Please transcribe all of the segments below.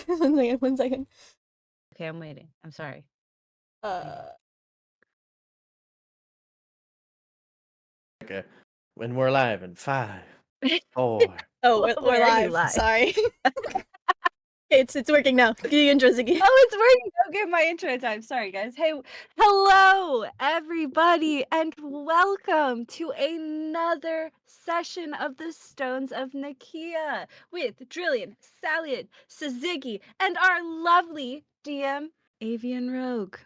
One second. Okay, I'm waiting. I'm sorry. Okay. When we're live in 5, 4. Oh, We're we're already live. live. Sorry. It's working now. Do your intro, Ziggy. Oh, it's working. Okay, my intro time. Sorry, guys. Hey, hello, everybody, and welcome to another session of the Stones of Naekea with Drillian, Saliad, Saziggy, and our lovely DM, Avian Rogue.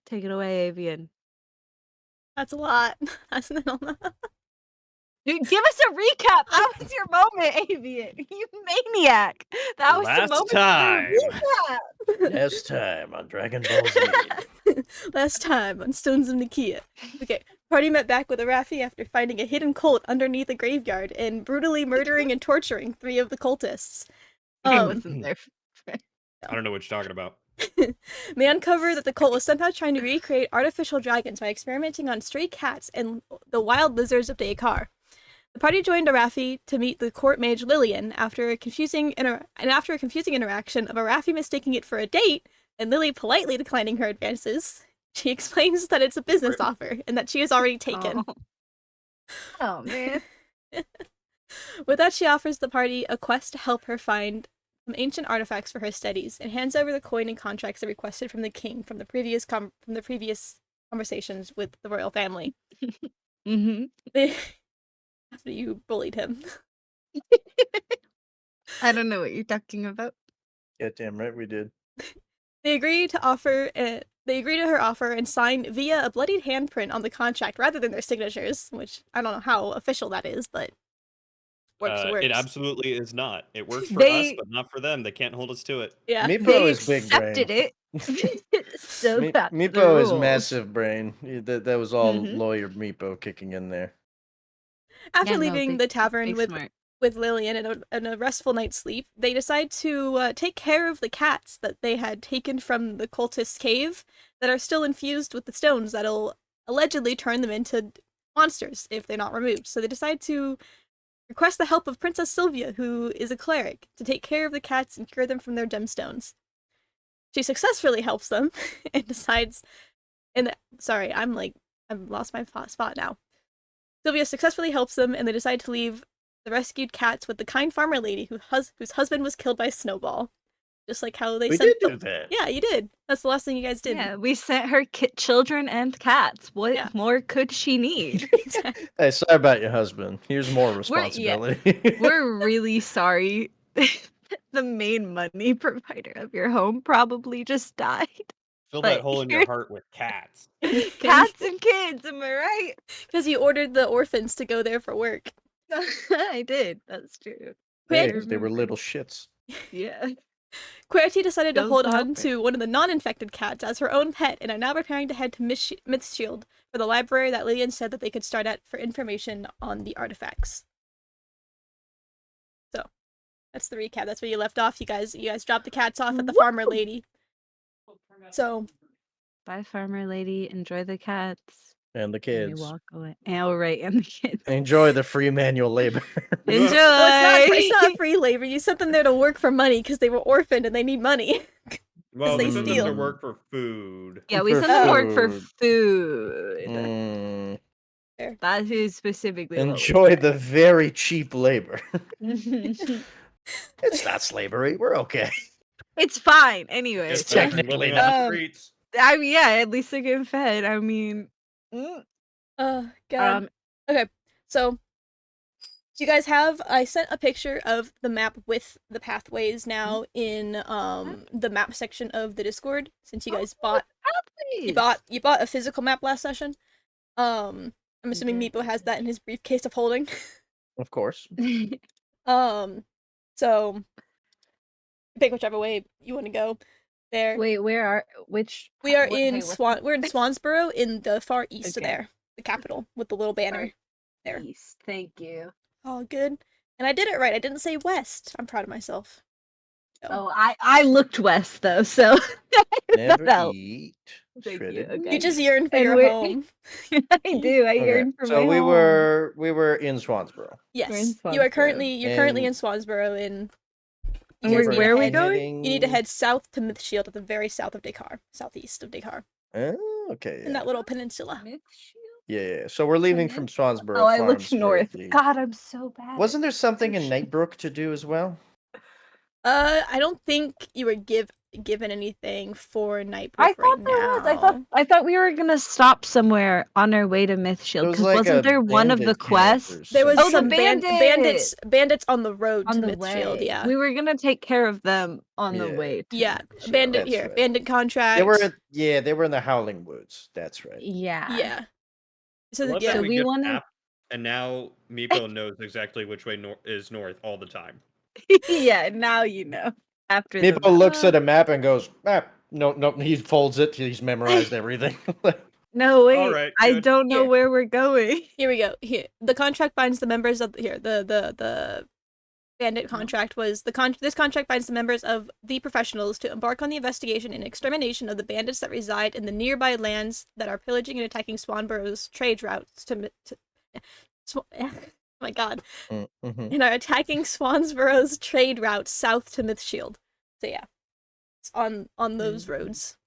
Take it away, Avian. That's a lot. Dude, give us a recap. That was your moment, Avian. You maniac. That was the Last moment time. for your recap. Last time on Dragon Ball Z. Last time on Stones of Naekea. Okay, party met back with Arafi after finding a hidden cult underneath a graveyard and brutally murdering and torturing 3 of the cultists. I wasn't there. I don't know what you're talking about. They uncovered that the cult was somehow trying to recreate artificial dragons by experimenting on stray cats and the wild lizards of Daekar. The party joined Arafi to meet the court mage Lillian after a confusing interaction of Arafi mistaking it for a date and Lily politely declining her advances. She explains that it's a business offer and that she is already taken. Oh man. With that, she offers the party a quest to help her find some ancient artifacts for her studies and hands over the coin and contracts they requested from the king from the previous conversations with the royal family. After you bullied him. I don't know what you're talking about. Yeah, damn right we did. They agree to her offer and sign via a bloodied handprint on the contract rather than their signatures, which I don't know how official that is, but works. It absolutely is not. It works for us, but not for them. They can't hold us to it. Yeah, Meepo They is big brain. accepted it. So that's the Meepo is rules. massive brain. That was all lawyer Meepo kicking in there. After leaving the tavern with Lillian and a restful night's sleep, they decide to take care of the cats that they had taken from the cultist cave that are still infused with the stones that'll allegedly turn them into monsters if they're not removed. So they decide to request the help of Princess Sylvia, who is a cleric, to take care of the cats and cure them from their gemstones. She successfully helps them and decides... Sorry, I've lost my spot now. Sylvia successfully helps them, and they decide to leave the rescued cats with the kind farmer lady whose husband was killed by Snowball. Just like how they sent do that. Yeah, you did. That's the last thing you guys did. Yeah, we sent her children and cats. What more could she need? Hey, sorry about your husband. Here's more responsibility. We're really sorry. The main money provider of your home probably just died. Fill that hole in your heart with cats. Cats and kids, am I right? Because you ordered the orphans to go there for work. I did. That's true. Hey, they were little shits. Yeah. Querty decided to hold on to one of the non-infected cats as her own pet and are now preparing to head to Mythshield for the library that Lillian said that they could start at for information on the artifacts. So, that's the recap. That's where you left off. You guys dropped the cats off at the farmer lady. So, bye, farmer lady. Enjoy the cats. And the kids. And you walk away. Oh, right, and the kids. Enjoy the free manual labor. Enjoy! Well, it's not free labor. You sent them there to work for money because they were orphaned and they need money. Well, they sent steal. them to work for food. Yeah, we sent them to work for food. That is specifically enjoy the very cheap labor. It's not slavery. We're okay. It's fine. Anyway, it's technically on the streets. I mean, yeah, at least they get fed. I mean, God. Okay, so you guys have. I sent a picture of the map with the pathways now in the map section of the Discord. Since you guys bought a physical map last session. I'm assuming Meepo has that in his briefcase of holding. Of course. So pick whichever way you want to go. There. Wait, we are in Swansboro in the far east of there, the capital with the little banner there. East, thank you. Oh, good. And I did it right. I didn't say west. I'm proud of myself. So. Oh, I looked west though, so never eat. You just yearn for your home. I do. I yearn for my home. So we were in Swansboro. Yes, you are currently in Swansboro in You guys where are we head, going? You need to head south to Mythshield at the very south of Dakar, southeast of Dakar. Oh, okay. In that little peninsula. Yeah. So we're leaving from Swansboro Oh, I Farms. looked north. God, I'm so bad. Wasn't there something in Nightbrook to do as well? I don't think you were given anything for Nightbrook I thought right there now. was. I thought we were gonna stop somewhere on our way to Mythshield. was Because like wasn't there one of the bandit camp quests? or There was Oh, the some bandits! bandits on the road On to the Mythshield, way. yeah. We were gonna take care of them on the Yeah. way to Yeah, Mythshield. bandit That's here, right. bandit contract. They were in the Howling Woods. That's right. Yeah. Yeah. I So love yeah, that we we get wanna- a map, and now Meepo knows exactly which way is north all the time. Yeah, now you know. After Meepo the map. looks at a map and goes, no, he folds it. He's memorized everything. No, wait. Alright, I good. don't know Here. where we're going. Here we go. Here, the contract binds the members of the bandit contract was this contract binds the members of the professionals to embark on the investigation and extermination of the bandits that reside in the nearby lands that are pillaging and attacking Swanborough's trade routes oh my god. Mm-hmm. And are attacking Swansborough's trade routes south to Mythshield. So yeah. It's on those roads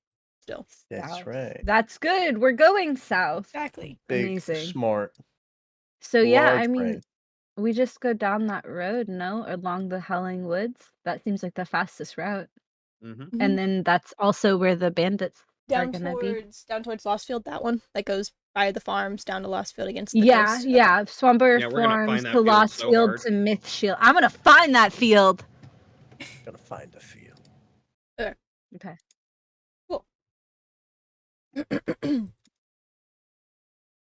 still. That's South. right. That's good. We're going south. Exactly. Big, Amazing. smart. So yeah, large I mean, brain. we just go down that road, no? Along the Howling Woods. That seems like the fastest route. Mm-hmm. And then that's also where the bandits are down gonna be. towards Lostfield, that one that goes by the farms down to Lostfield against the coast. Yeah. Swanborough Yeah, we're gonna Farms find to that field so Lostfield hard. to Mythshield. I'm gonna find that field. Gotta find the field. Okay. Cool.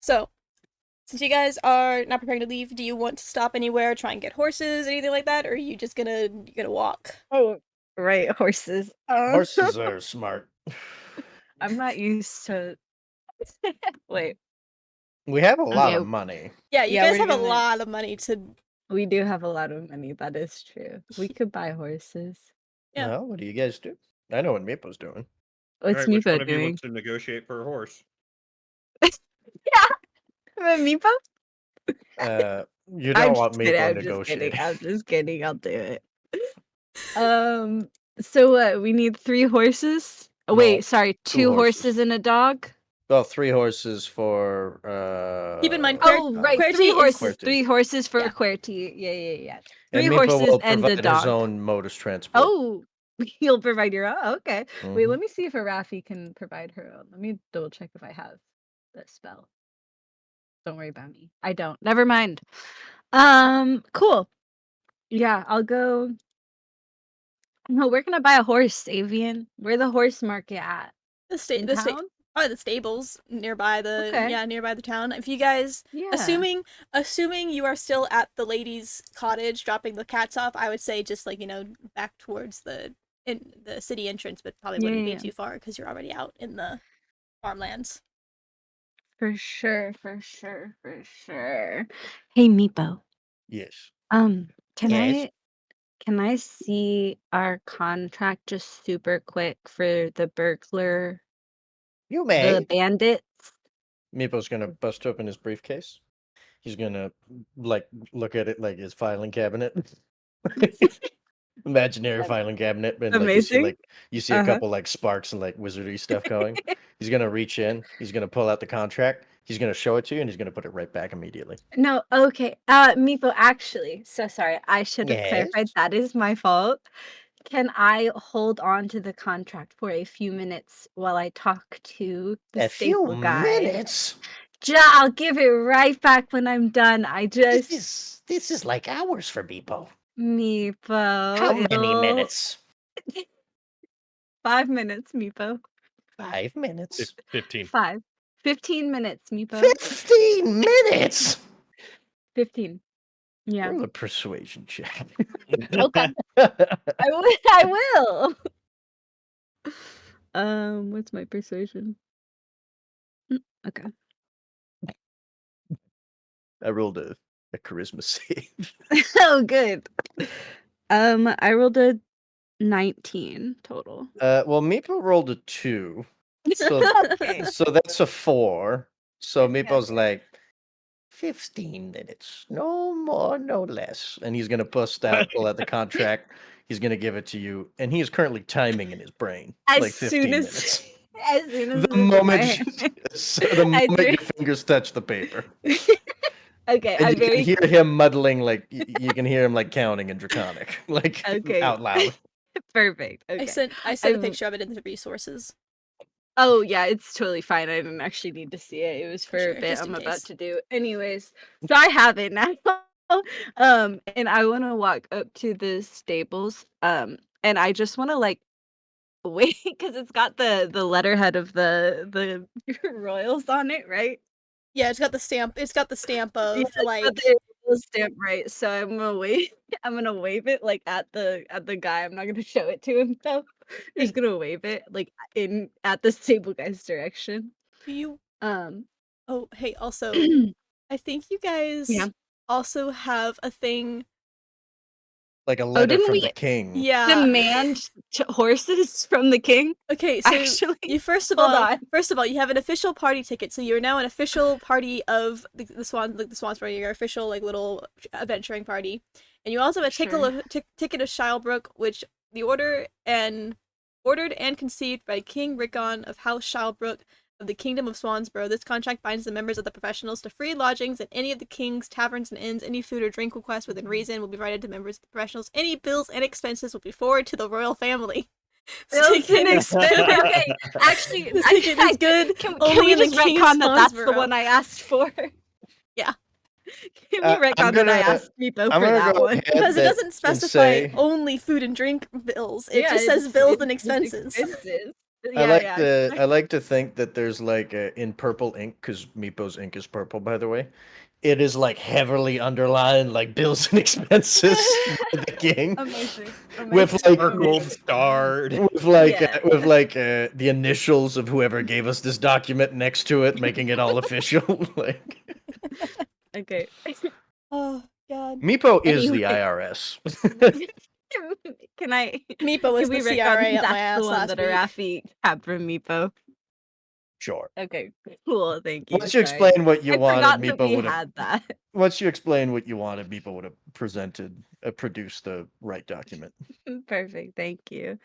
So, since you guys are not preparing to leave, do you want to stop anywhere, try and get horses, anything like that, or are you just gonna walk? Oh, right, horses. Horses are smart. I'm not used to. Wait. We have a lot Okay. of money. Yeah, you Yeah, guys we're have a gonna- lot of money to. We do have a lot of money. That is true. We could buy horses. Yeah. Well, what do you guys do? I know what Meepo's doing. What's Alright, which one Meepo of you doing? wants to negotiate for a horse? Meepo? You don't want Meepo I'm negotiating. just kidding. I'll do it. So what? We need 3 horses. Oh, No, wait, sorry, 2 horses. horses and a dog. Well, 3 horses for Keep in mind, Oh, right, Querty 3 is- horses. Querty. 3 horses for Yeah. Querty. Yeah. and 3 Meepo horses will and a provide his dog. own mode of transport. Oh, you'll provide your own. Okay. Wait, Mhm. let me see if Arafi can provide her own. Let me double check if I have the spell. Don't worry about me. I don't. Never mind. Cool. Yeah, I'll go. No, we're gonna buy a horse, Avian. Where the horse market at? In town? The stables nearby the Okay. nearby the town. If you guys Yeah. assuming you are still at the lady's cottage dropping the cats off, I would say just back towards the city entrance, but probably wouldn't Yeah. be too far because you're already out in the farmlands. For sure. Hey, Meepo. Yes. Can Yes? I see our contract just super quick for the burglar, You the may. bandits? Meepo's gonna bust open his briefcase. He's gonna look at it like his filing cabinet. Imaginary filing cabinet, and Amazing. you see a couple sparks and wizardry stuff going. He's gonna reach in, he's gonna pull out the contract, he's gonna show it to you, and he's gonna put it right back immediately. No, okay. Meepo, actually, so sorry. I should have clarified. Yes? That is my fault. Can I hold on to the contract for a few minutes while I talk to the A few staple guy? minutes? I'll give it right back when I'm done. I just This is like hours for Meepo. Meepo. How many minutes? 5 minutes, Meepo. 5 minutes. 15. 15 minutes, Meepo. 15 minutes? 15. Yeah. Roll a persuasion check. Okay. I will. What's my persuasion? Okay. I rolled a charisma save. Oh, good. I rolled a 19 total. Well, Meepo rolled a 2. So, Okay. so that's a 4. So Okay. Meepo's like, 15 minutes. No more, no less. And he's going to pull out the contract, He's gonna give it to you, and he is currently timing in his brain As like soon 15 as minutes. as soon as The it's in my moment, hand, the I moment drew. your fingers touch the paper, Okay, and I'm you can very hear him muddling, like you can hear him like counting in Draconic, like okay. out loud. Perfect. I Okay. sent a I'm picture of it in the resources. Oh yeah, it's totally fine. I didn't actually need to see it. It was for a Sure, bit just in I'm about case. to do. Anyways, so I have it now. And I want to walk up to the stables. And I just want to like wait because it's got the letterhead of the royals on it, right? Yeah, it's got the stamp. It's got the stamp Yeah, of it's got like. the royal stamp, right? So I'm gonna wait. I'm gonna wave it like at the guy. I'm not gonna show it to him though. I'm just gonna wave it like in at the stable guy's direction. Do you? Um, Oh, hey. Also, I think you yeah. guys also have a thing. Like a Oh, letter didn't from we the king. Yeah. demand horses from the king? Okay, so Actually, you hold on. first of all, you have an official party ticket, so you're now an official party of the Swan, like the Swans party, your official like little adventuring party, and you also have a Sure. ticket of Shilebrook, which the ordered and conceived by King Rickon of House Shilebrook of the Kingdom of Swansborough. This contract binds the members of the professionals to free lodgings at any of the king's taverns and inns. Any food or drink requests within reason will be provided to members of the professionals. Any bills and expenses will be forwarded to the royal family. Bills and expenses. Okay, actually, This ticket is good can only we in the just King retcon that that's the Swansborough. one I asked for? Yeah, Can we I'm retcon that I gonna asked Meepo I'm for gonna that go one? ahead because it that doesn't and specify say only food and drink bills. It Yeah, just says bills and it's expenses. expenses. Yeah, yeah. I like to think that there's like in purple ink, because Meepo's ink is purple, by the way. It is like heavily underlined, like bills and expenses by the king, Amazing. with Amazing. like Circled, starred. Yeah. the initials of whoever gave us this document next to it, making it all official. Like Okay. Oh God, Meepo is the Anyway, IRS. can I Meepo was can the we retcon CRA up my that's the ass one last that week. Arafi had from Meepo? Sure. Okay, cool. Thank you. Once you Sorry. explain what you I wanted, forgot that Meepo we would have. had that. Once you explain what you wanted, Meepo would have produced the right document. Perfect. Thank you.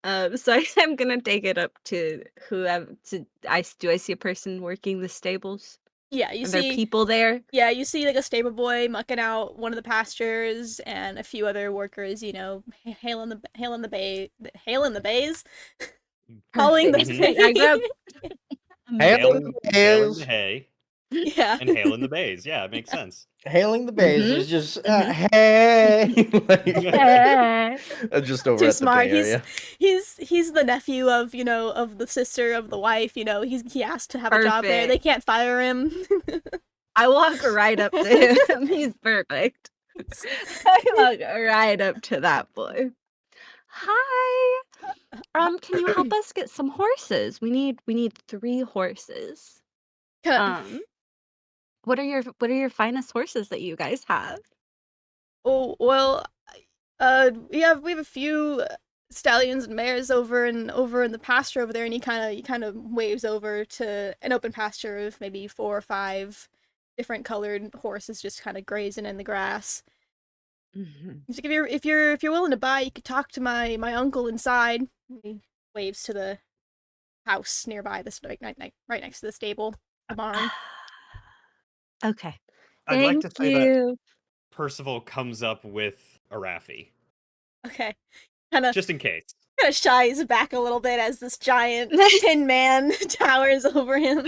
So I'm gonna take it up to whoever. Do I see a person working the stables? Yeah, Are there people there? yeah, you see like a stable boy mucking out one of the pastures, and a few other workers, hailing the bays, hauling Perfect. the I grab. Hailing Hailing, the hailing the bears. hay yeah. and hailing the bays. Yeah, it makes sense. Hailing the bays Mhm. is just Mhm. hey, just over Too at the Bay smart. Area. He's the nephew of of the sister of the wife. He asked to have a job there. They Perfect. can't fire him. I walk right up to him. He's perfect. I walk right up to that boy. Hi. Can you help us get some horses? We need 3 horses. Kinda- Um, what are your finest horses that you guys have? oh well, we have a few stallions and mares over in the pasture over there, and he kind of waves over to an open pasture of maybe 4 or 5 different colored horses just kind of grazing in the grass. Mhm. He's like, if you're willing to buy, you could talk to my uncle inside. He waves to the house nearby, this right next to the stable, the barn. Okay. I'd like to Thank say that you. Percival comes up with Arafi, Okay, kind of just in case. shies back a little bit as this giant tin man towers over him.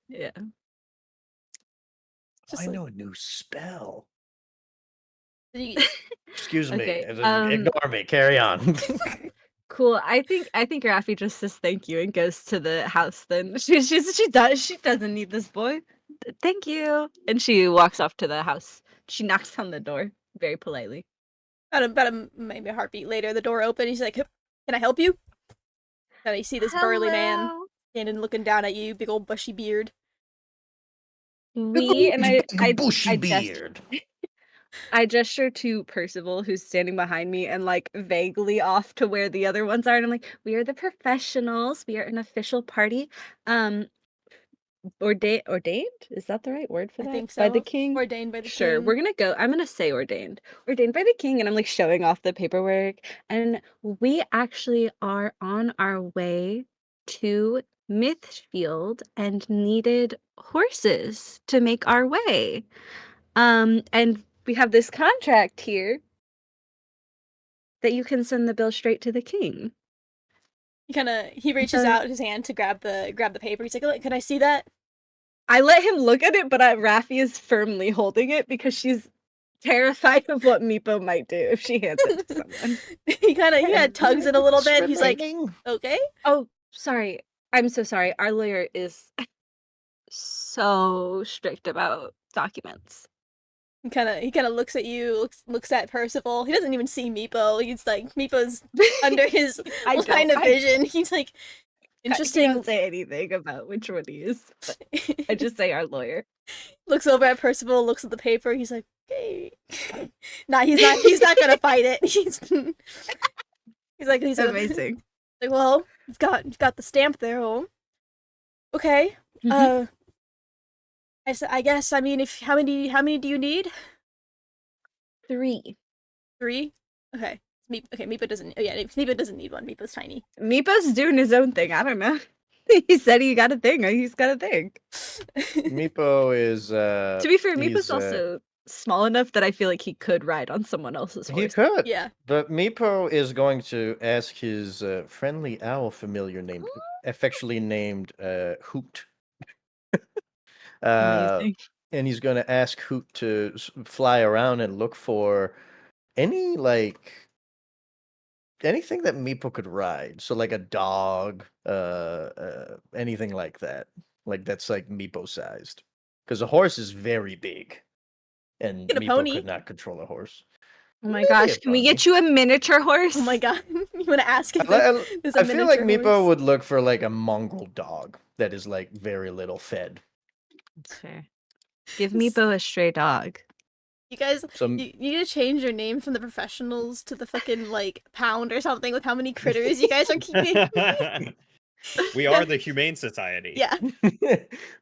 Yeah. Just I like, know a new spell. you- Excuse me. Okay. Ignore me. Carry on. Cool. I think Raffi just says thank you and goes to the house then. She doesn't need this boy. Thank you. And she walks off to the house. She knocks on the door very politely. maybe a heartbeat later, the door open. He's like, "Can I help you?" And you see this burly man Hello. standing looking down at you, big old bushy beard. We and Big bushy I beard. I gesture to Percival, who's standing behind me, and like vaguely off to where the other ones are. And I'm like, we are the professionals. We are an official party. Um, ordained? Is that the right word for I that? think By the so. king? Ordained by the Sure, king. I'm gonna say ordained. Ordained by the king, and I'm like showing off the paperwork. And we actually are on our way to Mythfield and needed horses to make our way. And we have this contract here that you can send the bill straight to the king. He reaches out his hand to grab the paper. He's like, "Look, can I see that?" I let him look at it, but Raffi is firmly holding it because she's terrified of what Meepo might do if she hands it to someone. he kind of tugs it a little bit. He's like, "Okay." Oh, sorry. I'm so sorry. Our lawyer is so strict about documents. He kind of looks at you, looks at Percival. He doesn't even see Meepo. He's like, Meepo's under his line of vision. He's like, interesting. I don't say anything about which one he is, but I just say our lawyer. Looks over at Percival, looks at the paper. He's like, okay. He's not gonna fight it. He's amazing. Like, well, you've got the stamp there. Oh, okay. Mm-hmm. I guess. I mean, if how many do you need? 3. 3. Okay. Meepo doesn't. Oh yeah, Meepo doesn't need one. Meepo's tiny. Meepo's doing his own thing. I don't know. He said he got a thing. He's got a thing. Meepo is. To be fair, Meepo's also small enough that I feel like he could ride on someone else's horse. He could. Yeah. But Meepo is going to ask his friendly owl familiar affectionately named Hoot. Amazing. And he's going to ask Hoot to fly around and look for any anything that Meepo could ride. So like a dog, anything like that. Like that's like Meepo sized. Because a horse is very big. And Get a Meepo pony. could not control a horse. Oh my gosh, can we get you a miniature horse? Oh my god. You want to ask if I feel like Meepo horse? would look for like a mongrel dog that is like very little fed. That's fair. Give Meepo a stray dog. You guys, you need to change your name from the professionals to the fucking like pound or something with how many critters you guys are keeping. We are the Humane Society. Yeah.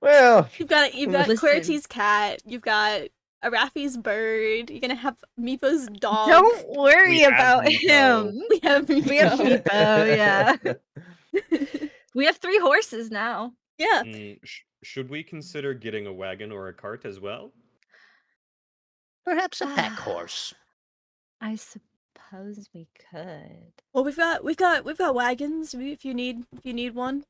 Well, you've got QWERTY's cat. You've got Arafi's bird. You're gonna have Meepo's dog. Don't worry about him. We have Meepo. Yeah. We have 3 horses now. Yeah. Should we consider getting a wagon or a cart as well? Perhaps a pack horse. I suppose we could. Well, we've got wagons if you need one.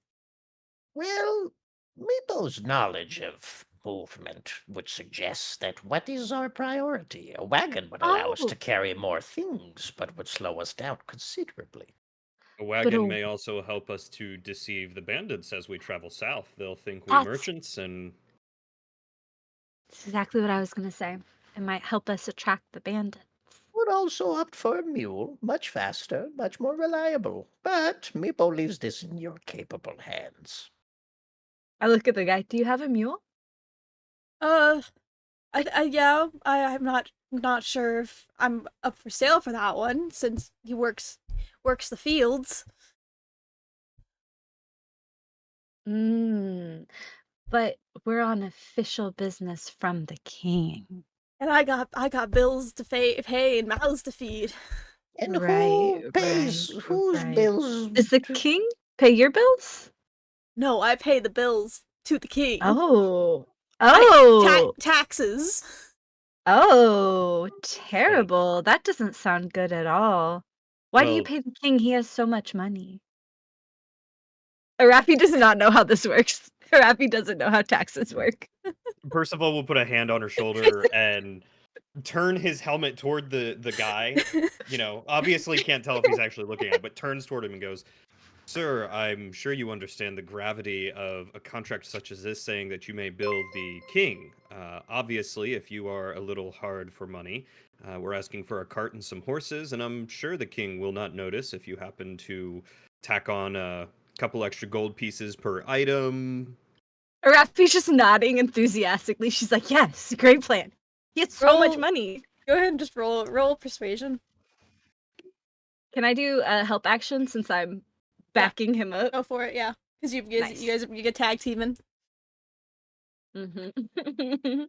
Well, Meepo's knowledge of movement would suggest that what is our priority? A wagon would allow us to carry more things, but would slow us down considerably. A wagon may also help us to deceive the bandits as we travel south. They'll think we're merchants and... That's exactly what I was going to say. It might help us attract the bandits. Would also opt for a mule, much faster, much more reliable. But Meepo leaves this in your capable hands. I look at the guy. Do you have a mule? Yeah. I'm not sure if I'm up for sale for that one since he works the fields. But we're on official business from the king. And I got bills to pay and mouths to feed. And who pays whose bills? Does the king pay your bills? No, I pay the bills to the king. Taxes. Oh, terrible. That doesn't sound good at all. Why do you pay the king? He has so much money. Arafi does not know how this works. Arafi doesn't know how taxes work. Percival will put a hand on her shoulder and turn his helmet toward the guy. You know, obviously can't tell if he's actually looking at it, but turns toward him and goes, "Sir, I'm sure you understand the gravity of a contract such as this saying that you may bill the king. Obviously, if you are a little hard for money, we're asking for a cart and some horses, and I'm sure the king will not notice if you happen to tack on a couple extra gold pieces per item." Arafi's just nodding enthusiastically. She's like, yes, great plan. He has so much money. Go ahead and just roll persuasion. Can I do a help action since I'm backing him up? Go for it, yeah. Because you guys you get tag teaming. Mhm.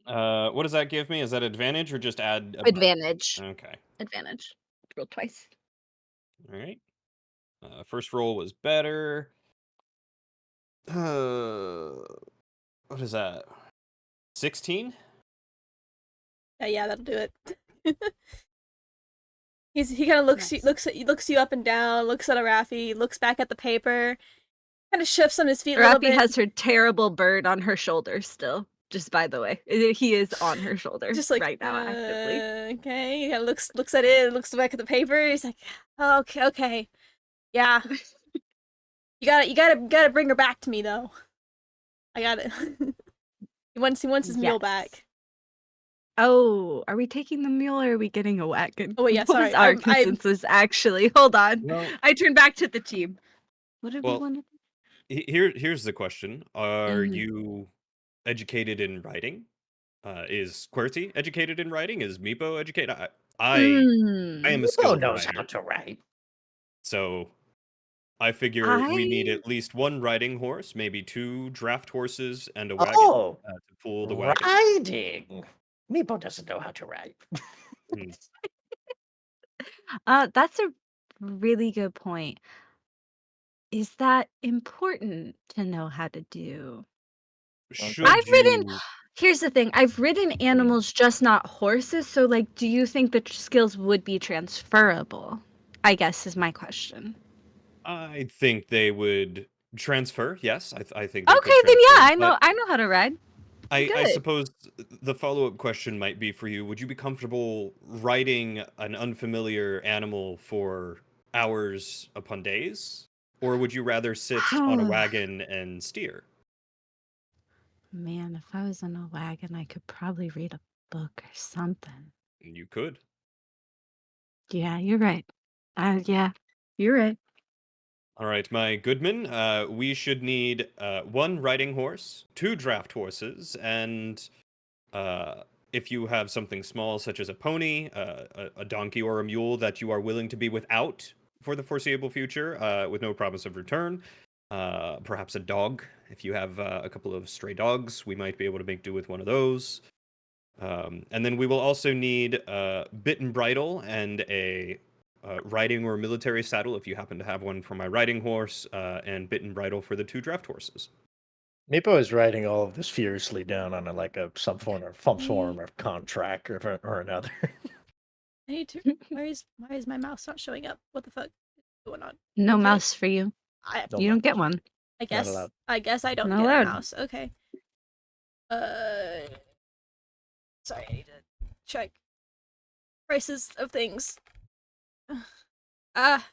What does that give me? Is that advantage or just add a Advantage. Okay. Advantage. Roll twice. All right. First roll was better. What is that? 16? Yeah, that'll do it. He kind of looks Nice. looks you up and down, looks at Arafi, looks back at the paper, kind of shifts on his feet a little Raffi bit. has her terrible bird on her shoulder still. Just by the way, he is on her shoulder Just like right now, actively. Okay. He kind of looks at it, looks back at the paper. He's like, oh, okay, yeah. You gotta bring her back to me though. I got it. He wants his mule Yes. back. Oh, are we taking the mule or are we getting a wagon? Oh wait, yeah, What was sorry. our consensus actually? Hold on. Well, I turn back to the team. What did we well, want to here's the question: Are Mhm. you educated in writing? Is QWERTY educated in writing? Is Meepo educated? I am a Meepo skilled knows how writer, to write. so I figure we need I at least one riding horse, maybe 2 draft horses, and a wagon Oh, to pull the wagon. writing. Meepo doesn't know how to write. Hmm. That's a really good point. Is that important to know how to do? Should I've ridden you? Here's the thing, I've ridden Hmm. animals, just not horses, so, like, do you think the skills would be transferable? I guess is my question. I think they would transfer. Yes, I think they could Okay, then yeah, transfer. But I know how to ride. I Good. suppose the follow-up question might be for you: would you be comfortable riding an unfamiliar animal for hours upon days, or would you rather sit on a wagon and steer? Man, if I was in a wagon, I could probably read a book or something. You could. Yeah, you're right. Yeah, you're right. All right, my goodman, we should need 1 riding horse, 2 draft horses, and uh, if you have something small such as a pony, a donkey, or a mule that you are willing to be without for the foreseeable future, with no promise of return, perhaps a dog. If you have a couple of stray dogs, we might be able to make do with one of those. And then we will also need bit and bridle and a riding or military saddle if you happen to have one for my riding horse, and bit and bridle for the 2 draft horses. Meepo is writing all of this furiously down on some form Hey, of contract or another. I need to. Why is my mouse not showing up? What the fuck is going on? No Okay. mouse for you. I No You don't mouse. get one. Not allowed. I guess I don't Not get a allowed. mouse. Okay. Uh, sorry, I need to check prices of things. Ah,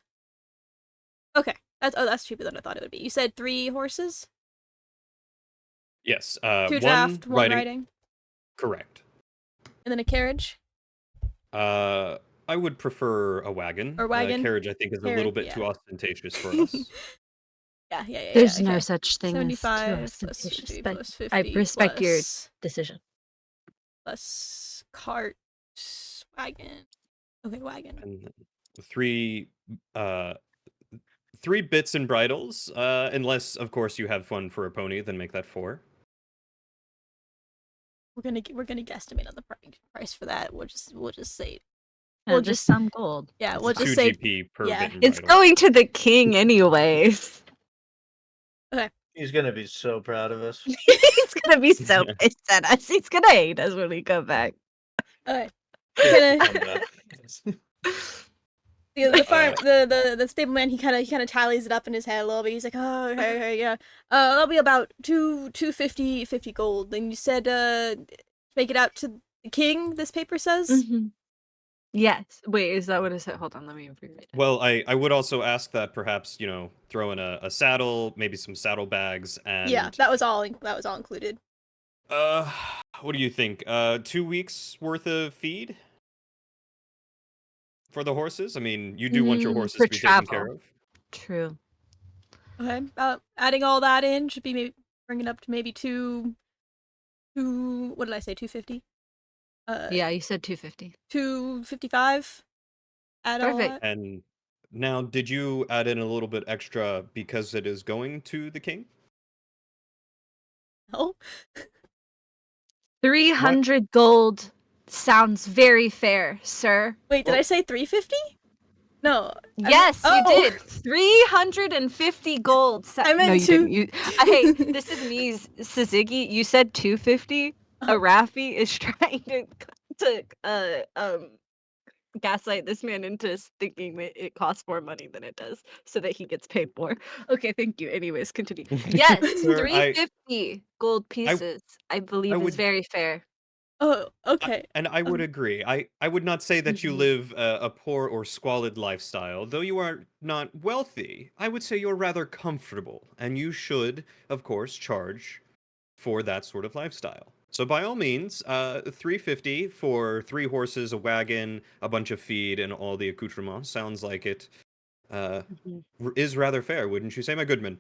okay. That's cheaper than I thought it would be. You said 3 horses, Yes, 2 1 draft, 1 riding. riding, Correct. and then a carriage I would prefer a wagon. or wagon. Carriage, I think, is a little Carriage, bit too yeah. ostentatious for us. Yeah. There's no Okay. such thing as too 75 plus ostentatious, 50 but plus I 50 respect your plus decision. cart wagon. Okay, wagon. And then 3 uh 3 bits and bridles, unless of course you have one for a pony, then make that 4. We're gonna guesstimate on the price for that. We'll just say Just some gold. yeah. It's We'll a just 2 say GP per yeah. bit and It's bridle. going to the king anyways. Okay. He's gonna be so proud of us. He's gonna be so pissed at us. He's gonna hate us when we come back. Okay. Calm down. The farm the stableman he kind of tallies it up in his head a little bit. He's like, oh, okay, yeah. That'll be about 250 gold. And you said make it out to the king. This paper says. Yes. Wait, is that what it said? Hold on, let me read it. Well, I would also ask that perhaps, throw in a saddle, maybe some saddle bags, and Yeah, that was all included. what do you think? 2 weeks worth of feed for the horses? I mean, you do want your horses For to be taken care travel. of. True. Okay, adding all that in should be maybe bringing up to maybe two. What did I say? 250. Yeah, you said 250. 255. Add all Perfect. that. And now, did you add in a little bit extra because it is going to the king? No. 300 gold sounds very fair, sir. Wait, did I say 350? No. Yes, you did. 350 gold. I meant no, you didn't. You. Hey, this is me, Suzuki. You said 250. Arafi is trying to gaslight this man into thinking that it costs more money than it does, so that he gets paid more. Okay, thank you. Anyways, continue. Yes, Sir, 350 gold pieces. I believe is would- very fair. Oh, okay. And I would agree. I would not say that you live a poor or squalid lifestyle, though you are not wealthy. I would say you're rather comfortable, and you should, of course, charge for that sort of lifestyle. So by all means, 350 for 3 horses, a wagon, a bunch of feed, and all the accoutrements sounds like it is rather fair, wouldn't you say, my goodman?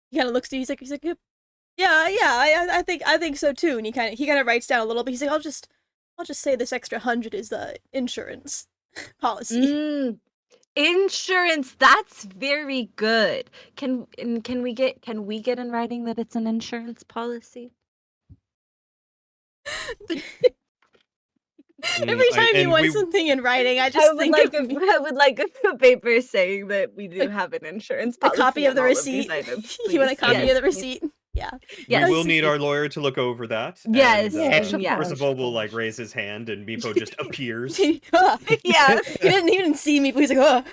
He kind of looks to you. He's like, yeah, I think so too. And he kind of writes down a little bit. He's like, I'll just say this extra 100 is the insurance policy. Insurance. That's very good. Can we get in writing that it's an insurance policy? Every time you want something in writing, I just think I would like a paper saying that we do have an insurance policy. A copy of the receipt. You want a copy of the receipt? Yeah. We will need our lawyer to look over that. Yes. And, First of all, we'll like raise his hand, and Meepo just appears. Yeah. He didn't even see me, but he's like, oh.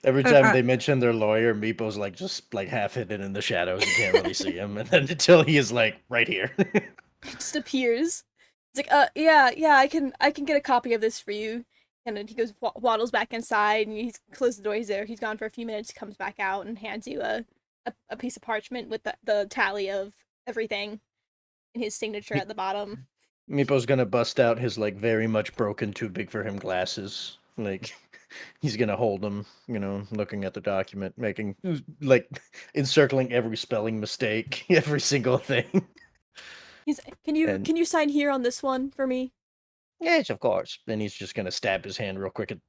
Every time they mention their lawyer, Meepo's like just like half hidden in the shadows. You can't really see him, and then until he is like right here. He just appears. He's like, yeah, I can get a copy of this for you. And then he goes waddles back inside, and he's closed the door. He's there. He's gone for a few minutes. Comes back out and hands you a piece of parchment with the tally of everything and his signature at the bottom. Meepo's gonna bust out his like very much broken, too big for him glasses. Like he's gonna hold them, looking at the document, making like encircling every spelling mistake, every single thing. He's can you sign here on this one for me? Yes, of course. Then he's just gonna stab his hand real quick and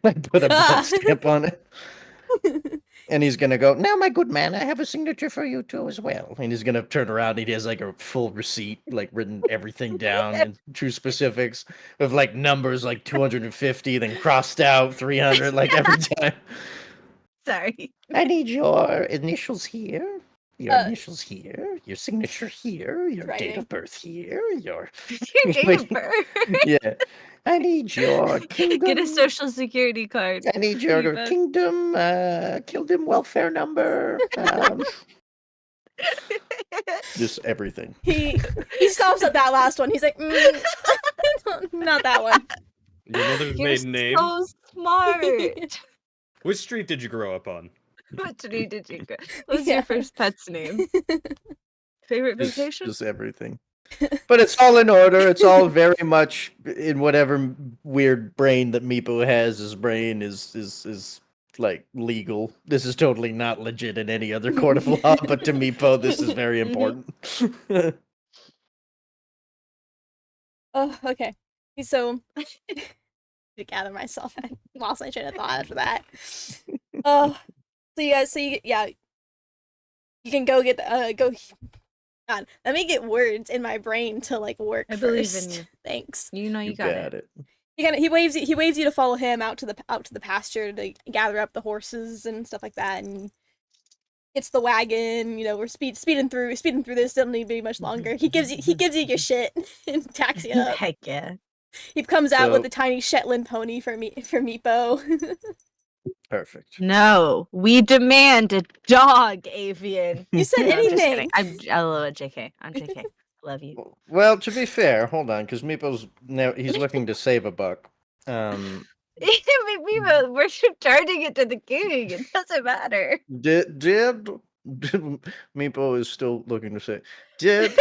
put a blood stamp on it. And he's gonna go, now my good man, I have a signature for you too as well. And he's gonna turn around and he has like a full receipt, like written everything down in true specifics with like numbers like 250, then crossed out 300, like every time. Sorry. I need your initials here. Your initials here, your signature here, your date of birth here, your date of birth. Yeah. I need your kingdom. Get a social security card. I need your kingdom welfare number. Just everything. He stops at that last one. He's like, not that one. Your mother's maiden name. So smart. Which street did you grow up on? What street did you grow? What's your first pet's name? Favorite vacation? Just everything. But it's all in order. It's all very much in whatever weird brain that Meepo has. His brain is like legal. This is totally not legit in any other court of law, but to Meepo, this is very important. Oh, okay. So to gather myself and lost my train of thought after that. You can go get go. God, let me get words in my brain to like work. I believe first. in you. Thanks. You know you got it. He waves you to follow him out to the pasture to gather up the horses and stuff like that, and gets the wagon. We're speeding through this. Doesn't need to be much longer. He gives you your shit and tacks you up. Heck yeah. He comes out with a tiny Shetland pony for Meepo. Perfect. No, we demand a dog, Avian. You said anything. I'm JK. I'm JK. Love you. Well, to be fair, hold on, because Meepo's now he's looking to save a buck. Meepo, we're charging it to the king. It doesn't matter. Did Meepo is still looking to say? Did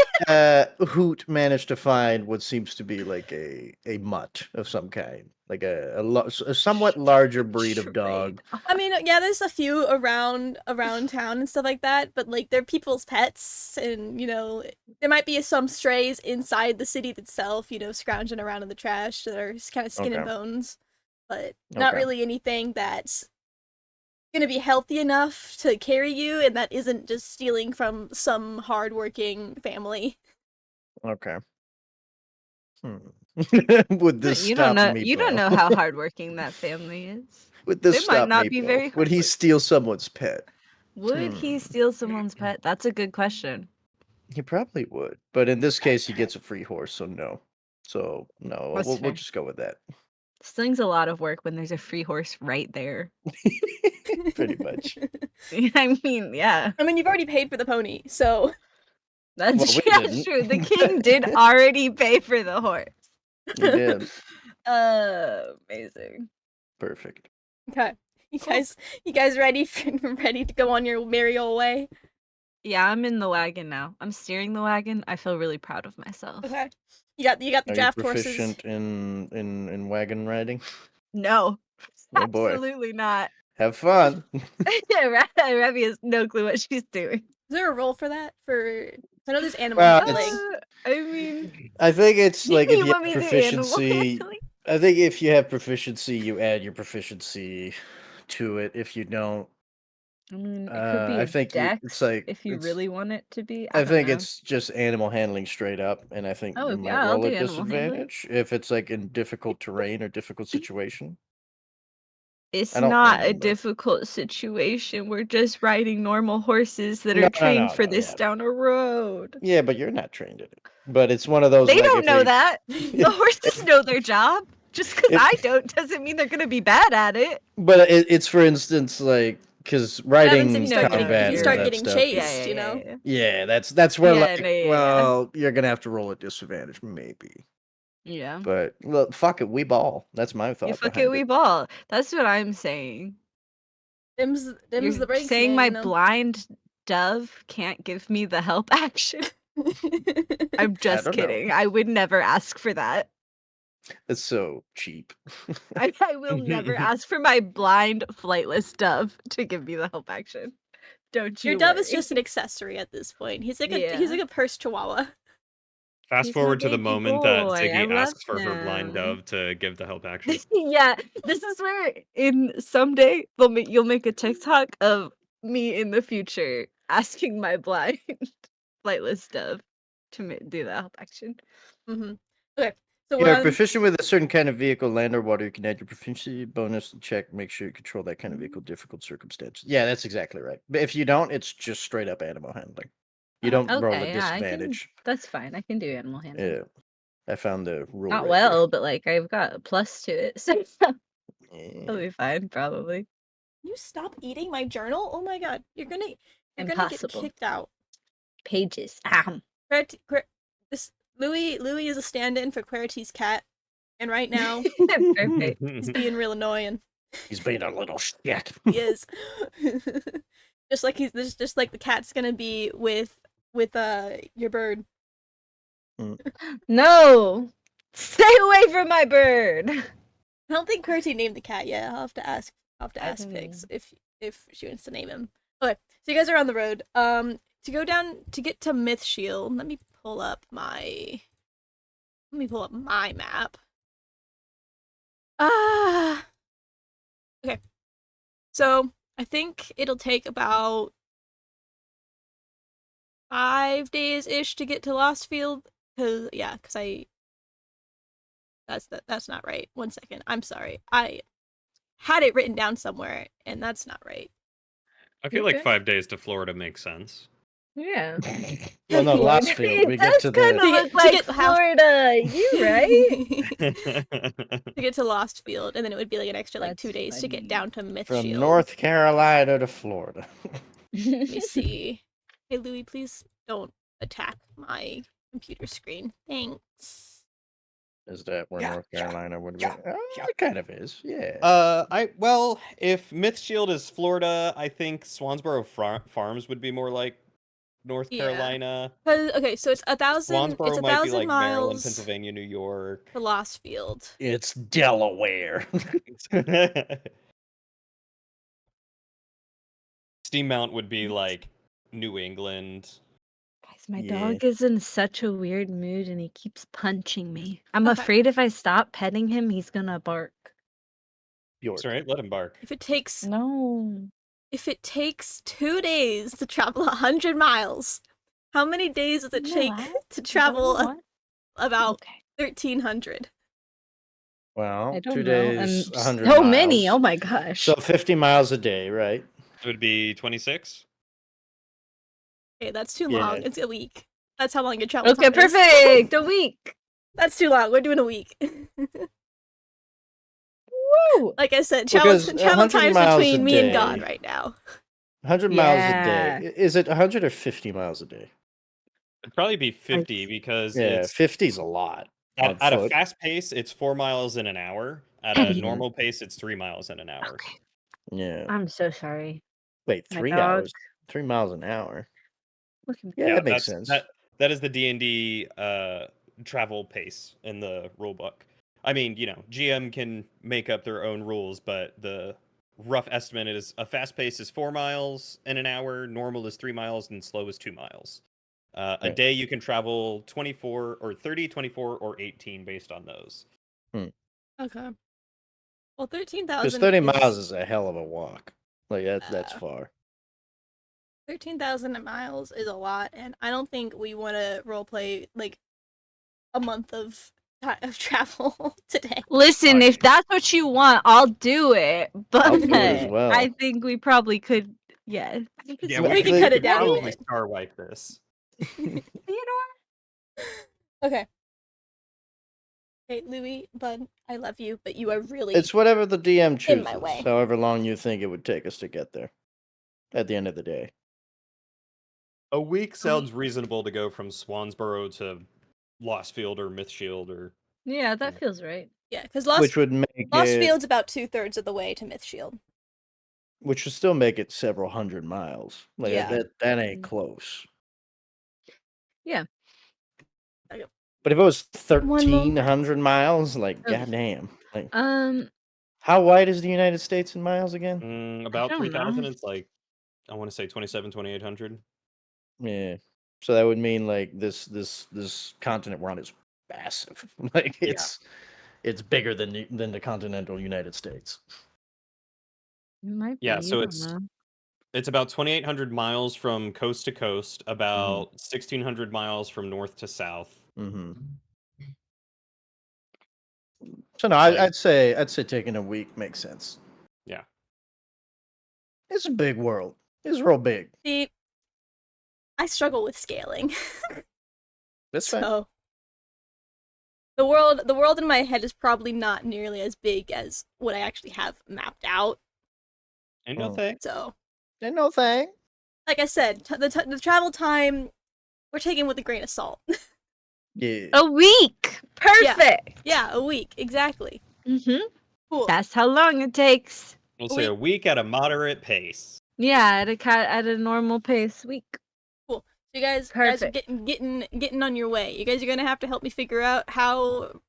Hoot manage to find what seems to be like a mutt of some kind, like a somewhat larger breed of dog? I mean, yeah, there's a few around town and stuff like that, but like they're people's pets, and there might be some strays inside the city itself, scrounging around in the trash that are kind of skin and bones, but not really anything that's gonna be healthy enough to carry you, and that isn't just stealing from some hardworking family. Okay. Would this You don't stop know. me, You don't know how hardworking that family is. Would this They might stop not me, be Bo? very Would he hardworking. steal someone's pet? Would he steal someone's pet? That's a good question. He probably would, but in this case, he gets a free horse, so no. So no, That's we'll fair. just go with that. Stealing's a lot of work when there's a free horse right there. Pretty much. I mean, yeah, I mean, you've already paid for the pony, so that's Well, we yeah, didn't. true. The king did already pay for the horse. He did. Amazing. Perfect. okay. Cool. You guys ready ready to go on your merry old way? Yeah, I'm in the wagon now. I'm steering the wagon. I feel really proud of myself. Okay. You got the Are you draft horses. proficient in wagon riding? No, Oh boy. absolutely not. Have fun. Remy has no clue what she's doing. Is there a role for that? I know there's animal Well, handling. I mean, I think it's like if you want have me to do animal proficiency. handling? I think if you have proficiency, you add your proficiency to it. If you don't, I mean, it could be I think dex it's like if you it's, really want it to be. I don't think know. it's just animal handling straight up, and I think Oh, you might yeah, I'll roll do at animal handling. disadvantage if it's like in difficult terrain or difficult situation. It's I don't not a remember. difficult situation. We're just riding normal horses that No, are trained no, for no, this yeah. down a road. Yeah, but you're not trained in it. But it's one of those. They like, don't if know that. The horses know their job. Just because If- I don't doesn't mean they're gonna be bad at it. But it's for instance like because riding if you start getting combat if you and start that getting stuff. chased, you know. Yeah, that's where Yeah, like no, yeah. well you're gonna have to roll at disadvantage maybe. Yeah. But look, fuck it, we ball. That's my thought. You fuck behind it, we ball. That's what I'm saying. Dim's You're the breaks, saying man, my you know? blind dove can't give me the help action? I'm just don't know. kidding. I would never ask for that. It's so cheap. I will never ask for my blind, flightless dove to give me the help action. Don't you Your dove is worry. just an accessory at this point. He's like Yeah. a purse chihuahua. Fast He's forward my to the baby moment boy. that I Ziggy love asks for her blind him. dove to give the help action. Yeah, this is where in someday you'll make a TikTok of me in the future asking my blind flightless dove to do the help action. Mm-hmm. Okay, so You we're are on. proficient with a certain kind of vehicle, land or water. You can add your proficiency bonus to check. Make sure you control that kind of vehicle, difficult circumstances. Yeah, that's exactly right. But if you don't, it's just straight up animal handling. You don't roll a Okay, yeah, disadvantage. that's fine. I can do animal handling. Yeah, I found the rule. Not right well, but like I've got a plus to it, so here. I'll be fine probably. You stop eating my journal? Oh my god, you're gonna get Impossible. kicked out. Pages. This Louis is a stand-in for Clarity's cat, and right now Perfect. he's being real annoying. He's being a little shit. He is. just like the cat's gonna be with your bird. No! Stay away from my bird! I don't think Clarity named the cat yet. I'll have to ask Pix don't if she wants to name him. Okay, so you guys are on the road. To get to Myth Shield, let me pull up my map. Okay. So I think it'll take about 5 days ish to get to Lost Field. Cause that's not right. 1 second. I'm sorry. I had it written down somewhere, and that's not right. I feel like 5 days to Florida makes sense. Yeah. Well, no, Lost Field. We get to kind of the. look like Florida. You right? To get to Lost Field, and then it would be like an extra like 2 days to get funny. down to Myth From Shield. North Carolina to Florida. Let me see. Hey Louis, please don't attack my computer screen. Thanks. Is that where North Carolina would be? It kind of is, yeah. If Myth Shield is Florida, I think Swansboro Farms would be more like North Carolina. Okay, so it's 1,000. Swansboro It's might be like 1,000 Maryland, miles Pennsylvania, New York. to Lost Field. It's Delaware. Steammount would be like New England. Guys, my dog is in such a weird mood and he keeps punching me. I'm Okay. afraid if I stop petting him, he's gonna bark. That's right, let him bark. If it takes No. if it takes 2 days to travel 100 miles, how many days does it take to travel about 1,300? Well, I 2 don't know. And days, 100 so miles. many. Oh my gosh. So 50 miles a day, right? It would be 26. Okay, that's too Yeah. long. It's a week. That's how long your travel Okay, time is. perfect. A week. That's too long. We're doing a week. Woo! Like I said, Because travel 100 times miles a between me and God day- right now. 100 miles a Yeah. day. Is it 100 or 50 miles a day? It'd probably be 50 because Yeah, it's 50 is a lot. on at a foot. fast pace, it's 4 miles in an hour. At a Eddie. normal pace, it's 3 miles in an hour. Okay. Yeah. I'm so sorry. Wait, My 3 dog. hours? 3 miles an hour. Look at me. Yeah, that makes sense. That is the D&D travel pace in the rule book. I mean, GM can make up their own rules, but the rough estimate is a fast pace is 4 miles in an hour, normal is 3 miles, and slow is 2 miles. A Right. day you can travel 24 or 30, 24, or 18 based on those. Okay. Well, 13,000 Because 30 miles is a hell of a walk. Like, that's far. 13,000 miles is a lot, and I don't think we want to roleplay, like, a month of travel today. Listen, if that's what you want, I'll do it. But I'll do it as well. I think we probably could. Yeah. Yeah, we we could can cut it down a probably bit. star wipe this. Theodore? Okay. Hey, Louis, bud, I love you, but you are really It's whatever the DM chooses. in my way. However long you think it would take us to get there. At the end of the day. A week sounds reasonable to go from Swansboro to Lostfield or Mythshield or... Yeah, that feels right. Yeah, because Which would make Lost it, Field's about 2/3 of the way to Mythshield. which would still make it several hundred miles. Like Yeah. that ain't close. Yeah. But if it was One moment. 1,300 miles, like Oh. goddamn. Like, Um, how wide is the United States in miles again? About don't 3,000. know. It's like, I want to say 2,800. Yeah. So that would mean like this continent we're on is massive. Like it's bigger than the continental United States. it might be. Yeah, you so don't know. it's about 2,800 miles from coast to coast, about 1,600 miles from north to south. Mm-hmm. So no, I'd say taking a week makes sense. Yeah. It's a big world. It's real big. See, I struggle with scaling. That's fine. So the world in my head is probably not nearly as big as what I actually have mapped out. Ain't no thing. So, Ain't no thing. like I said, the travel time we're taking with a grain of salt. Yeah. A week. Perfect. Yeah, a week exactly. Mm-hmm. Cool. That's how long it takes. We'll say a week at a moderate pace. Yeah, at a normal pace week. Cool. So you guys are getting on your way. You guys are gonna have to help me figure out how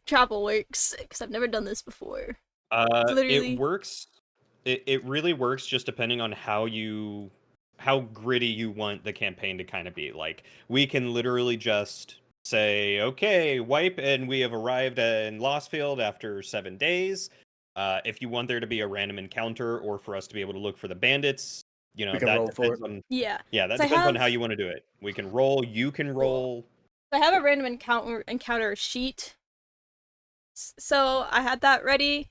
travel works because I've never done this before. Literally... It works. It really works just depending on how gritty you want the campaign to kind of be. Like, we can literally just say, okay, wipe, and we have arrived in Lostfield after 7 days. If you want there to be a random encounter or for us to be able to look for the bandits, we can that roll for depends it. on... Yeah. Yeah, that depends on how you want to do it. We can roll, you can roll. So I have a random encounter sheet. So I had that ready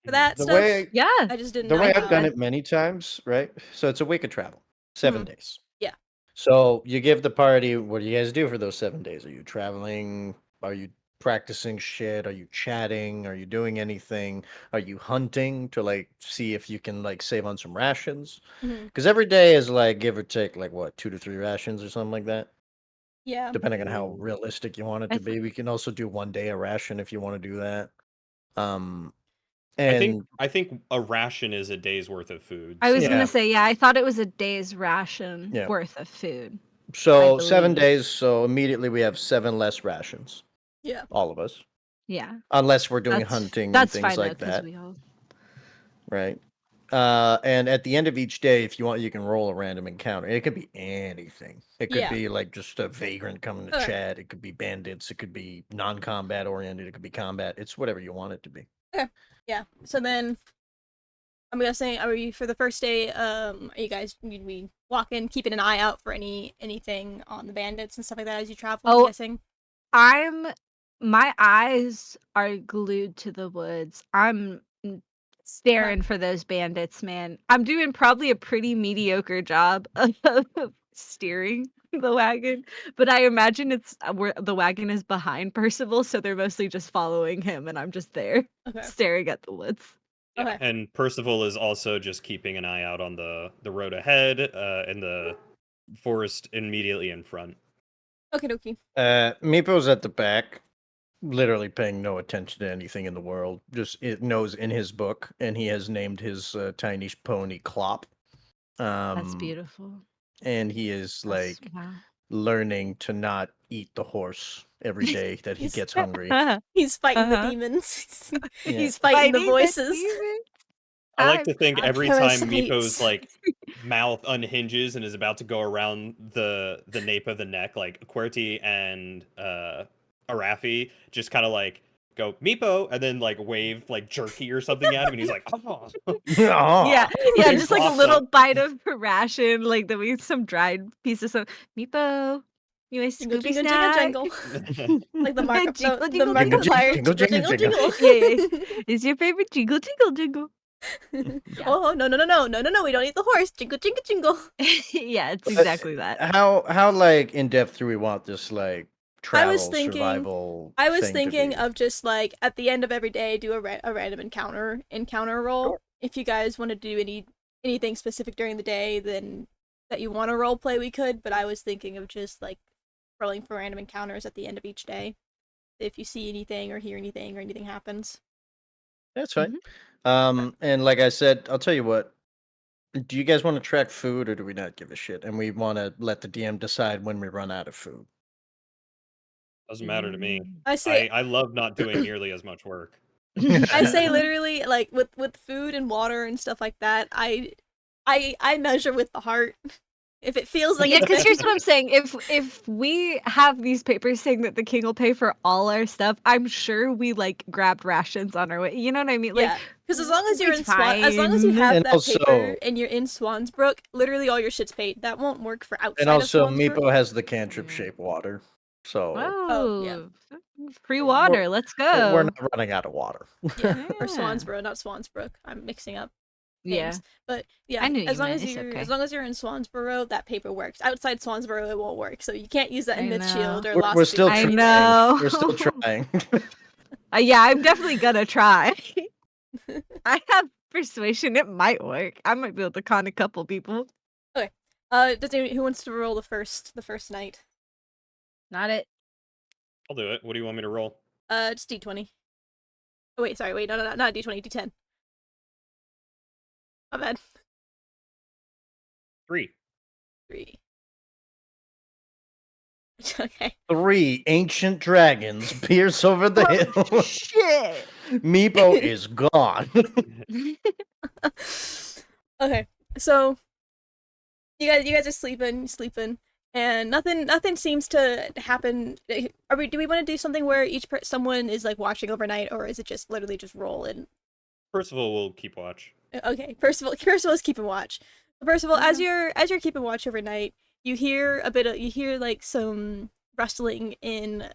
for that The stuff. way- Yeah. I just didn't The know way how. I've done it many times, right? So it's a week of travel, 7 days. Yeah. So you give the party, what do you guys do for those 7 days? Are you traveling? Are you practicing shit? Are you chatting? Are you doing anything? Are you hunting to like see if you can like save on some rations? Because every day is like give or take like what 2 to 3 rations or something like that. Yeah. Depending on how realistic you want it to be. We can also do 1 day a ration if you want to do that. And I think a ration is a day's worth of food. I was Yeah. gonna say, I thought it was a day's ration worth of food. so I 7 believe. days, so immediately we have 7 less rations. Yeah. All of us. Yeah. Unless we're doing hunting and things like that. We all... Right. And at the end of each day, if you want, you can roll a random encounter. It could be anything. It could be like just a vagrant coming to chat. It could be bandits. It could be non-combat oriented. It could be combat. It's whatever you want it to be. Okay. Yeah. So then I'm guessing, are we for the first day? Are you guys gonna be walking, keeping an eye out for anything on the bandits and stuff like that as you travel? I'm guessing. My eyes are glued to the woods. I'm staring for those bandits, man. I'm doing probably a pretty mediocre job of steering the wagon, but I imagine it's where the wagon is behind Percival, so they're mostly just following him, and I'm just there staring at the woods. Okay. And Percival is also just keeping an eye out on the road ahead, and the forest immediately in front. Okay, dokie. Meepo's at the back, literally paying no attention to anything in the world. Just it knows in his book, and he has named his tiny pony Clop. That's beautiful. And he is like learning to not eat the horse every day that he gets hungry. He's fighting the demons. He's fighting the voices. I like to think every time Meepo's like mouth unhinges and is about to go around the nape of the neck, like QWERTY and Arafi just kind of like go Meepo and then like wave like jerky or something at him, and he's like, oh. yeah, just like a little bite of ration, like some dried pieces of Meepo. You a Scooby snack? Jingle, like the mark jingle, the jingle, Markiplier jingle. Yeah. Is your favorite jingle? Oh no! We don't eat the horse. Jingle. Yeah, it's exactly that. How like in depth do we want this like travel survival? I was thinking of just like at the end of every day do a random encounter roll. Sure. If you guys want to do anything specific during the day, then that you want to role play, we could. But I was thinking of just like rolling for random encounters at the end of each day. If you see anything or hear anything or anything happens. That's fine. And like I said, I'll tell you what. Do you guys want to track food, or do we not give a shit? And we want to let the DM decide when we run out of food. Doesn't matter to me. I love not doing nearly as much work. I say literally like with food and water and stuff like that. I measure with the heart. If it feels like because here's what I'm saying: if we have these papers saying that the king will pay for all our stuff, I'm sure we like grabbed rations on our way. You know what I mean? Like, because as long as you're as long as you have that paper and you're in Swansbrook, literally all your shit's paid. That won't work for outside. And also, of Swansbrook. Meepo has the cantrip shaped water, so free water. Let's go. We're not running out of water. Or Swansboro, not Swansbrook. I'm mixing up. Things. But I knew as long as you're in Swansboro, that paper works. Outside Swansboro, it won't work. So you can't use that in Mythshield or Lost. We're still trying. I know. We're still trying. I'm definitely gonna try. I have persuasion. It might work. I might be able to con a couple people. Okay. Who wants to roll the first night? Not it. I'll do it. What do you want me to roll? Just D20. Oh wait, sorry. Wait, no, not D20. D10. My bad. 3. Okay. 3 ancient dragons pierce over the hill. Shit. Meepo is gone. Okay, so you guys are sleeping, and nothing seems to happen. Do we want to do something where someone is like watching overnight, or is it just literally just roll and? Percival will keep watch. Okay, Percival's keeping watch. Percival, as you're keeping watch overnight, you hear like some rustling in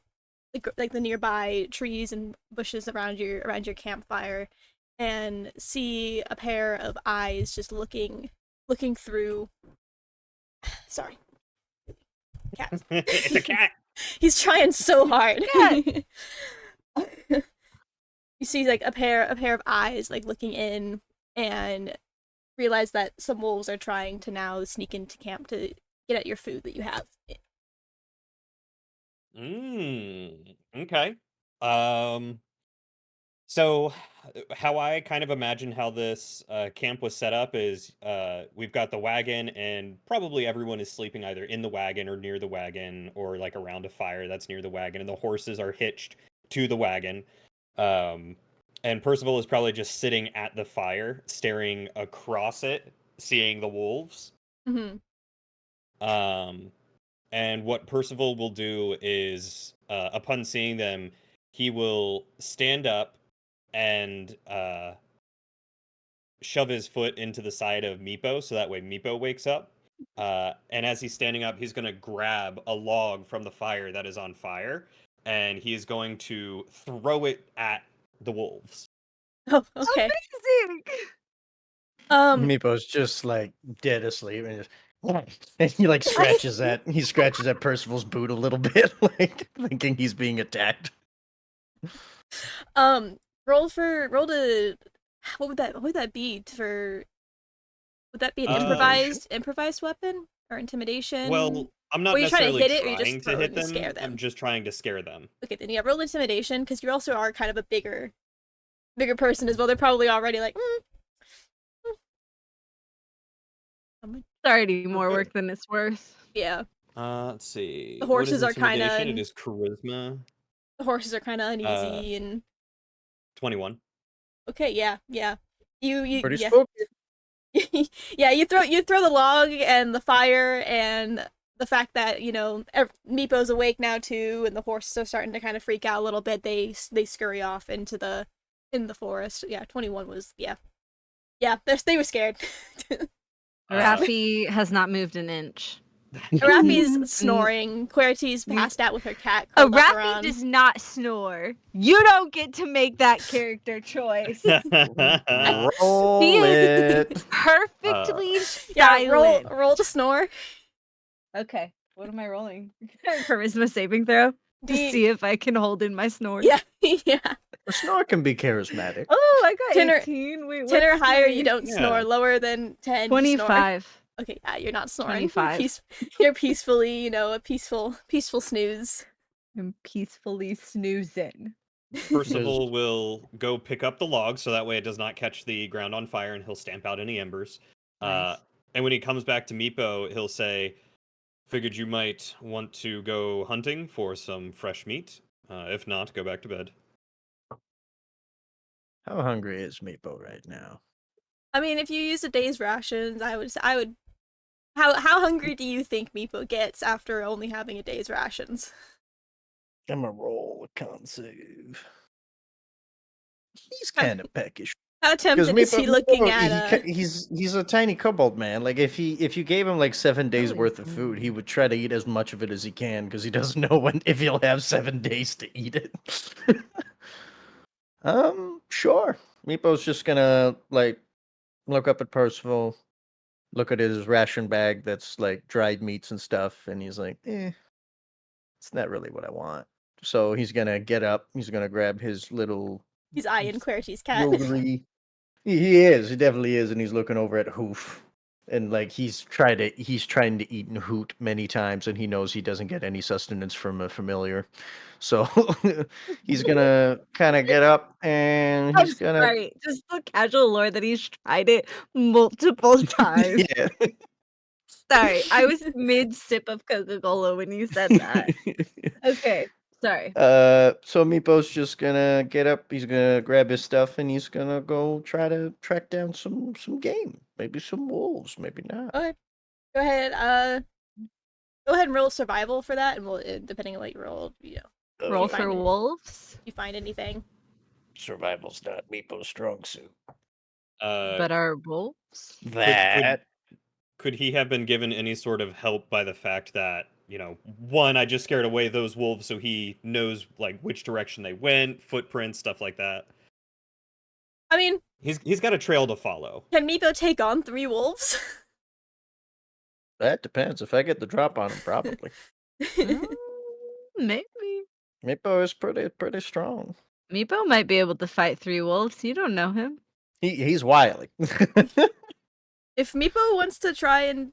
the nearby trees and bushes around your campfire, and see a pair of eyes just looking through. Sorry. Cat. It's a cat. He's trying so hard. You see like a pair of eyes like looking in, and realize that some wolves are trying to now sneak into camp to get at your food that you have. Okay. So how I kind of imagine how this camp was set up is we've got the wagon, and probably everyone is sleeping either in the wagon or near the wagon, or like around a fire that's near the wagon, and the horses are hitched to the wagon. And Percival is probably just sitting at the fire, staring across it, seeing the wolves. Mm-hmm. And what Percival will do is, upon seeing them, he will stand up and shove his foot into the side of Meepo, so that way Meepo wakes up. And as he's standing up, he's going to grab a log from the fire that is on fire, and he is going to throw it at the wolves. Oh, okay. Amazing! Meepo's just like dead asleep and just and he like scratches at Percival's boot a little bit, like thinking he's being attacked. Roll to what would that be for? Would that be an improvised weapon or intimidation? Well, I'm not necessarily trying to hit them. Scare them. I'm just trying to scare them. Okay, then yeah, roll intimidation because you also are kind of a bigger person as well. They're probably already like. It's already more work than it's worth. Yeah. Let's see. The horses are kind of. It is charisma. The horses are kind of uneasy and. 21. Okay, yeah. You pretty yeah. spooky. Yeah, you throw the log and the fire and the fact that Meepo's awake now too, and the horses are starting to kind of freak out a little bit. They scurry off in the forest. Yeah, 21 was yeah. They were scared. Raffi has not moved an inch. Raffi's snoring. Querty's passed out with her cat. Raffi does not snore. You don't get to make that character choice. Roll it. Perfectly silent. Yeah, roll to snore. Okay, what am I rolling? Charisma saving throw to see if I can hold in my snore. Yeah. A snore can be charismatic. Oh, I got 18. Wait, 10 or higher, you don't snore. Lower than 10, 25. Okay, you're not snoring. 25. You're peacefully, a peaceful snooze. I'm peacefully snoozing. Percival will go pick up the log so that way it does not catch the ground on fire, and he'll stamp out any embers. Nice. And when he comes back to Meepo, he'll say, "Figured you might want to go hunting for some fresh meat. If not, go back to bed." How hungry is Meepo right now? I mean, if you use a day's rations, I would. How hungry do you think Meepo gets after only having a day's rations? I'm gonna roll a con save. He's kind of peckish. How tempted is he looking at? He's a tiny kobold man. Like if you gave him like 7 days worth of food, he would try to eat as much of it as he can because he doesn't know if he'll have 7 days to eat it. Sure. Meepo's just gonna like look up at Percival, look at his ration bag that's like dried meats and stuff, and he's like, it's not really what I want. So he's gonna get up, he's gonna grab his little He's eyeing Querty's cat. He is, he definitely is, and he's looking over at Hoof. And like he's trying to eat and hoot many times, and he knows he doesn't get any sustenance from a familiar. So he's gonna kind of get up and he's gonna. Sorry, just the casual lore that he's tried it multiple times. Yeah. Sorry, I was mid sip of Coca-Cola when you said that. Okay, sorry. So Meepo's just gonna get up. He's gonna grab his stuff and he's gonna go try to track down some game. Maybe some wolves. Maybe not. Okay, go ahead. Go ahead and roll survival for that, and we'll depending on what you roll, roll for wolves. You find anything? Survival's not Meepo's strong suit. But are wolves? Could he have been given any sort of help by the fact that, one, I just scared away those wolves so he knows like which direction they went, footprints, stuff like that? I mean, he's got a trail to follow. Can Meepo take on 3 wolves? That depends. If I get the drop on him, probably. Maybe. Meepo is pretty strong. Meepo might be able to fight 3 wolves. You don't know him. He's wily. If Meepo wants to try and...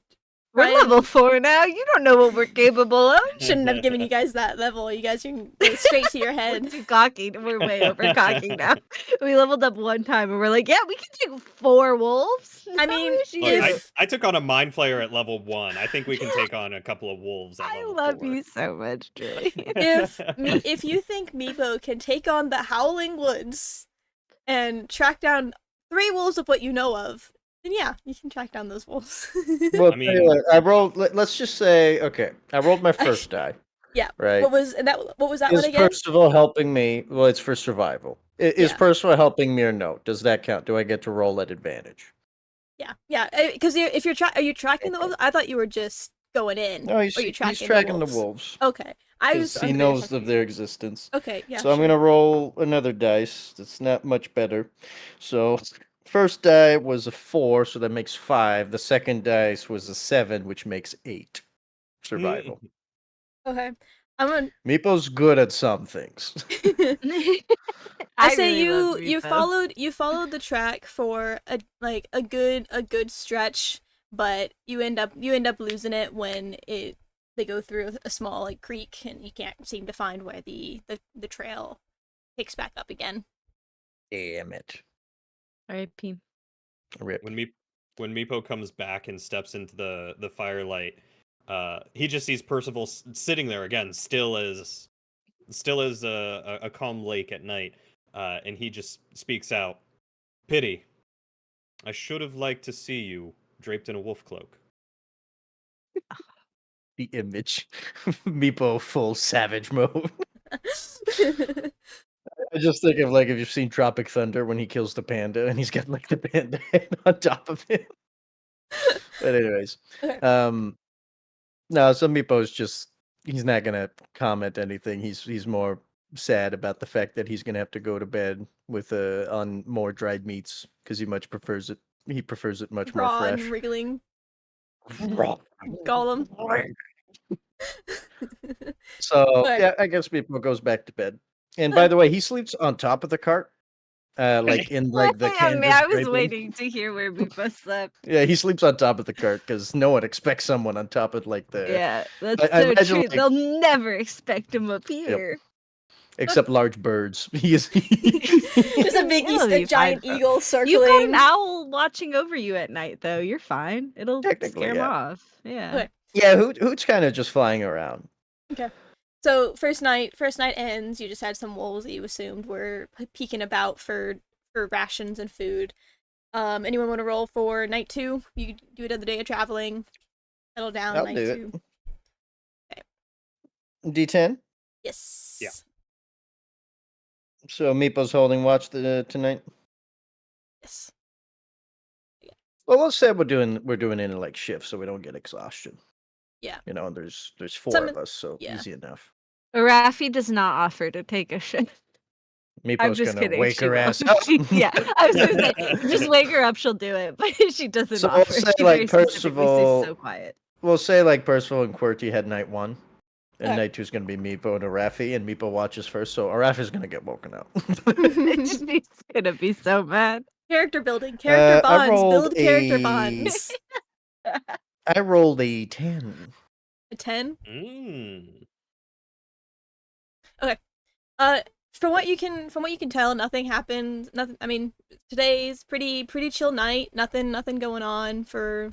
We're level 4 now. You don't know what we're capable of. Shouldn't have given you guys that level. You guys can go straight to your head. We're too cocky. We're way over cocky now. We leveled up one time and we're like, yeah, we can take 4 wolves. I mean, I took on a mind flayer at level 1. I think we can take on a couple of wolves at level 4. I love you so much, Julie. If you think Meepo can take on the Howling Woods and track down 3 wolves of what you know of, then yeah, you can track down those wolves. Well, I rolled. Let's just say, okay, I rolled my first die. Yeah. Right. What was that one again? First of all, helping me. Well, it's for survival. Is Yeah. Percival helping me or no? Does that count? Do I get to roll at advantage? Yeah. Because if you're are you tracking the wolves? I thought you were just going in. No, Or he's you tracking tracking the the wolves? wolves Okay. I was because he under the knows impression. of their existence. Okay, yeah. So I'm gonna roll another dice. That's not much better. So first die was a 4, so that makes 5. The second dice was a 7, which makes 8. Survival. Okay. I'm gonna. Meepo's good at some things. I say really love you Repo. followed the track for a good stretch, but you end up losing it when they go through a small like creek and you can't seem to find where the trail picks back up again. Damn it. R.I.P. Rip. When Meepo comes back and steps into the firelight, he just sees Percival sitting there again, still as a calm lake at night, and he just speaks out, "Pity. I should have liked to see you draped in a wolf cloak." The image. Meepo full savage mode. I just think of like if you've seen Tropic Thunder when he kills the panda and he's got like the panda head on top of him. But anyways, Okay. no, so Meepo's just he's not gonna comment anything. He's more sad about the fact that he's gonna have to go to bed with on more dried meats because he much prefers it. He prefers it much more Raw fresh. and wriggling Raw. golem. So Okay. yeah, I guess Meepo goes back to bed. And by the way, he sleeps on top of the cart. Like in like the I mean, canvas I was draping. waiting to hear where Repo slept. Yeah, he sleeps on top of the cart because no one expects someone on top of like the. Yeah, that's I so imagine, true. like- They'll never expect him up here. Except large birds. He is. Just a big It'll be giant fine, bro. eagle You circling. got an owl watching over you at night, though. You're fine. It'll Technically, scare him yeah. off. Yeah. Okay. Yeah, Hoot's kind of just flying around. Okay. So first night ends. You just had some wolves that you assumed were peeking about for rations and food. Anyone want to roll for night 2? You do another day of traveling. Settle down. I'll night do 2. it. D10. Yes. Yeah. So Meepo's holding watch tonight. Yes. Well, let's say we're doing it in like shifts, so we don't get exhaustion. Yeah. You know, there's 4 of us, so yeah. easy enough. Raffi does not offer to take a shift. I'm Meepo's just gonna kidding. wake She her will. ass up. Yeah, I was gonna say, just wake her up. She'll do it, but she doesn't So offer. we'll say She like very specifically Percival. stays so quiet. We'll say like Percival and QWERTY had night 1. And Okay. night 2 is going to be Meepo and Arafi, and Meepo watches first, so Arafi's going to get woken up. She's gonna be so mad. Character building, character bonds, rolled build character bonds. I rolled a 10. A 10? Okay. From what you can tell, nothing happened. Nothing. I mean, today's pretty chill night. Nothing going on for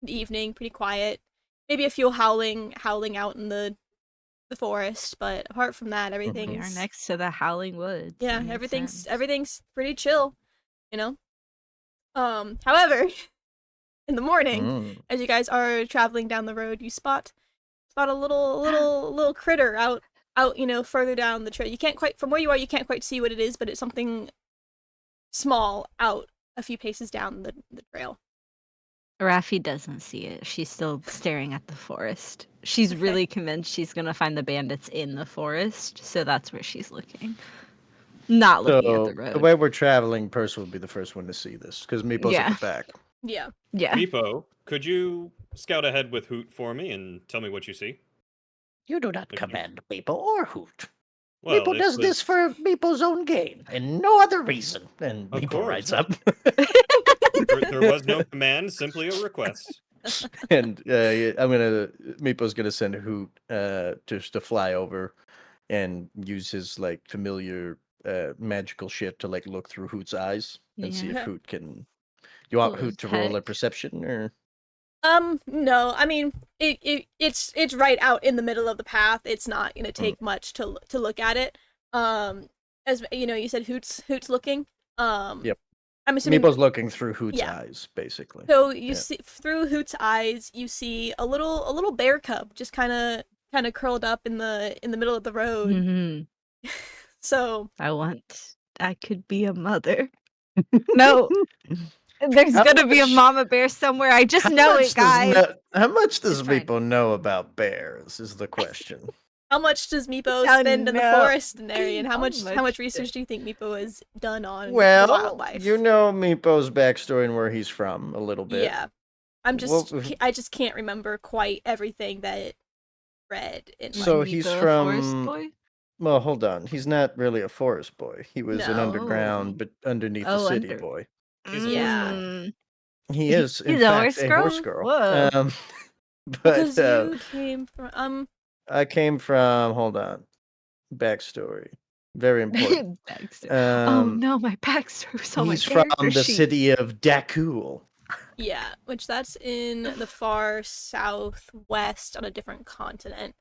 the evening. Pretty quiet. Maybe a few howling out in the forest, but apart from that, everything's. We are next to the Howling Woods. Yeah, everything's pretty chill. You know. However, in the morning, as you guys are traveling down the road, you spot a little critter out, further down the trail. You can't quite, from where you are, you can't quite see what it is, but it's something small out a few paces down the trail. Raffi doesn't see it. She's still staring at the forest. She's really convinced she's gonna find the bandits in the forest, so that's where she's looking. Not looking at the road. The way we're traveling, Percival would be the first one to see this, because Meepo's at the back. Yeah. Meepo, could you scout ahead with Hoot for me and tell me what you see? You do not command Meepo or Hoot. Well, Meepo does this for Meepo's own gain, and no other reason. And Of Meepo course. rides up. There was no command, simply a request. And Meepo's gonna send Hoot just to fly over and use his like familiar magical shit to like look through Hoot's eyes and see if Yeah. Hoot can. You want Little Hoot to roll a peck. perception or? No. I mean, it's right out in the middle of the path. It's not gonna take much to look at it. As you know, you said Hoot's looking. Yep. I'm assuming Meepo's looking through Hoot's Yeah. eyes, basically. So you see through Hoot's eyes, you see a little bear cub just kind of curled up in the middle of the road. Mm-hmm. So I want I could be a mother. No, there's How gonna be a much- mama bear somewhere. I just know it, guys. How much does It's fine. Meepo know about bears? Is the question. How much does Meepo Oh, spend in the no. forest and area, and how How much much research do you think Meepo has done on the Well, wildlife? you know Meepo's backstory and where he's from a little bit. Yeah, I just can't remember quite everything that it read in. So Meepo he's a from. forest boy? Well, hold on. He's not really a forest boy. He was an No. underground, but underneath the city boy. He's a horse girl. Mm. He is, in He's a fact, horse a girl? horse girl. Whoa. But Because you came from I came from. Hold on. Backstory. Very important. Backstory. Oh Um, no, my backstory was on my he's from character the sheet. city of Dakul. yeah, which that's in the far southwest on a different continent.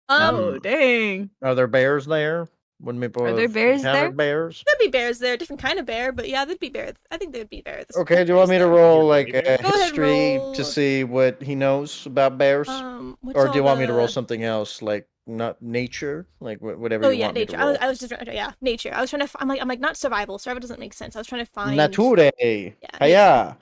Oh dang. Are there bears there? When Meepo Are there have bears there? encountered bears? There'd be bears there, different kind of bear, but yeah, there'd be bears. I think there'd be bears. Okay, do you want me to there. roll Your like gummy a bears? Go ahead, history roll. to see what he knows about bears? What's Or do all you want me to roll the- something else, like not nature, like whatever Oh you yeah, want me nature. to roll? I was just nature. I was trying to. I'm like not survival. Survival doesn't make sense. I was trying to find Nature. nature. Hiya.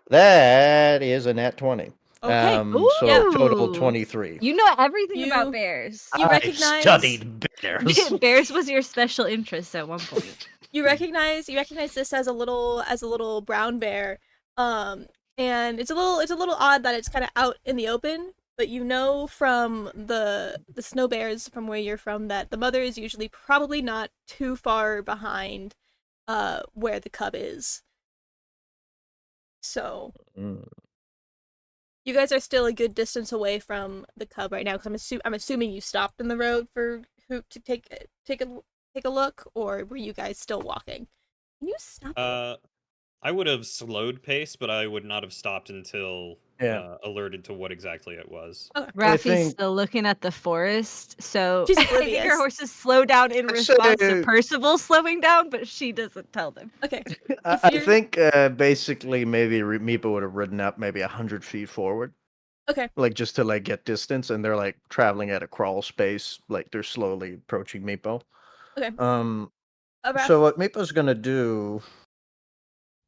That is a nat 20. Okay. So Yeah. total Ooh. 23. You know everything You- about bears. You I recognize studied bears. Bears was your special interest at one point. you recognize this as a little brown bear, and it's a little odd that it's kind of out in the open, but you know from the snow bears from where you're from that the mother is usually probably not too far behind where the cub is. So Mm. you guys are still a good distance away from the cub right now, because I'm assuming you stopped in the road for Hoop to take a look, or were you guys still walking? Can you stop? I would have slowed pace, but I would not have stopped until Yeah. alerted to what exactly it was. Okay. Rafi's think- still looking at the forest, so She's I think oblivious. her horses slow down in I'd response say- to Percival slowing down, but she doesn't tell them. Okay. I you're- think basically maybe Meepo would have ridden up maybe 100 feet forward. Okay. Like just to like get distance, and they're like traveling at a crawl space, like they're slowly approaching Meepo. Okay. So what Meepo's gonna do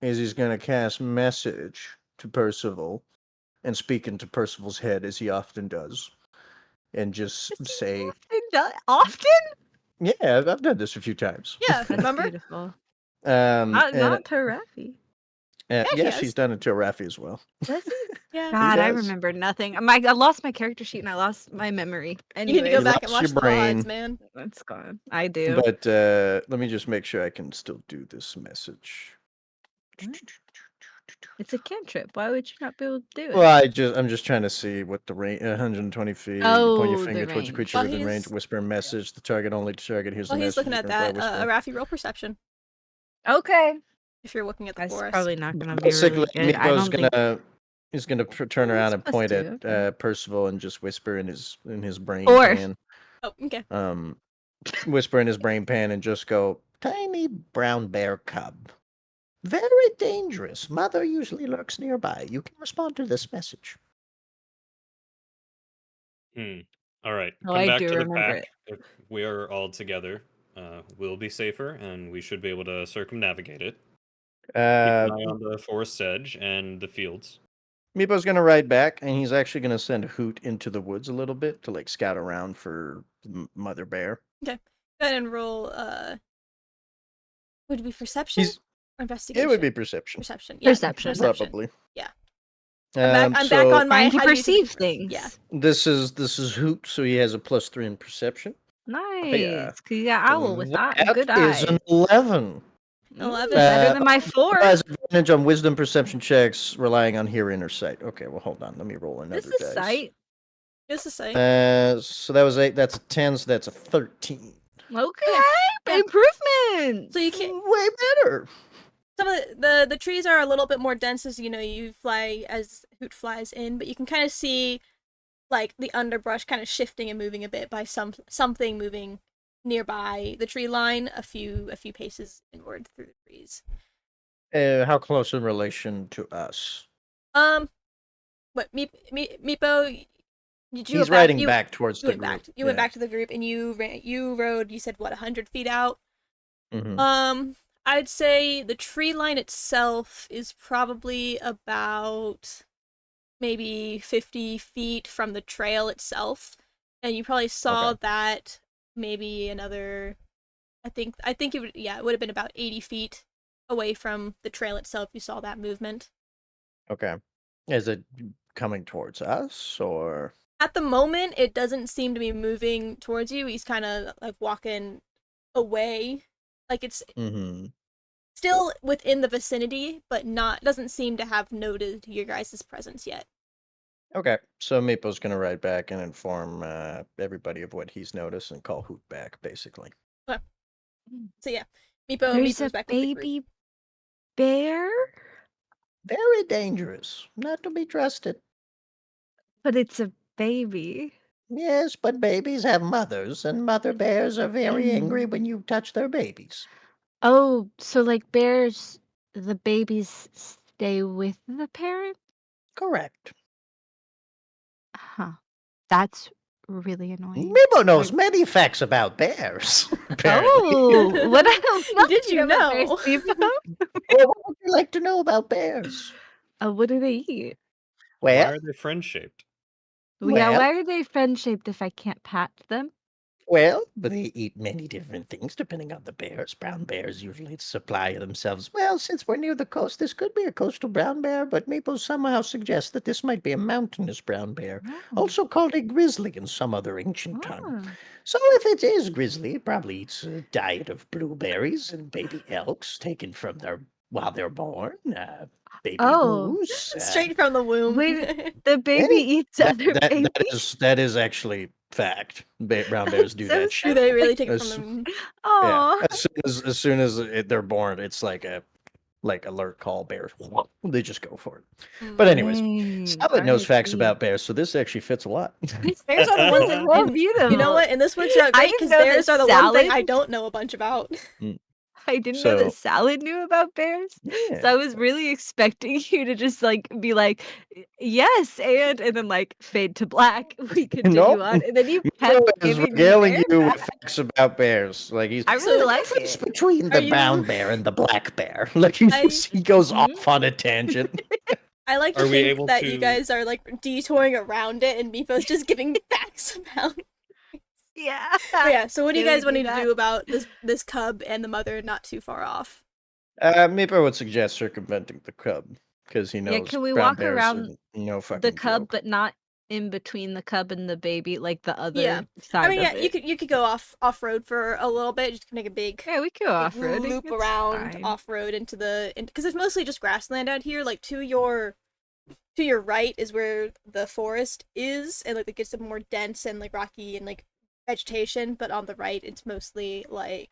is he's gonna cast message to Percival and speak into Percival's head as he often does, and just say, Often? "Yeah, I've done this a few times." Yeah, That's remember? beautiful. And, Not to Rafi. yeah, he has. she's done it to Raffi as well. Does he? Yeah. God, I does. remember nothing. I lost my character sheet and I lost my memory. You need to go Anyways, back and lost watch your the VODs, brain. man. it's gone. I do. But let me just make sure I can still do this message. It's a cantrip. Why would you not be able to do it? Well, I'm just trying to see what the range. 120 feet. Oh, Point your the finger towards a range. creature While within range. he's- Whisper a message. The target only target hears While the he's message. looking you at can reply that, whisper. Rafi, roll perception Okay. if you're looking at the That's forest. probably not gonna be Basically, really good. I Meepo's don't think. he's gonna turn Oh, around he's and supposed point to, at okay. Percival and just whisper in his brain Or- pan. Oh, okay. Whisper in his brain pan and just go, "Tiny brown bear cub. Very dangerous. Mother usually lurks nearby. You can respond to this message." All right, Oh, come I back do to the remember pack. If we are all together, we'll be safer, and we should be able to circumnavigate it. Keep an eye on the forest edge and the fields. Meepo's gonna ride back, and he's actually gonna send Hoot into the woods a little bit to like scout around for mother bear. Go ahead and roll. Would it be perception or investigation? It would be perception, perception. Yeah, Perception. probably. Yeah. I'm back so on my Trying to how you see the perceive forest. things. Yeah. this is Hoot, so he has a +3 in perception. Nice. 'Cause you got owl with that good That is eye. an 11. 11. Better than my 4. Has advantage on wisdom perception checks, relying on hearing or sight. Okay, well hold on, let me roll another This is dice. sight. Just to say. So that was 8. That's a 10. So that's a 13. Okay. Yeah. Improvement. So you can't. Way better. Some of the trees are a little bit more dense as you fly as Hoot flies in, but you can kind of see like the underbrush kind of shifting and moving a bit by something moving nearby the tree line a few paces inward through the trees. How close in relation to us? What Meepo? He's riding back towards the You went group. back. You went back to the group, and you rode. You said what 100 feet out. I'd say the tree line itself is probably about maybe 50 feet from the trail itself, and you probably saw that maybe another. I think it would it would have been about 80 feet away from the trail itself. You saw that movement. Okay. Is it coming towards us or? At the moment, it doesn't seem to be moving towards you. He's kind of like walking away, like it's still within the vicinity, but doesn't seem to have noted your guys' presence yet. Okay, so Meepo's gonna write back and inform everybody of what he's noticed and call Hoot back, basically. Okay. So yeah, There's Meepo's a back with the group. baby bear? Very dangerous, not to be trusted. But it's a baby. Yes, but babies have mothers, and mother bears are very angry when you touch their babies. Oh, so like bears, the babies stay with the parent? Correct. Huh. That's really annoying. Meepo knows many facts about bears. Apparently. Oh, what else Did you about bears, know? Meepo? Well, what would you like to know about bears? What do they eat? Why Well, are they friend-shaped? Yeah, Well- why are they friend-shaped if I can't pat them? but they eat many different things depending on the bears. Brown bears usually supply themselves. Well, since we're near the coast, this could be a coastal brown bear, but Meepo somehow suggests that this might be a mountainous brown bear, also called a grizzly in some other ancient tongue. So if it is grizzly, it probably eats a diet of blueberries and baby elks taken from while they're born. Baby moose. Straight from the womb. Wait, the baby eats other babies? That is actually fact. Brown bears do that Do shit. they really take it As- from the womb? Oh, Yeah, as soon as they're born, it's like alert call bears. They just go for it. But anyways, Salad knows facts about bears, so this actually fits a lot. Bears are the one thing. Well, And beautiful. you know what? And this works out I great didn't because know that bears are the one thing I salad- don't know a bunch about. I didn't know that So- Salad knew about bears. Yeah. So I was really expecting you to just like be like, yes, and then like fade to black. We continue Nope. on, and then you Meepo kept is giving me regaling bear you with facts. facts about bears. Like he's I really the like difference it. between Are the brown you- bear and the black bear. Like he goes off on a tangent. I like to Are we think able that to- you guys are like detouring around it, and Meepo's just giving facts about. Yeah. But yeah. So what do you Can we guys want do to that? do about this cub and the mother not too far off? Meepo would suggest circumventing the cub because he knows Yeah, can we brown walk bears around are no fucking the cub, joke. but not in between the cub and the baby, like the other Yeah. side I mean, of yeah, it? you could go off road for a little bit, just make a big Yeah, we could go off road. loop around off road into the because it's mostly just grassland out here. Like to your right is where the forest is, and like it gets more dense and like rocky and like vegetation. But on the right, it's mostly like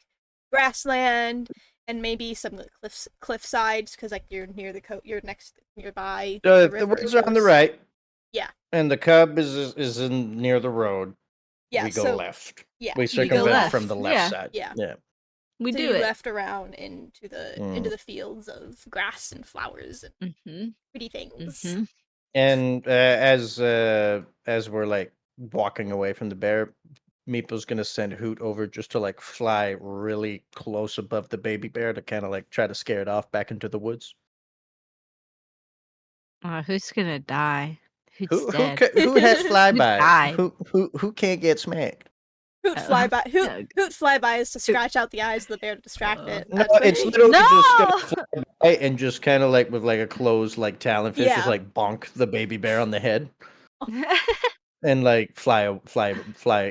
grassland and maybe some like, cliff sides because like you're near you're nearby. The woods are on the right. Yeah. And the cub is in near the road. Yeah, We go so, left. Yeah, We go circumvent left. from the left Yeah. side. Yeah. Yeah. We so do you it. left around into the fields of grass and flowers and Mm-hmm. pretty things. Mm-hmm. And as we're like walking away from the bear, Meepo's gonna send Hoot over just to like fly really close above the baby bear to kind of like try to scare it off back into the woods. Who's gonna die? Who's Who dead? who has flyby? died? Who can't get smacked? Hoot flyby. Hoot flyby is to scratch out the eyes of the bear to distract it. No, That's what it's he- literally just No! gonna fly by and just kind of like with like a closed like talonfish, Yeah. just like bonk the baby bear on the head and like fly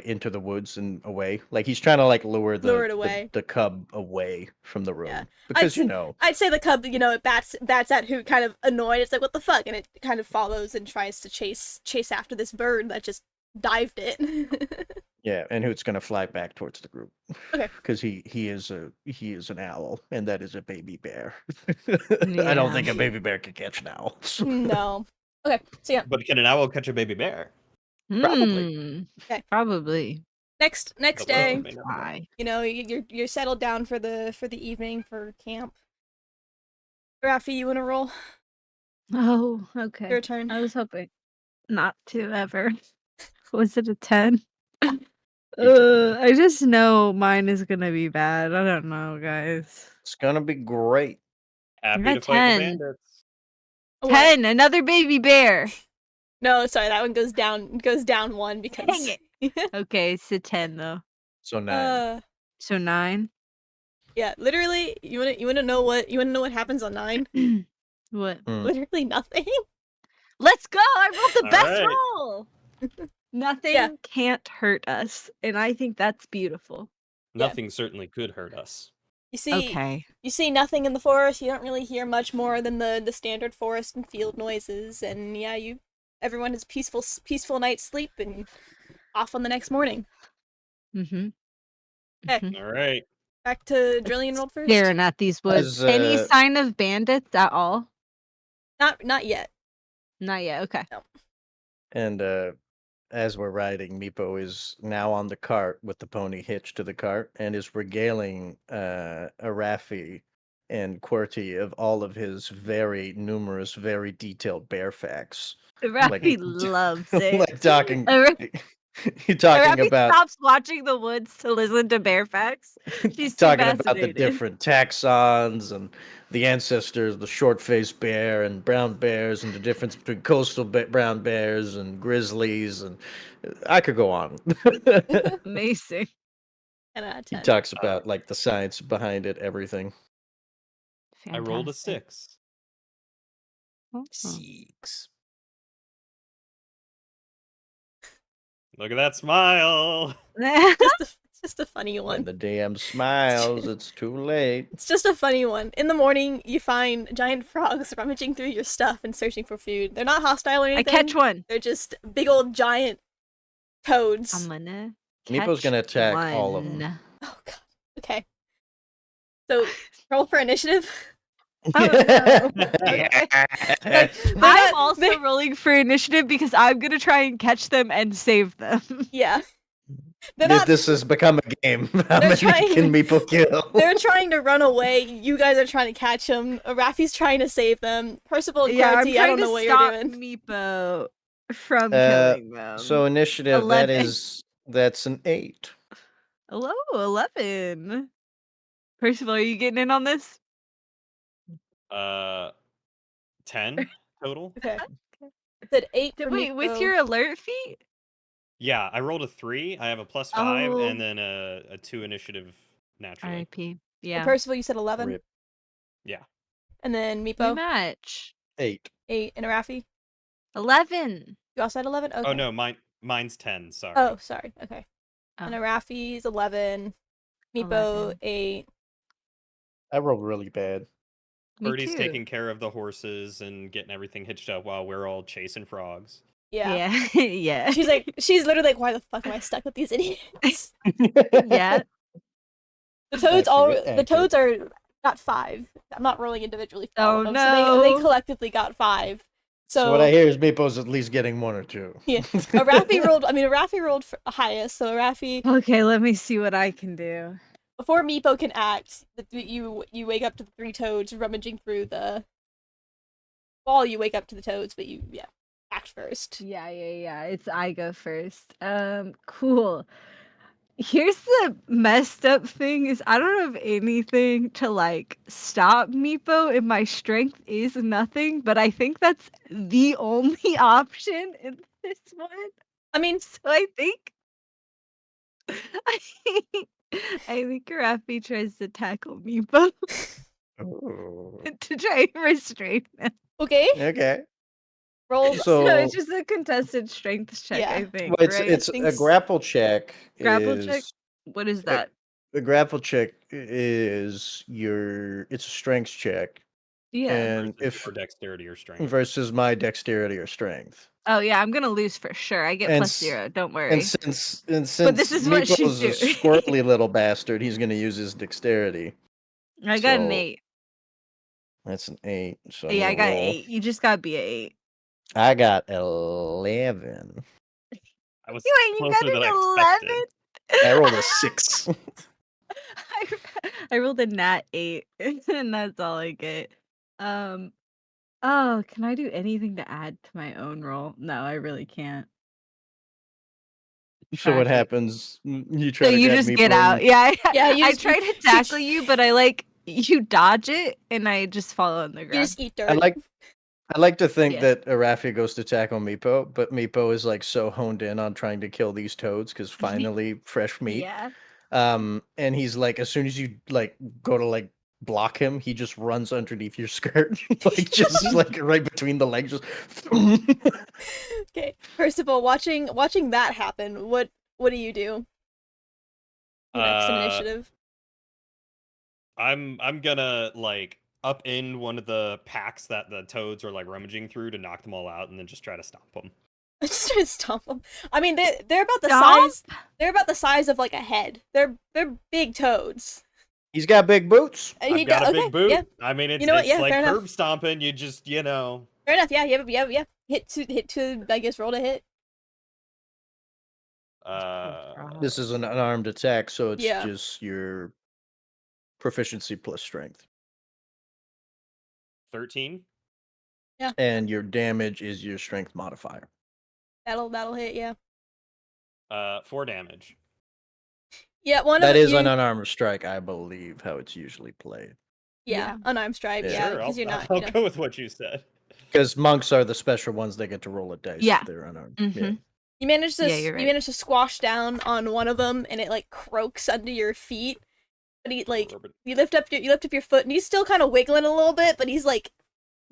into the woods and away. Like he's trying to like lure Lure it away. the cub away from the road Yeah. because you know. I'd say the cub, it bats at Hoot, kind of annoyed. It's like, what the fuck, and it kind of follows and tries to chase after this bird that just dived it. Yeah, and Hoot's gonna fly back towards the group. Okay. Because he is an owl, and that is a baby bear. I don't Yeah. think a baby bear can catch an owl. No. Okay. So yeah. But can an owl catch a baby bear? Probably. Okay. Probably. Next Although day, it may not be. Why? you're settled down for the evening for camp. Rafi, you wanna roll? Oh, okay. Your turn. I was hoping not to ever. Was it a 10? I just know mine is gonna be bad. I don't know, guys. It's gonna be great. I Happy got to fight the 10. bandits. What? 10, another baby bear. No, sorry, that one goes down one Dang because it. Okay, so 10 though. So 9. So 9. Yeah, literally, you wanna know what happens on 9? What? Mm. Literally nothing. Let's go! I rolled the All best right. roll! Nothing Yeah. can't hurt us, and I think that's beautiful. Yeah. Nothing certainly could hurt us. You see, Okay. you see nothing in the forest. You don't really hear much more than the standard forest and field noises, and yeah, everyone has peaceful night's sleep and off on the next morning. Mm-hmm. Okay. All right. Back to Drillian rolled first. Staring at these woods. As, Any sign of bandits at all? Not yet. Not yet. Okay. No. And as we're riding, Meepo is now on the cart with the pony hitched to the cart and is regaling Arafi and QWERTY of all of his very numerous, very detailed bear facts. Raffi loves it. Like talking. Raffi You're talking about stops watching the woods to listen to bear facts. She's too talking about the fascinated. different taxons and the ancestors, the short-faced bear and brown bears, and the difference between coastal brown bears and grizzlies, and I could go on. Amazing. 10 out of He 10. talks about like the science behind it, everything. I rolled a Fantastic. 6. Oh. 6. Look at that smile. It's just a funny When one. the DM smiles, it's too late. It's just a funny one. In the morning, you find giant frogs rummaging through your stuff and searching for food. They're not hostile or I anything. catch one. They're just big old giant toads. I'm gonna Meepo's catch gonna attack one. all of them. Oh god. Okay. So roll for initiative. Oh no. Okay. Like, I'm also rolling for initiative because I'm gonna try and catch them and save them. Yeah. They're not, This has become a game. How They're many trying- can Meepo kill? they're trying to run away. You guys are trying to catch them. Raffi's trying to save them. Percival and Yeah, I'm QWERTY, trying I don't to know what stop you're doing. Meepo from killing them. So initiative, 11. that's an 8. Hello, 11. Percival, are you getting in on this? 10 total. Okay. I said 8 for Wait, with Meepo. your alert feat? Yeah, I rolled a 3. I have a +5 Oh. and then a 2 initiative naturally. RIP. For Yeah. Percival, you said 11. Rip. Yeah. And then We Meepo, match. 8. 8. And Raffi, 11. you also had 11? Okay. Oh no, mine's 10. Sorry. Oh, sorry. Okay. Oh. And Raffi's 11. Meepo, 11. 8. I rolled really bad. Me Birdie's too. taking care of the horses and getting everything hitched up while we're all chasing frogs. Yeah. Yeah. Yeah. She's literally like, why the fuck am I stuck with these idiots? Yeah. The toads are got 5. I'm not rolling individually for all Oh of them, no. so they collectively got 5. So what I hear is Meepo's at least getting 1 or 2. Yeah. Raffi rolled for highest, so Raffi, Okay, let me see what I can do. before Meepo can act, you wake up to the 3 toads rummaging through the wall. You wake up to the toads, but you act first. Yeah. It's I go first. Cool. Here's the messed up thing is I don't have anything to like stop Meepo and my strength is nothing, but I think that's the only option in this one. I mean, So I think I think Raffi tries to tackle Meepo Ooh. to try and restrain him. okay. Okay. Roll. So So it's just a contested strength check, Yeah. I think. well, Right? it's I think a grapple check. Grapple is, check? What is that? The grapple check is it's a strength check. Yeah. And Versus if your dexterity or strength. versus my dexterity or strength. Oh yeah, I'm gonna lose for sure. I get And +0. Don't worry. And since But this is what she's Meepo's a doing. squirrely little bastard, he's gonna use his dexterity. I got an so 8. That's an 8. So I'm Yeah, I gonna got roll. 8. You just gotta be an 8. I got 11. I was Wait, you got closer than an I 11? expected. I rolled a 6. I rolled a nat 8, and that's all I get. Oh, can I do anything to add to my own roll? No, I really can't. So what happens? You try So to you grab just Meepo get out. and- Yeah, Yeah, you I just- try to tackle you, but you dodge it, and I just fall on the You ground. just eat I dirt. like to think Yeah. that Arafi goes to tackle Meepo, but Meepo is like so honed in on trying to kill these toads because finally fresh meat. Yeah. And he's like, as soon as you like go to like block him, he just runs underneath your skirt, like just like right between the legs. Just Okay. First of all, watching that happen, what do you do? Next initiative. I'm gonna like upend one of the packs that the toads are like rummaging through to knock them all out, and then just try to stomp them. Just try to stomp them. I mean, they're about the Stomp? size. They're about the size of like a head. They're big toads. He's got big boots. I've got a okay, big boot. Yeah, I mean, it's You know what? it's Yeah, like fair curb enough. stomping. You just fair enough. Yeah, yeah. Hit to. I guess roll to hit. This is an unarmed attack, so it's Yeah. just your proficiency plus strength. 13. And your damage is your strength modifier. That'll hit. Yeah. 4 damage. Yeah. One That of is you, an unarmed strike, I believe, how it's usually played. Yeah, unarmed strike. Yeah. Yeah, Sure, because you're not. I'll go with what you said. Because monks are the special ones that get to roll a dice Yeah. if they're unarmed. Mhm. Yeah. You manage to Yeah, you're right. you manage to squash down on one of them, and it like croaks under your feet. But he like you lift up your foot, and he's still kind of wiggling a little bit, but he's like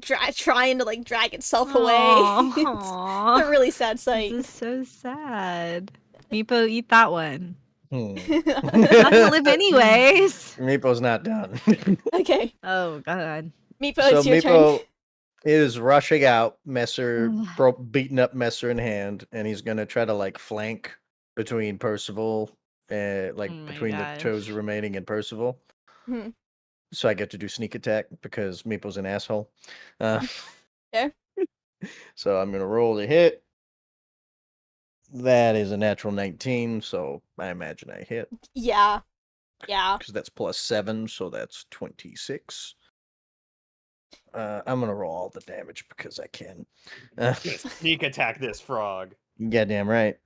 trying to like drag itself away. It's Aww. a really sad sight. This is so sad. Meepo, eat that one. Hmm. Not gonna live anyways. Meepo's not done. Okay, Oh god. Meepo, So it's your Meepo turn. is rushing out, Messer, beating up Messer in hand, and he's gonna try to like flank between Percival, like Oh my between the gosh. toes remaining and Percival. Mhm. So I get to do sneak attack because Meeple's an asshole. Okay. So I'm gonna roll the hit. That is a natural 19, so I imagine I hit Yeah. because that's plus 7, so that's 26. I'm gonna roll all the damage because I can. Sneak attack this frog. Goddamn right.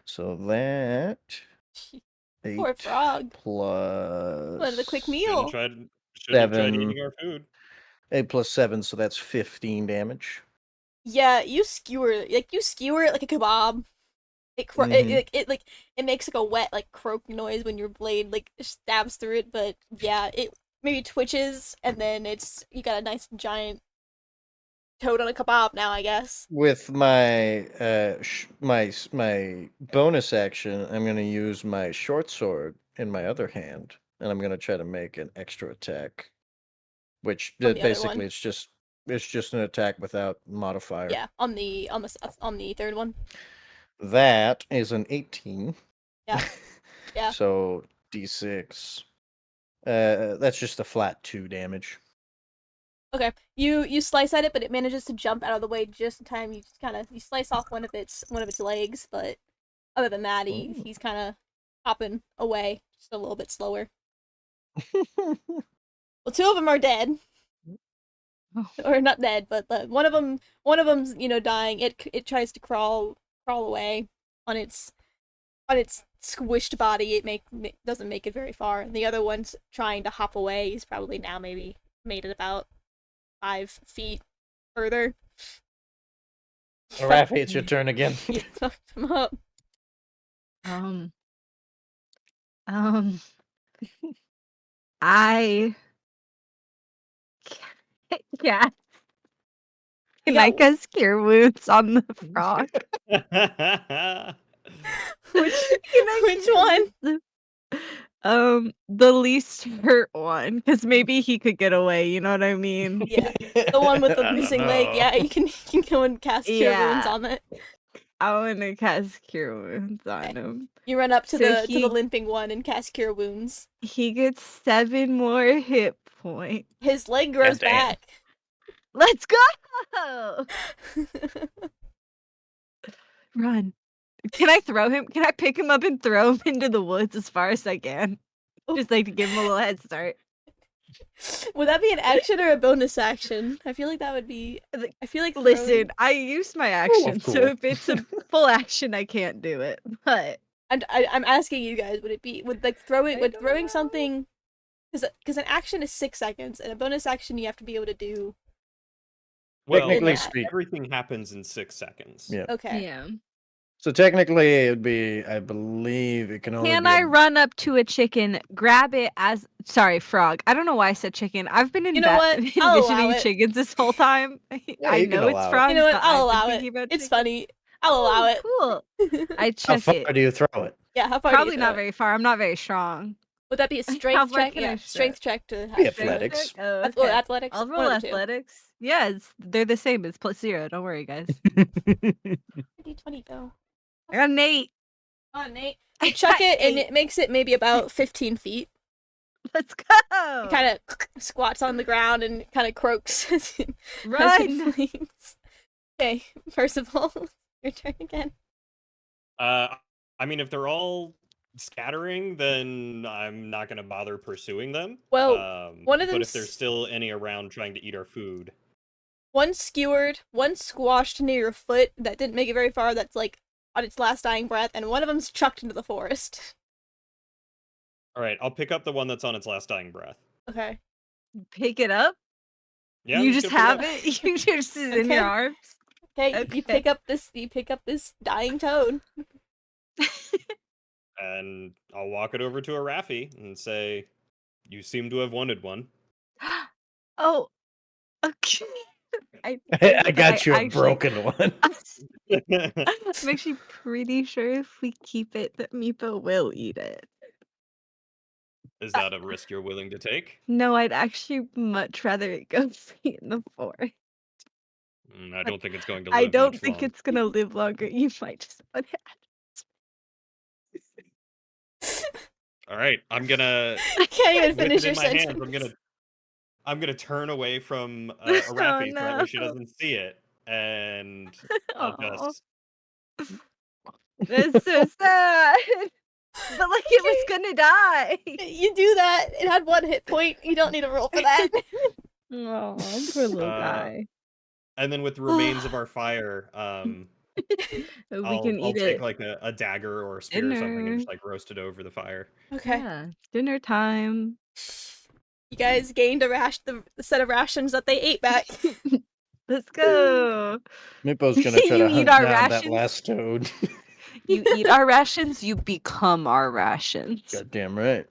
So that Poor 8 frog. plus Wanted a quick Shouldn't meal. have tried 7. eating our food. 8 plus 7, so that's 15 damage. Yeah, you skewer it like a kebab. It makes like a wet like croak noise when your blade like stabs through it, but yeah, it maybe twitches and then you got a nice giant toad on a kebab now, I guess. With my my bonus action, I'm gonna use my short sword in my other hand, and I'm gonna try to make an extra attack, which On the other basically one. it's just an attack without modifier. Yeah, on the third one. That is an 18. Yeah. Yeah. So D6. That's just a flat 2 damage. Okay. You slice at it, but it manages to jump out of the way just in time. You just you slice off one of its legs, but other than that, he's kind of hopping away just a little bit slower. Well, 2 of them are dead. Or not dead, but one of them's dying. It tries to crawl away on its squished body. It doesn't make it very far. And the other one's trying to hop away. He's probably now maybe made it about 5 feet further. Rafi, it's your turn again. You fucked him up. I yeah. Can Yeah. I cast Cure Wounds on the frog? Which one? The least hurt one, because maybe he could get away. You know what I mean? Yeah, the one with the I don't missing leg. know. Yeah, you can go and cast Cure Wounds Yeah. on it. I want to cast Cure Wounds on Okay. him. You run up to So the limping one and cast Cure Wounds. He gets 7 more hit points. His leg grows Goddamn. back. Let's go! Run. Can I throw him? Can I pick him up and throw him into the woods as far as I can? Just like to give him a little head start. Would that be an action or a bonus action? I feel like that would be. I feel like Listen, I used my action, so cool. if it's a full action, I can't do it. But I'm asking you guys, would like throwing something, because an action is 6 seconds, and a bonus action you have to be able to do. Well, Technically that. speaking, everything happens in 6 seconds. yeah. Okay. Yeah. So technically, it would be, I believe, it can only Can be. I run up to a chicken, grab it as frog? I don't know why I said chicken. I've been You know what? I'll allow envisioning it. chickens this whole time. Yeah, I you can know it's allow it. frogs, You know what? but I'll I've been allow thinking it. about It's chickens. funny. I'll allow it. Cool. I How check far it. do you throw it? Yeah, how far Probably do you throw not it? very far. I'm not very strong. Would that be a How strength far check? can I Yeah, throw? strength check to Be have throw it. athletics. Oh, Well, okay. athletics. I'll One roll of the two. athletics. Yeah, they're the same. It's +0. Don't worry, guys. D20 go. I got an 8. Come on, Nate. You chuck it, and it makes it maybe about 15 feet. Let's It go. kind of squats on the ground and kind of croaks as it Run. flees. Okay, Percival, your turn again. I mean, if they're all scattering, then I'm not going to bother pursuing them. Well, one of them. But if there's still any around trying to eat our food, one skewered, one squashed near your foot that didn't make it very far. That's like on its last dying breath, and one of them's chucked into the forest. all right, I'll pick up the one that's on its last dying breath. Okay. Pick it up. Yeah, You I'm just gonna pick have up. it. You just is in Okay. your arms. Okay, Okay. you pick up this dying toad. And I'll walk it over to a Raffi and say, "You seem to have wanted one." Oh, okay. I got you a broken one. I'm actually pretty sure if we keep it, that Meepo will eat it. Is that a risk you're willing to take? No, I'd actually much rather it go free in the forest. I don't think it's going to I live don't much think long. it's gonna live longer. You might just put it. All right, I'm gonna. I can't even with finish it your in my sentence. hands, I'm gonna turn away from a Raffi so that way she doesn't see it, and I'll Aw. just. That's so sad. But like it was gonna die. You do that. It had 1 hit point. You don't need a roll for that. Oh, poor little guy. And then with the remains of our fire, We can I'll eat take it. like a dagger or a spear or something and Dinner. just like roast it over the fire. Okay. Yeah, dinner time. You guys gained the set of rations that they ate back. Let's go. Meepo's gonna try You to eat hunt our down that rations? last toad. You eat our rations, you become our rations. Goddamn right.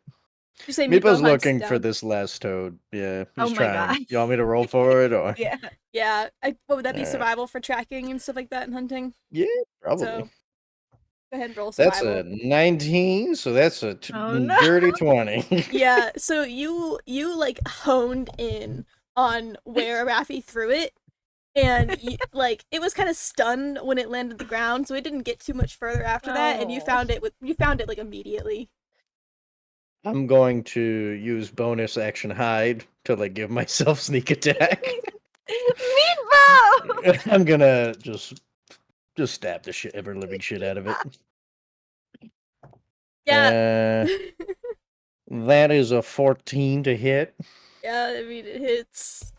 You say Meepo's Meepo hunts looking for down. this last toad. Yeah, Oh he's my trying. God. You want me to roll for it or? Yeah. Yeah. What would that be? Alright. Survival for tracking and stuff like that and hunting? Yeah, probably. So go ahead and roll That's survival. a 19, so that's a Oh, no. dirty 20. Yeah, so you like honed in on where Raffi threw it, and like it was kind of stunned when it landed the ground, so it didn't get too much further after that, and you Oh. found it like immediately. I'm going to use bonus action hide to like give myself sneak attack. Meatball! I'm gonna just stab the shit ever living shit out of it. Yeah. That is a 14 to hit. Yeah, I mean it hits.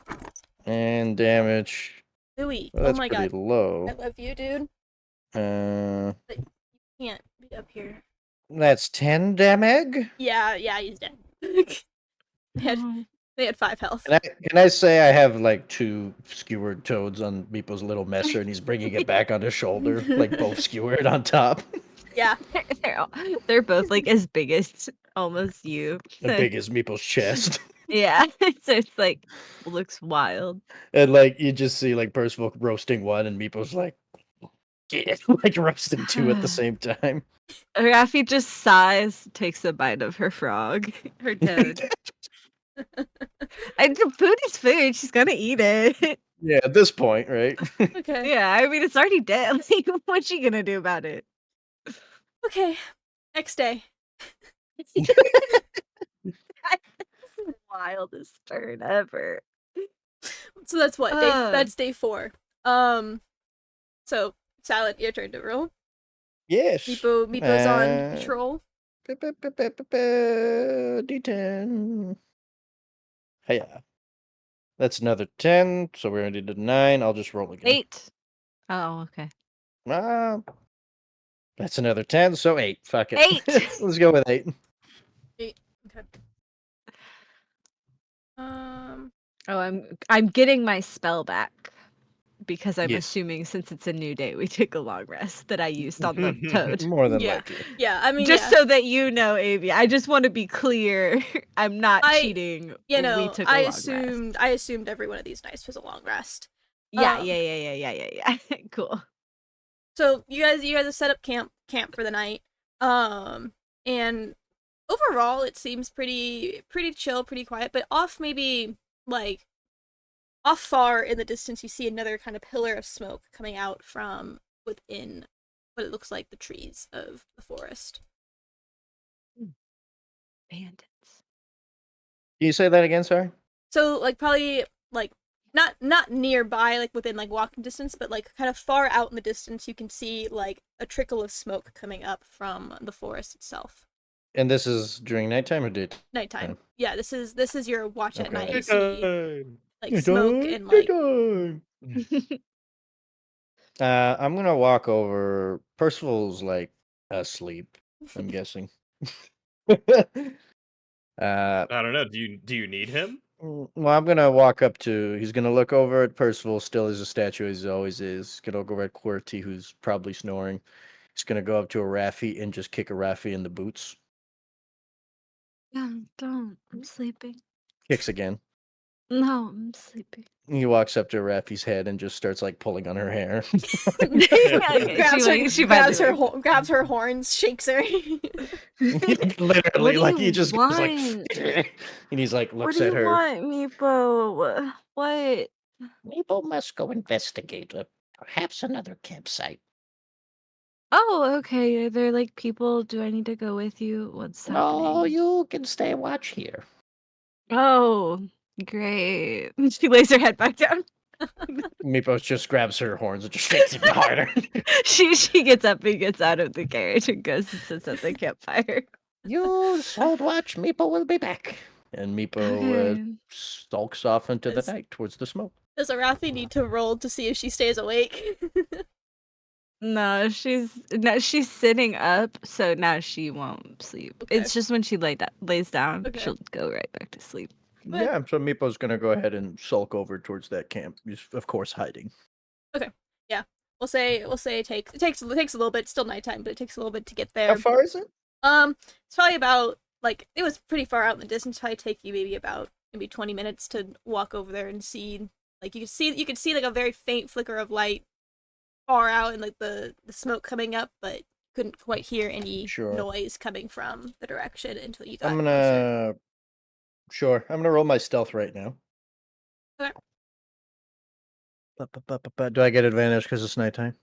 And damage. Louis, Well, oh that's my pretty god. low. I love you, dude. Uh, Can't be up here. that's 10 damage. Yeah, he's dead. They had 5 health. Can I say I have like 2 skewered toads on Meepo's little messer, and he's bringing it back on his shoulder, like both skewered on top. Yeah. They're both like as big as almost you. As big as Meeple's chest. Yeah, so it's like looks wild. And like you just see like Percival roasting one, and Meeple's like, yeah, like roasting 2 at the same time. Raffi just sighs, takes a bite of her frog, her toad. And the food is food. She's gonna eat it. Yeah, at this point, right? Okay. Yeah, I mean it's already dead. Like, what's she gonna do about it? Okay. Next day. That's the wildest turn ever. So that's what? That's day 4. So Salad, your turn to roll. Yes. Meepo's on patrol. D10. Hiya. That's another 10, so we already did 9. I'll just roll again. 8. Oh, okay. That's another 10, so 8. Fuck it. 8. Let's go with 8. 8. Okay. Oh, I'm getting my spell back because I'm Yes. assuming since it's a new day, we took a long rest that I used on the toad. More than Yeah. likely. Yeah, I mean, Just so that you know, Avi, I just want to be clear. I'm not cheating. You We know, took a long rest. I assumed every one of these nights was a long rest. Yeah. Cool. So you guys have set up camp for the night. And overall it seems pretty chill, pretty quiet, but off far in the distance you see another kind of pillar of smoke coming out from within what it looks like the trees of the forest. Bandits. Can you say that again, sorry? So probably not nearby, within walking distance, but kind of far out in the distance you can see a trickle of smoke coming up from the forest itself. And this is during nighttime or daytime? Nighttime. Yeah, this is your watch at night. You see smoke and I'm gonna walk over. Percival's asleep, I'm guessing. I don't know. Do you need him? Well, I'm gonna walk up to. He's gonna look over at Percival, still as a statue as he always is. He's gonna go over at QWERTY, who's probably snoring. He's gonna go up to a Raffi and just kick a Raffi in the boots. Don't. I'm sleeping. Kicks again. No, I'm sleeping. He walks up to Raffi's head and just starts pulling on her hair. grabs her horns, shakes her. Literally, he just goes and he's looks at her. What do you want, Meepo? What? Meepo must go investigate perhaps another campsite. Oh, okay. Are there people? Do I need to go with you? What's happening? No, you can stay watch here. Oh, great. She lays her head back down. Meepo just grabs her horns and just shakes even harder. She gets up and gets out of the carriage and goes and sits at the campfire. You hold watch. Meepo will be back. And Meepo stalks off into the night towards the smoke. Does Arathi need to roll to see if she stays awake? No, she's sitting up, so now she won't sleep. Okay. It's just when she lays down, Okay. she'll go right back to sleep. Yeah, so Meepo's gonna go ahead and sulk over towards that camp. He's of course hiding. Okay. Yeah. We'll say it takes a little bit. It's still nighttime, but it takes a little bit to get there. How far is it? It's probably about it was pretty far out in the distance. Probably take you maybe 20 minutes to walk over there and see. You could see a very faint flicker of light far out and the smoke coming up, but couldn't quite hear any noise coming from the direction until you got closer. I'm gonna roll my stealth right now. Okay. Do I get advantage because it's nighttime?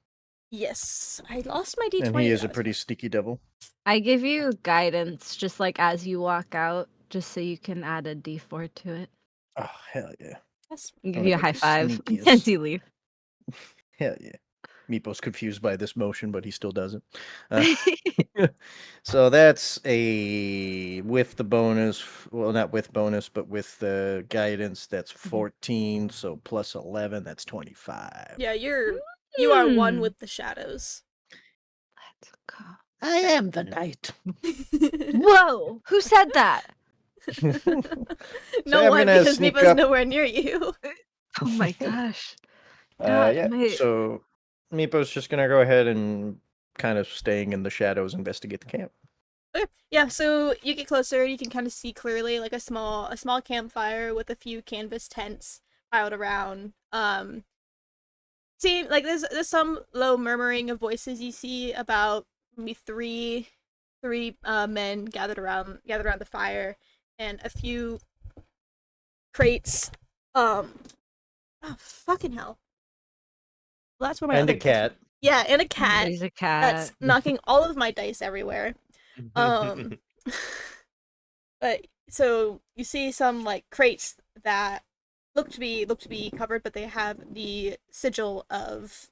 Yes, I lost my D20. And he is a pretty sneaky devil. I give you guidance just as you walk out, just so you can add a D4 to it. Oh, hell yeah. I'll give you a high five as you leave. Hell yeah. Meepo's confused by this motion, but he still doesn't. So that's with the bonus. Well, not with bonus, but with the guidance. That's 14. So plus 11. That's 25. Yeah, you are one with the shadows. Let's go. I am the night. Whoa! Who said that? No one, because Meepo's nowhere near you. Oh my gosh. So Meepo's just gonna go ahead and kind of staying in the shadows, investigate the camp. Okay. Yeah, so you get closer, you can kind of see clearly a small campfire with a few canvas tents piled around. See, there's some low murmuring of voices you see about maybe three men gathered around the fire, and a few crates. Oh fucking hell! Well, that's where my and a cat. Yeah, and a cat. There's a cat that's knocking all of my dice everywhere. But so you see some crates that look to be covered, but they have the sigil of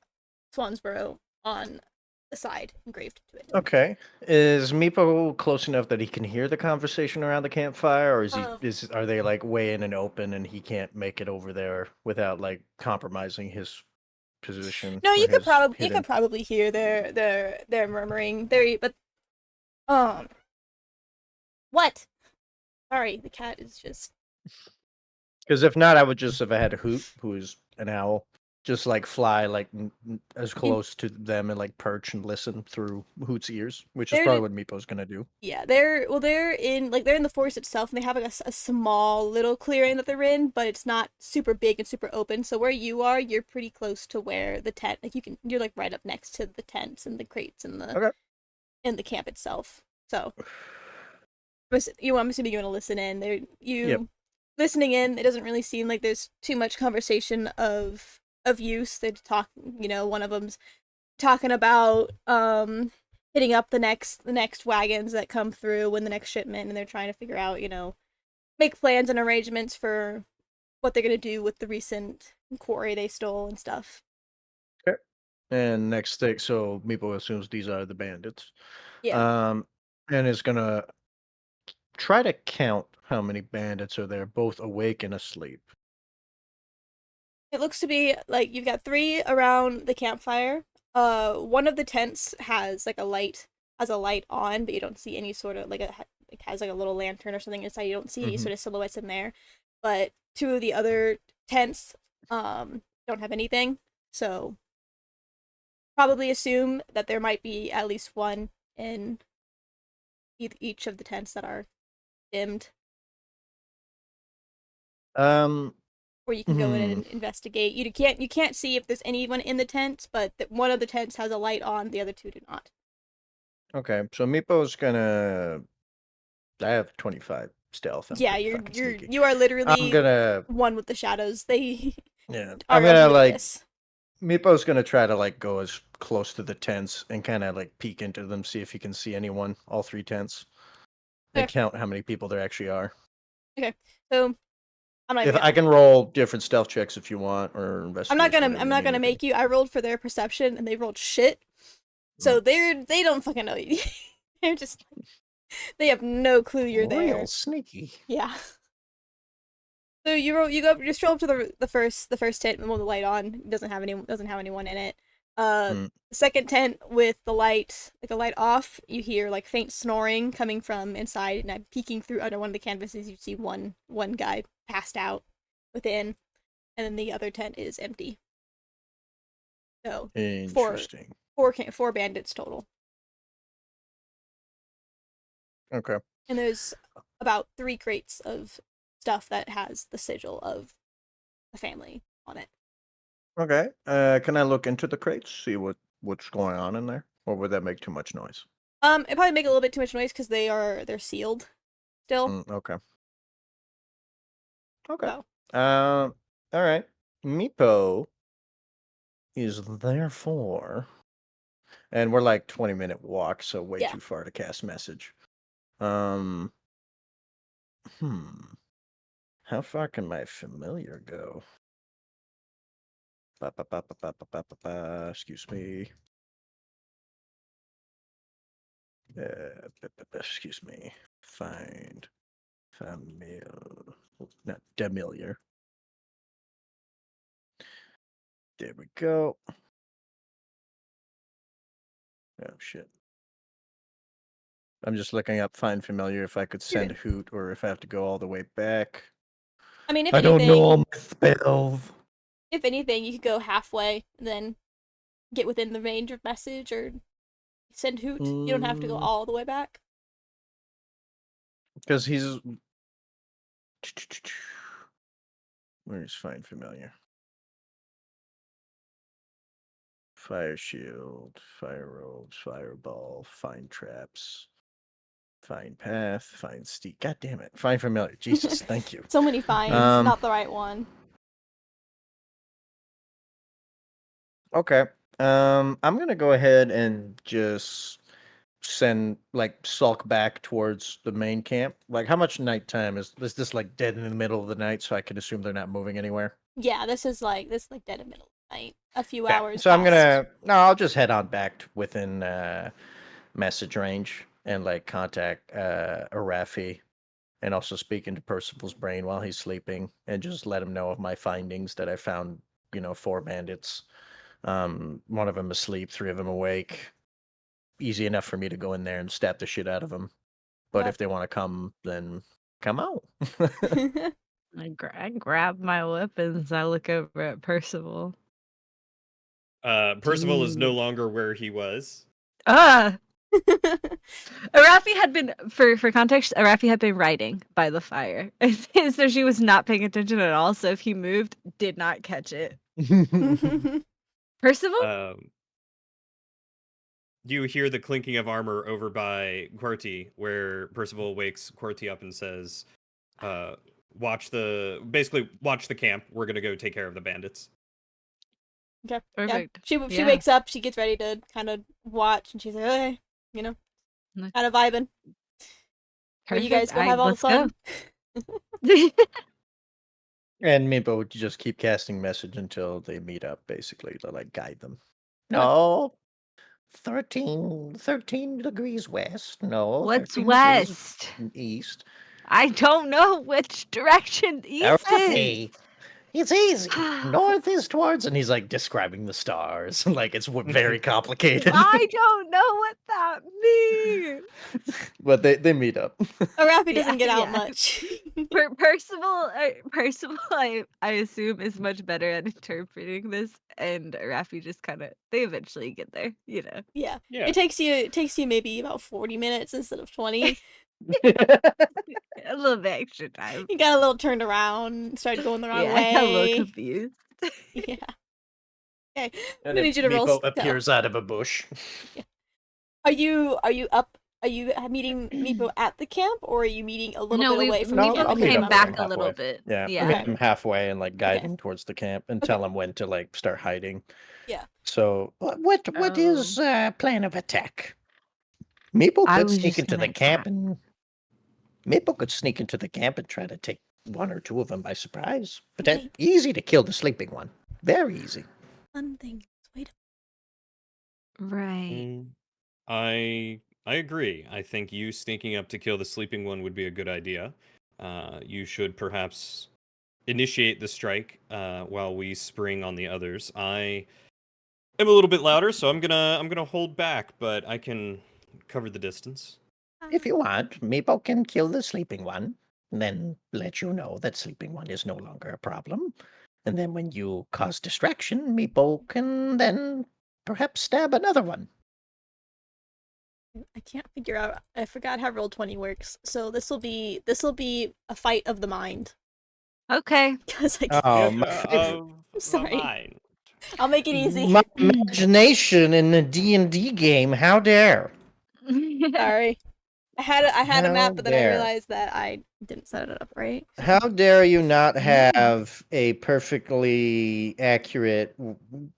Swansborough on the side engraved to it. Okay. Is Meepo close enough that he can hear the conversation around the campfire, or are they way in and open and he can't make it over there without compromising his position. No, you could hidden... probably hear their murmuring. What? Sorry, the cat is just. Because if not, I would just have had Hoot, who's an owl, just like fly like as close to them and like perch and listen through Hoot's ears, which is probably what Meepo's gonna do. Yeah, they're in the forest itself, and they have like a small little clearing that they're in, but it's not super big and super open. So where you are, you're pretty close to where the tent. Like you're like right up next to the tents and the crates and the camp itself. So I'm assuming you want to listen in. Yep. Listening in, it doesn't really seem like there's too much conversation of use. They talk, one of them's talking about hitting up the next wagons that come through when the next shipment, and they're trying to figure out, make plans and arrangements for what they're gonna do with the recent quarry they stole and stuff. Okay. And next thing, so Meepo assumes these are the bandits. Yeah. And is gonna try to count how many bandits are there, both awake and asleep. It looks to be like you've got 3 around the campfire. One of the tents has like a light on, but you don't see any sort of it has like a little lantern or something inside. You don't see any sort of silhouettes in there. But 2 of the other tents don't have anything. So probably assume that there might be at least one in each of the tents that are dimmed. Where you can go in and investigate. You can't see if there's anyone in the tent, but one of the tents has a light on, the other 2 do not. Okay, so Meepo's gonna. I have 25 stealth. Yeah, you are literally one with the shadows. They yeah. are I'm gonna oblivious. Meepo's gonna try to go as close to the tents and kind of peek into them, see if he can see anyone. All 3 tents, and count how many people there actually are. Okay, so I can roll different stealth checks if you want, or investigation. I'm not gonna make you. I rolled for their perception and they rolled shit. So they don't fucking know you. They're just they have no clue you're there. Real sneaky. Yeah. So you stroll up to the first tent with the light on. It doesn't have anyone in it. The second tent with the light, a light off, you hear faint snoring coming from inside, and peeking through under one of the canvases, you see one guy passed out within, and then the other tent is empty. So interesting. Four bandits total. Okay. And there's about 3 crates of stuff that has the sigil of the family on it. Okay. Can I look into the crates, see what's going on in there, or would that make too much noise? It probably make a little bit too much noise because they're sealed still. Okay. Okay. So. All right. Meepo is therefore, and we're 20-minute walk, so way too far to cast message. How far can my familiar go? Excuse me. Excuse me. Find familiar, not familiar. There we go. Oh shit. I'm just looking up find familiar if I could send Hoot or if I have to go all the way back. I mean, if I anything, don't know all my spells. If anything, you could go halfway and then get within the range of message or send Hoot. You don't have to go all the way back. Because he's... Where's find familiar? Fire shield, fire robes, fireball, find traps, find path, find steep. God damn it. Find familiar. Jesus, thank you. So many finds, not the right one. Okay. I'm gonna go ahead and just send sulk back towards the main camp. How much nighttime is this dead in the middle of the night, so I can assume they're not moving anywhere? Yeah, this is dead in the middle of the night. A few hours. So I'll just head on back within message range and contact Arafi and also speak into Percival's brain while he's sleeping and just let him know of my findings that I found, 4 bandits One of them asleep, 3 of them awake. Easy enough for me to go in there and stab the shit out of them. But if they want to come, then come out. I grab my weapons. I look over at Percival. Percival is no longer where he was. Arafi had been, for context, Arafi had been writing by the fire. So she was not paying attention at all. So if he moved, did not catch it. Percival? You hear the clinking of armor over by Quarty, where Percival wakes Quarty up and says, watch the camp. We're gonna go take care of the bandits. Okay. Perfect. Yeah. She wakes up, she gets ready to kind of watch, and she's like, okay, kind of vibing. But you guys go have all the fun. And Meepo would just keep casting message until they meet up, basically, to like guide them. No, 13 degrees west. No, what's 13 west? East. I don't know which direction east is. It's easy. North is towards, and he's like describing the stars. Like it's very complicated. I don't know what that means. But they meet up. Arafi doesn't get out much. Percival, I assume, is much better at interpreting this, and Arafi just they eventually get there, Yeah. It takes you maybe about 40 minutes instead of 20. A little bit extra time. You got a little turned around, started going the wrong way. I got a little confused. Yeah. Okay. And I need you to roll. Meepo appears out of a bush. Yeah. Are you up? Are you meeting Meepo at the camp, or are you meeting a little bit away from the camp? We came back a little bit. Yeah. Yeah. Meet him halfway and like guide him towards the camp and tell him when to like start hiding. Yeah. So what is plan of attack? Meepo could sneak into the camp and try to take 1 or 2 of them by surprise. But that's easy to kill the sleeping one. Very easy. Fun thing. Wait. Right. I agree. I think you sneaking up to kill the sleeping one would be a good idea. You should perhaps initiate the strike while we spring on the others. I am a little bit louder, so I'm gonna hold back, but I can cover the distance. If you want, Meepo can kill the sleeping one, and then let you know that sleeping one is no longer a problem. And then when you cause distraction, Meepo can then perhaps stab another one. I can't figure out. I forgot how Roll20 works. So this will be a fight of the mind. Okay. Because sorry. I'll make it easy. My imagination in a D&D game. How dare? Sorry. I had a map, but then I realized that I didn't set it up right. How dare you not have a perfectly accurate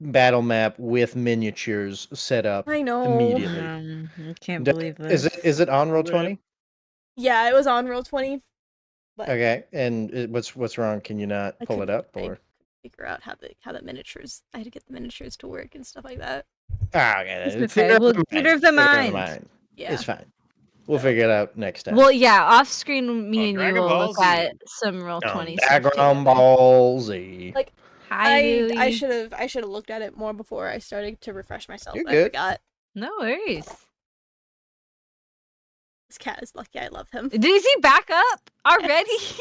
battle map with miniatures set up I know. immediately? I can't believe this. Is it on Roll20? Yeah, it was on Roll20. But okay, and what's wrong? Can you not pull it up, or figure out how the miniatures? I had to get the miniatures to work and stuff like that. Okay. Theater of the mind. Yeah, it's fine. We'll figure it out next time. Well, yeah, off screen, me and you Dragon will Ball look Z. at some Roll20 stuff. Dragon Ball Z. Like I should have looked at it more before I started to refresh myself. You're I good. forgot. No worries. This cat is lucky. I love him. Is he back up already? Yes.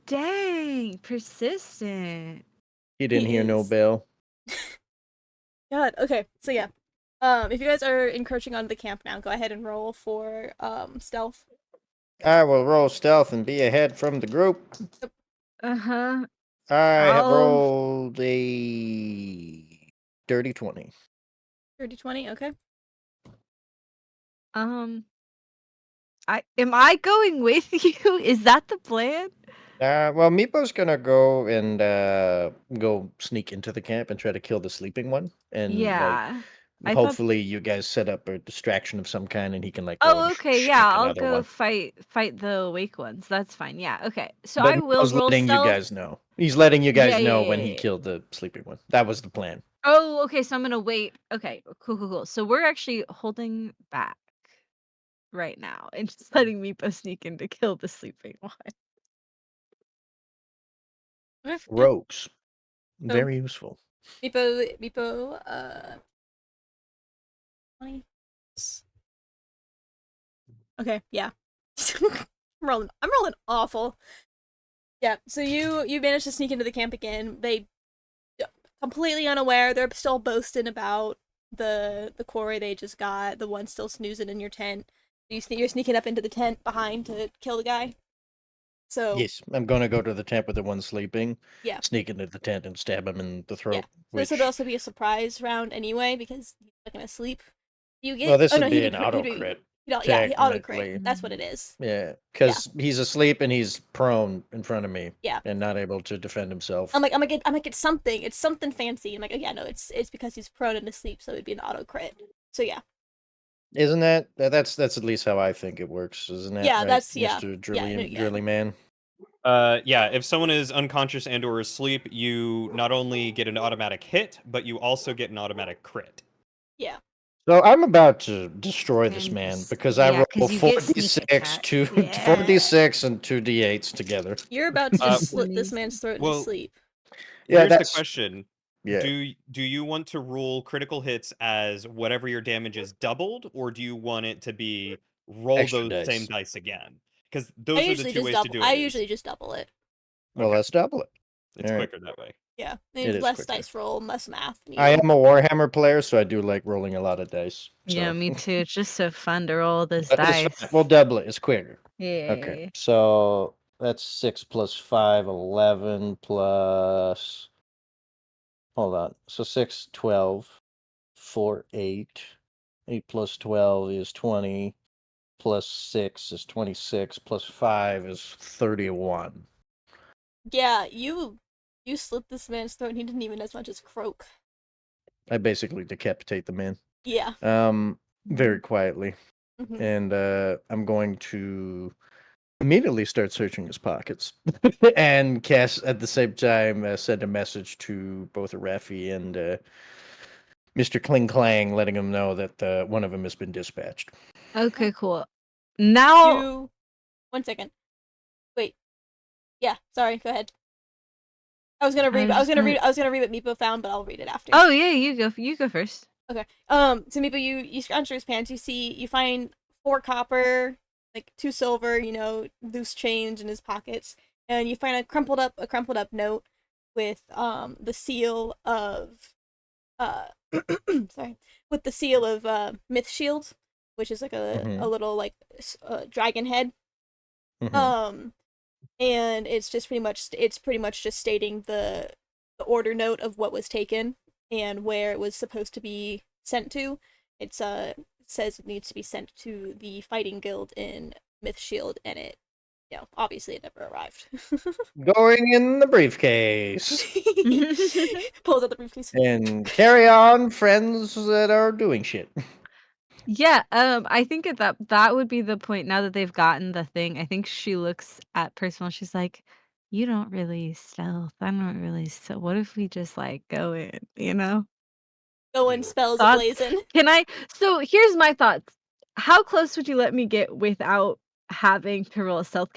Dang, persistent. You didn't hear no bell. God. Okay. So yeah. If you guys are encroaching onto the camp now, go ahead and roll for stealth. I will roll stealth and be ahead from the group. Uh-huh. I have rolled a dirty 20. Dirty 20, okay. Am I going with you? Is that the plan? Well, Meepo's gonna go and go sneak into the camp and try to kill the sleeping one. And yeah. hopefully you guys set up a distraction of some kind and he can go Oh, okay, yeah, I'll go one. fight the awake ones. That's fine. Yeah, okay. So but I will roll letting stealth. you guys know. He's letting you guys know when he killed the sleeping one. That was the plan. Oh, okay, so I'm gonna wait. Okay, cool. So we're actually holding back right now and just letting Meepo sneak in to kill the sleeping one. Rogues. Very useful. Meepo, 20. Okay, yeah. I'm rolling awful. Yeah, so you manage to sneak into the camp again. They completely unaware. They're still boasting about the quarry they just got. The one still snoozing in your tent. You're sneaking up into the tent behind to kill the guy. So Yes, I'm gonna go to the tent with the one sleeping, yeah, sneak into the tent and stab him in the yeah. throat. So this would Which, also be a surprise round anyway because he's not gonna sleep. You well, get this oh would no, be an auto crit, yeah, he auto crit. technically. That's what it is. Yeah, Yeah, because he's asleep and he's prone in front of me yeah. and not able to defend himself. I'm like it's something. It's something fancy. I'm like, oh yeah, no, it's because he's prone and asleep, so it'd be an auto crit. So yeah. Isn't that's at least how I think it works, isn't that Yeah, right, that's Mr. Drilly Man? Yeah, if someone is unconscious and or asleep, you not only get an automatic hit, but you also get an automatic crit. Yeah. So I'm about to destroy this man because I roll 'cause you get sneak 4d6, attack. 4d6 and 2d8s together. You're about to just slit this Amazing. man's throat in his Well, sleep. Yeah, Here's the that's question. yeah. Do you want to rule critical hits as whatever your damage is doubled, or do you want it to be roll Extra those same dice. dice again? Because those are the two ways to do it. I usually just double it. Well, Okay, let's double it. it's All right. quicker that way. Yeah. It is Less quicker. dice roll, less math. I am a Warhammer player, so I do like rolling a lot of dice. Yeah, So. me too. It's just so fun to roll this But it's dice. fine. We'll double it. It's quicker. Yeah. Okay, so that's 6 plus 5, 11 plus. Hold on. So 6, 12, 4, 8. 8 plus 12 is 20. Plus 6 is 26. Plus 5 is 31. Yeah, you slit this man's throat and he didn't even as much as croak. I basically decapitate the man. Yeah. Very quietly. Mhm. And I'm going to immediately start searching his pockets and cast at the same time send a message to both Raffi and Mr. Kling Klang, letting him know that one of them has been dispatched. Okay, cool. Now, 1 second. Wait. Yeah, sorry, go ahead. I was gonna read what Meepo found, but I'll read it after. Oh yeah, you go first. Okay. So Meepo, you scrounge through his pants, you find 4 copper, like 2 silver, loose change in his pockets, and you find a crumpled up note with the seal of sorry, with the seal of Myth Shield, which is like a little like dragon head. And it's pretty much just stating the order note of what was taken and where it was supposed to be sent to. It says it needs to be sent to the fighting guild in Myth Shield, and it obviously it never arrived. Going in the briefcase. Pulls out the briefcase. And carry on, friends that are doing shit. Yeah, I think that would be the point now that they've gotten the thing. I think she looks at Percival and she's like, "You don't really stealth. I don't really stealth. What if we just like go in, you know?" Go in, spells Thoughts? ablazing. So here's my thoughts. How close would you let me get without having to roll a stealth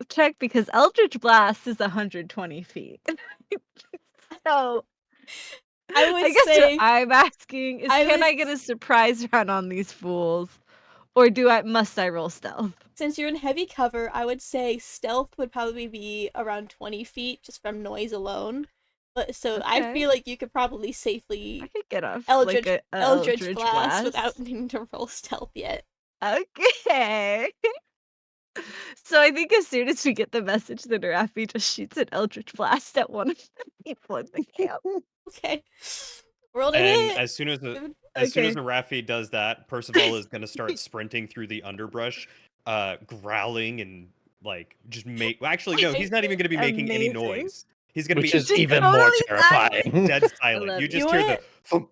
check? Because Eldritch Blast is 120 feet. So I guess say what I'm asking is, can I get a surprise round on these fools, or must I roll stealth? Since you're in heavy cover, I would say stealth would probably be around 20 feet just from noise alone. But so I feel like you could probably I safely could get off Eldritch, like a Eldritch Blast without needing to roll stealth yet. Okay. So I think as soon as we get the message that Raffi just shoots an Eldritch Blast at one of the people in the camp. Okay. Roll a And hit. as soon as Okay. a Raffi does that, Percival is gonna start sprinting through the underbrush, growling and like just make. Actually, no, he's not even gonna be making any Amazing. noise. He's gonna Which be is even more terrifying. dead silent. You just hear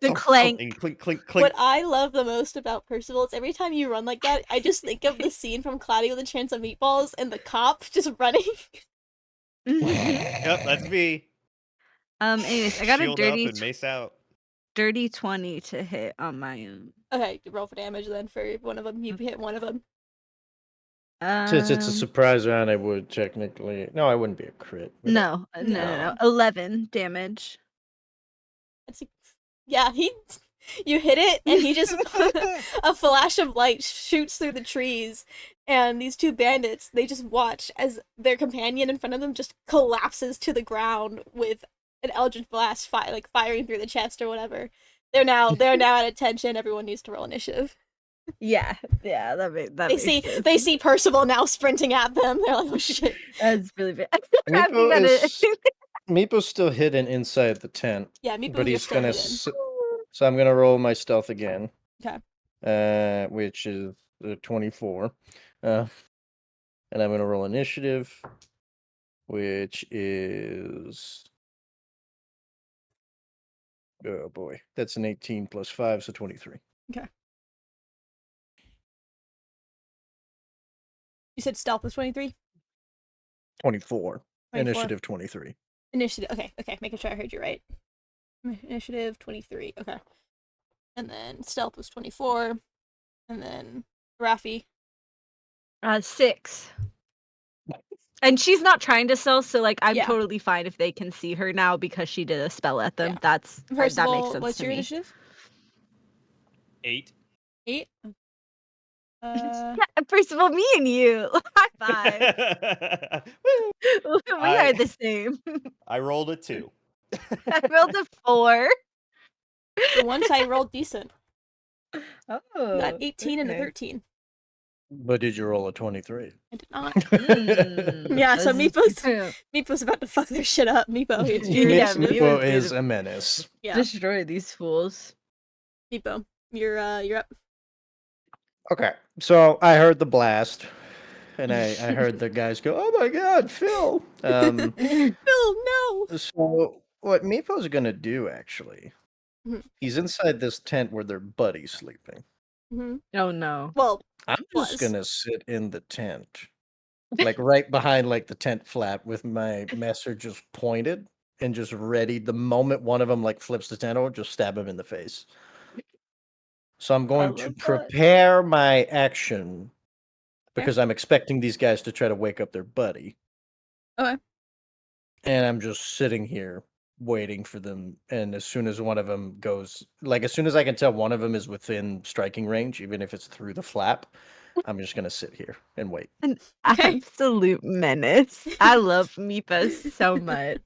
the clank. and clink, clink, clink. What I love the most about Percival is every time you run like that, I just think of the scene from Cloudy with a Chance of Meatballs and the cop just running. Yep, that's me. Anyways, I got Shield a up and mace out. dirty 20 to hit on my own. Okay, roll for damage then for one of them. You hit one of them. Since it's a surprise round, I would technically. No, I wouldn't be a crit. No. 11 damage. Yeah, you hit it, and he just a flash of light shoots through the trees, and these two bandits, they just watch as their companion in front of them just collapses to the ground with an Eldritch Blast firing through the chest or whatever. They're now at attention. Everyone needs to roll initiative. Yeah, that makes sense. They see Percival now sprinting at them. They're like, oh shit. That's really bad. Meepo's still hidden inside the tent. Yeah, Meepo, but you're he's still gonna. hidden. So I'm gonna roll my stealth again. Okay. Which is 24. And I'm gonna roll initiative, which is. Oh boy, that's an 18 plus 5, so 23. Okay. You said stealth was 23? 24. Initiative 23. Initiative. Okay. Making sure I heard you right. Initiative 23. Okay. And then stealth was 24. And then Rafi. 6. And she's not trying to stealth, so like I'm totally fine if they can see her now because she did a spell at them. Yeah. That makes sense. What's to your me. initiative? 8. 8? First of all, me and you. High five. We are the same. I rolled a 2. I rolled a 4. For once I rolled decent. Oh. Got 18 and a 13. But did you roll a 23? I did not. Yeah, so Meepo's about to fuck their shit up. Meepo, it's your initiative. Meepo is a menace. Yeah. Destroy these fools. Meepo, you're up. Okay, so I heard the blast, and I heard the guys go, "Oh my God, Phil!" Phil, no. So what Meepo's gonna do actually? Mhm. He's inside this tent where their buddy's sleeping. Mm-hmm. Oh no. Well, I'm just gonna sit in the tent, like right behind like the tent flap, with my messer just pointed and just ready. The moment one of them like flips the tent over, just stab him in the face. So I'm going to prepare my action because I'm expecting these guys to try to wake up their buddy. Okay. And I'm just sitting here waiting for them. And as soon as one of them goes, like as soon as I can tell one of them is within striking range, even if it's through the flap, I'm just going to sit here and wait. An absolute menace. I love Meepa so much.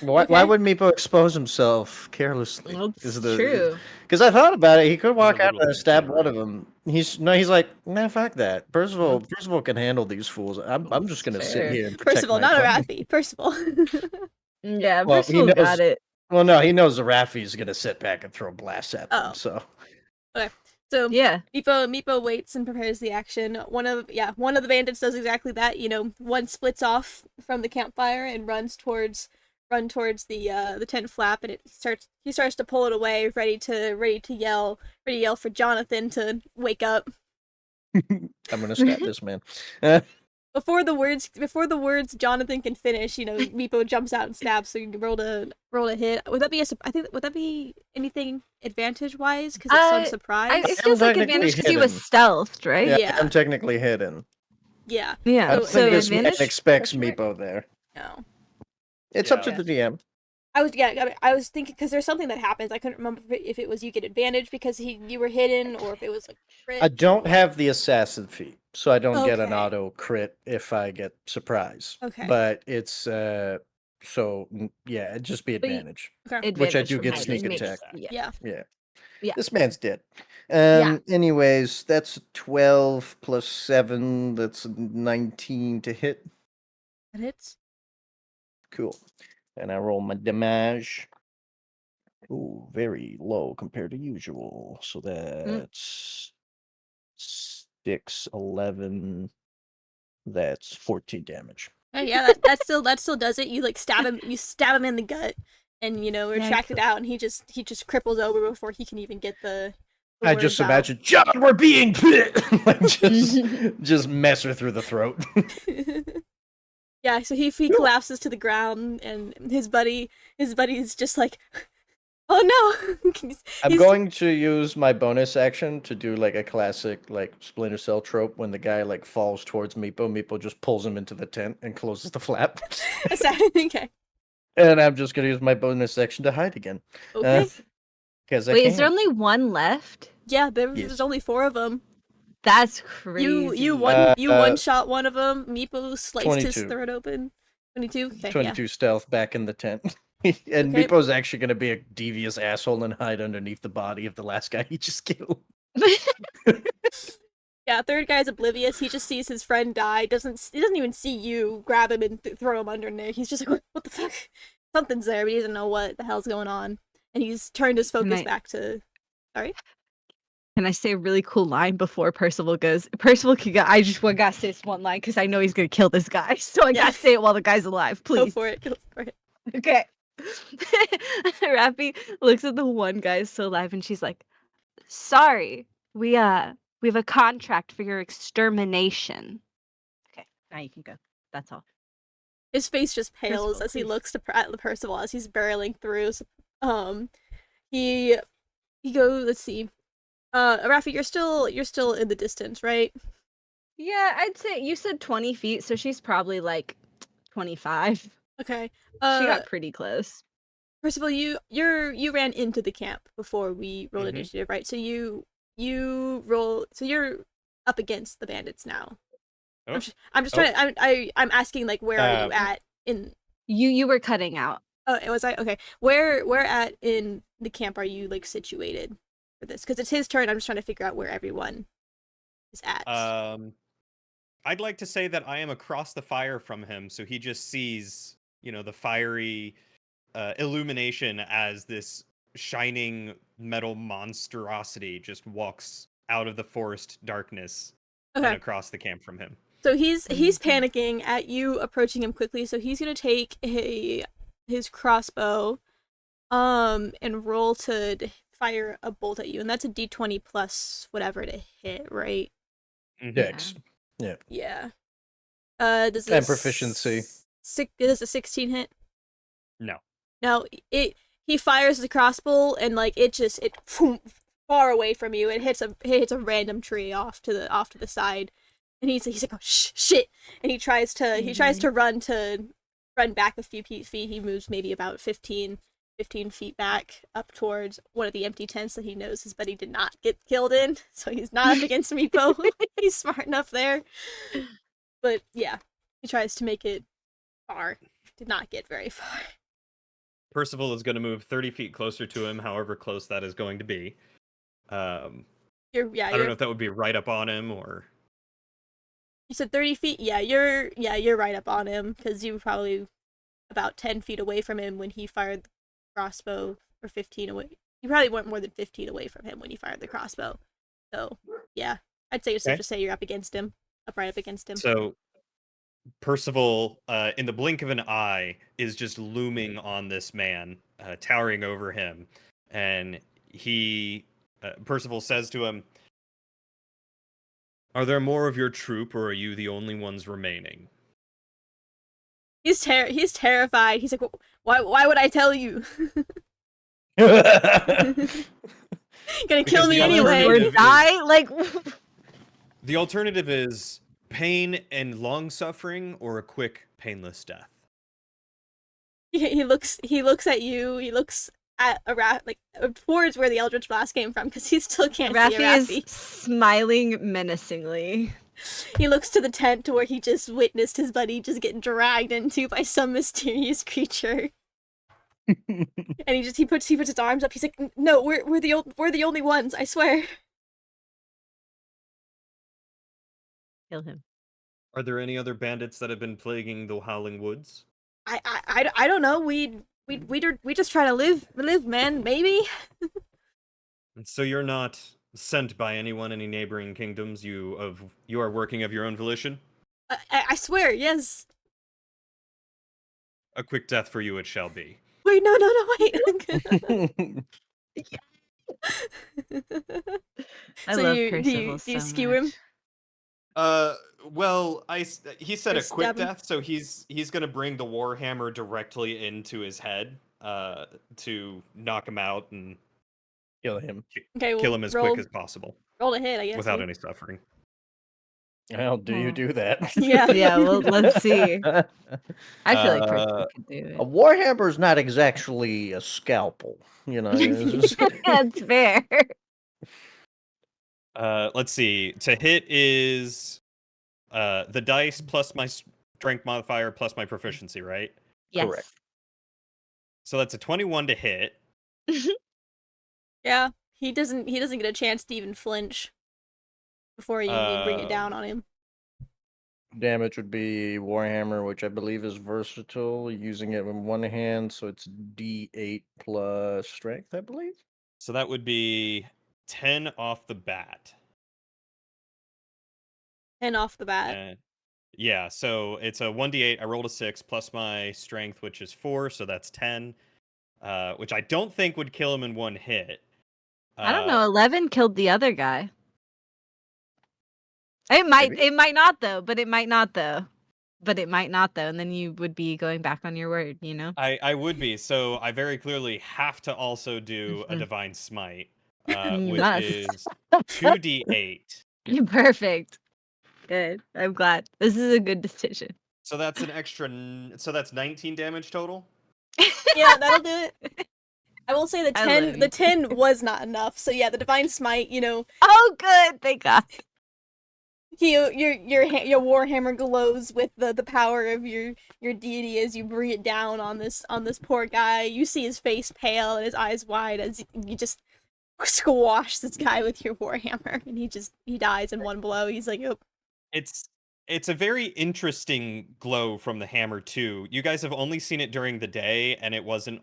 Why would Meepo expose himself carelessly? That's true. Because I thought about it. He could walk out and stab one of them. He's like, nah, fuck that. Percival can handle these fools. I'm just gonna sit here and protect Percival, my not a opponent. Rafi. Percival. Yeah, Percival got it. Well, no, he knows the Rafi's gonna sit back and throw blasts at them. So. Okay. So yeah, Meepo waits and prepares the action. One of the bandits does exactly that. One splits off from the campfire and run towards the tent flap, and he starts to pull it away, ready to yell for Jonathan to wake up. I'm gonna stab this man. Before the words Jonathan can finish, Meepo jumps out and stabs. So you can roll a hit. Would that be anything advantage wise? Because it's on surprise. It feels like advantage because he was stealthed, right? Yeah, I'm technically hidden. Yeah. I don't think this man expects Meepo there. No. It's up to the DM. I was thinking because there's something that happens. I couldn't remember if it was you get advantage because you were hidden, or if it was like crit. I don't have the assassin feat, so I don't get an auto crit if I get surprise. Okay. But it's it'd just be advantage. Okay. Which I do get sneak attack. Yeah. This man's dead. Anyways, that's 12 plus 7. That's 19 to hit. That hits. Cool. And I roll my damage. Ooh, very low compared to usual. So that's 6, 11. That's 14 damage. Oh yeah, that still does it. You stab him in the gut, and retract it out, and he just cripples over before he can even get the I just imagine, John, we're being pit. just mess her through the throat. Yeah, so he collapses to the ground, and his buddy is just like, oh no. I'm going to use my bonus action to do a classic Splinter Cell trope when the guy falls towards Meepo. Meepo just pulls him into the tent and closes the flap. Okay. And I'm just gonna use my bonus action to hide again. Okay. Because Wait, is there only one left? Yeah, there's Yes. only 4 of them. That's crazy. You one shot one of them. Meepo sliced 22. his throat open. 22. Okay, 22 stealth back in the tent. And Okay. Meepo's actually gonna be a devious asshole and hide underneath the body of the last guy he just killed. Yeah, third guy's oblivious. He just sees his friend die. He doesn't even see you grab him and throw him under there. He's just like, what the fuck? Something's there, but he doesn't know what the hell's going on. And he's turned his focus back to. Sorry. Can I say a really cool line before Percival goes? Percival can go. I just gotta say this one line because I know he's gonna kill this guy, so I gotta say it while the guy's alive. Please. Go for it. Go for it. Okay. Rappy looks at the one guy still alive, and she's like, "Sorry, we have a contract for your extermination." Okay, now you can go. That's all. His face just pales Percival, as he please. looks at Percival as he's barreling through. He goes. Let's see. Rafi, you're still in the distance, right? Yeah, I'd say you said 20 feet, so she's probably like 25. Okay. She got pretty close. Percival, you ran into the camp before we rolled initiative, right? So you roll. So you're up against the bandits now. Oh. I'm just trying. I'm asking like where are you at in? You were cutting out. Oh, was I okay? Where at in the camp are you like situated for this? Because it's his turn. I'm just trying to figure out where everyone is at. I'd like to say that I am across the fire from him, so he just sees, the fiery illumination as this shining metal monstrosity just walks out of the forest darkness and across the camp from him. So he's panicking at you approaching him quickly. So he's gonna take his crossbow, and roll to fire a bolt at you, and that's a d20 plus whatever to hit, right? Dex. Yeah. Does And proficiency. Does a 16 hit? No. No. He fires the crossbow and like it far away from you. It hits a random tree off to the side, and he's like, oh shit, and he tries to run back a few feet. He moves maybe about 15 feet back up towards one of the empty tents that he knows his buddy did not get killed in, so he's not up against Meepo. He's smart enough there. But yeah, he tries to make it far. Did not get very far. Percival is going to move 30 feet closer to him, however close that is going to be. I don't know if that would be right up on him or... You said 30 feet? Yeah, you're right up on him, because you were probably about 10 feet away from him when he fired the crossbow, or 15 away. You probably weren't more than 15 away from him when he fired the crossbow. So, yeah. I'd say it's safe to say you're up against him. Right up against him. So, Percival, in the blink of an eye, is just looming on this man, towering over him. And Percival says to him, "Are there more of your troop, or are you the only ones remaining?" He's terrified. He's like, why would I tell you? Gonna kill me anyway. Or die? Like... The alternative is pain and long suffering, or a quick, painless death. He looks at you. He looks at towards where the Eldritch Blast came from, because he still can't see Rafi. Is smiling menacingly. He looks to the tent to where he just witnessed his buddy just getting dragged into by some mysterious creature. And he puts his arms up. He's like, "No, we're the only ones. I swear." Kill him. Are there any other bandits that have been plaguing the Howling Woods? I don't know. We just try to live, man. Maybe. And so you're not sent by anyone in any neighboring kingdoms. You are working of your own volition? I swear, yes. A quick death for you it shall be. Wait, no, wait. I love Percival do you skew him? Well, he said a quick stab him? death, so he's gonna bring the warhammer directly into his head, to knock him out and Kill him. Okay, kill him as quick as possible. Roll a hit, I guess. Without any suffering. Well, do you do that? Yeah. Yeah, well, let's see. I feel like Tristan Uh, could do A it. warhammer is not exactly a scalpel, you know. It's just- That's fair. Let's see. To hit is the dice plus my strength modifier plus my proficiency, right? Correct. Yes. So that's a 21 to hit. Yeah. He doesn't get a chance to even flinch before you bring it down on him. Damage would be warhammer, which I believe is versatile, using it in one hand, so it's d8 plus strength, I believe. So that would be 10 off the bat. And off the bat. Yeah, so it's a 1d8. I rolled a 6 plus my strength, which is 4, so that's 10. Which I don't think would kill him in one hit. I don't know. 11 killed the other guy. It might. Maybe? It might not though. But it might not though. But it might not though. And then you would be going back on your word. You know. I would be. So I very clearly have to also do a Mhm. divine smite, You which must. is 2d8. Perfect. Good. I'm glad. This is a good decision. So that's an extra. So that's 19 damage total. Yeah, that'll do it. I will say the I love 10 you. 10 was not enough. So yeah, the divine smite, you know, Oh, good. Thank God. your warhammer glows with the power of your deity as you bring it down on this poor guy. You see his face pale and his eyes wide as you just squash this guy with your warhammer, and he dies in one blow. He's like, "Yep." It's a very interesting glow from the hammer too. You guys have only seen it during the day, and it wasn't,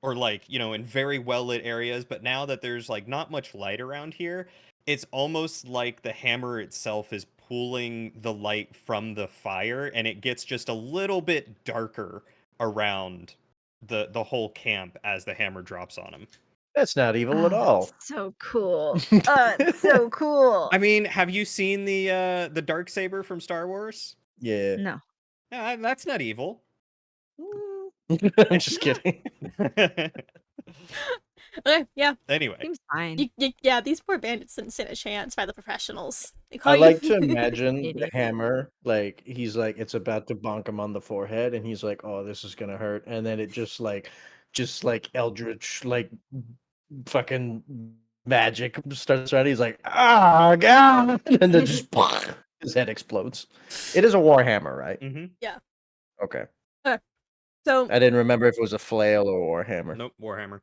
or like, you know, in very well lit areas. But now that there's like not much light around here, it's almost like the hammer itself is pulling the light from the fire, and it gets just a little bit darker around the whole camp as the hammer drops on him. That's not evil at Oh, all. that's so cool. It's so cool. I mean, have you seen the dark saber from Star Wars? Yeah. No. Yeah, that's not evil. I'm just kidding. Okay, yeah. Anyway, Seems fine. Yeah, these poor bandits didn't stand a chance by the professionals. They call I you like to imagine the Idiot. hammer, like he's like it's about to bonk him on the forehead, and he's like, "Oh, this is gonna hurt," and then it just like eldritch, like fucking magic starts running. He's like, "Ah, God!" and then just his head explodes. It is a warhammer, right? mm-hmm. Yeah. Okay. So I didn't remember if it was a flail or a warhammer. Nope, Warhammer.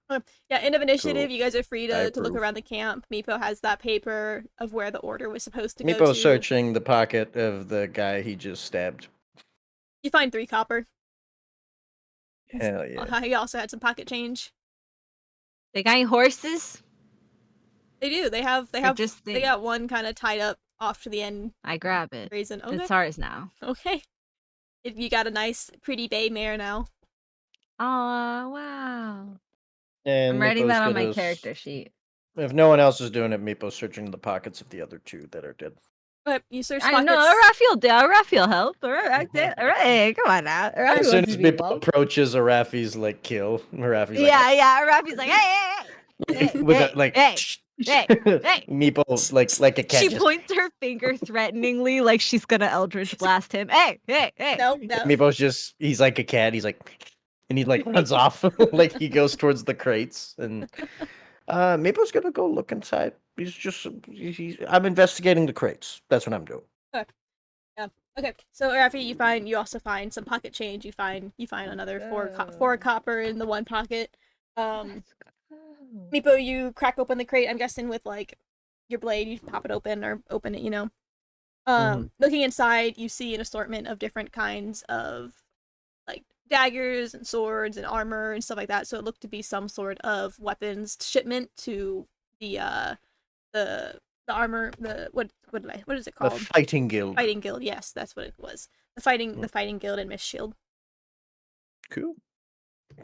yeah, end of initiative. Cool. You guys are free I to look approve. around the camp. Meepo has that paper of where the order was supposed to go Meepo's to. searching the pocket of the guy he just stabbed. You find 3 copper. Hell yeah. He also had some pocket change. They got any horses? They do. They got one kind of tied up off to the end. I grab it. Reason. Okay. It's ours now. Okay. You got a nice, pretty bay mare now. Oh, wow. And I'm writing Meepo's that on my gonna character sheet. If no one else is doing it, Meepo's searching the pockets of the other 2 that are dead. But you search I pockets. know, Raphael did. Raphael help. All right, come on now. Raphael As soon wants as to be Meepo involved. approaches Arafi's like kill, Arafi's like, Yeah. Raphael's like, hey. with a, like, hey. Meepo like a cat. She just, points her finger threateningly, like she's gonna Eldritch blast him. Hey. No. Meepo's he's like a cat. He's like, and he like runs off, like he goes towards the crates, and Meepo's gonna go look inside. I'm investigating the crates. That's what I'm doing. Okay. So Rafi, you also find some pocket change. You find another 4 copper in the one pocket. Meepo, you crack open the crate. I'm guessing with like your blade, you pop it open or open it. You know. Looking inside, you see an assortment of different kinds of like daggers and swords and armor and stuff like that. So it looked to be some sort of weapons shipment to the armor, what is it called? The Fighting Guild. Fighting Guild, yes, that's what it was. The Fighting Guild and Mist Shield. Cool.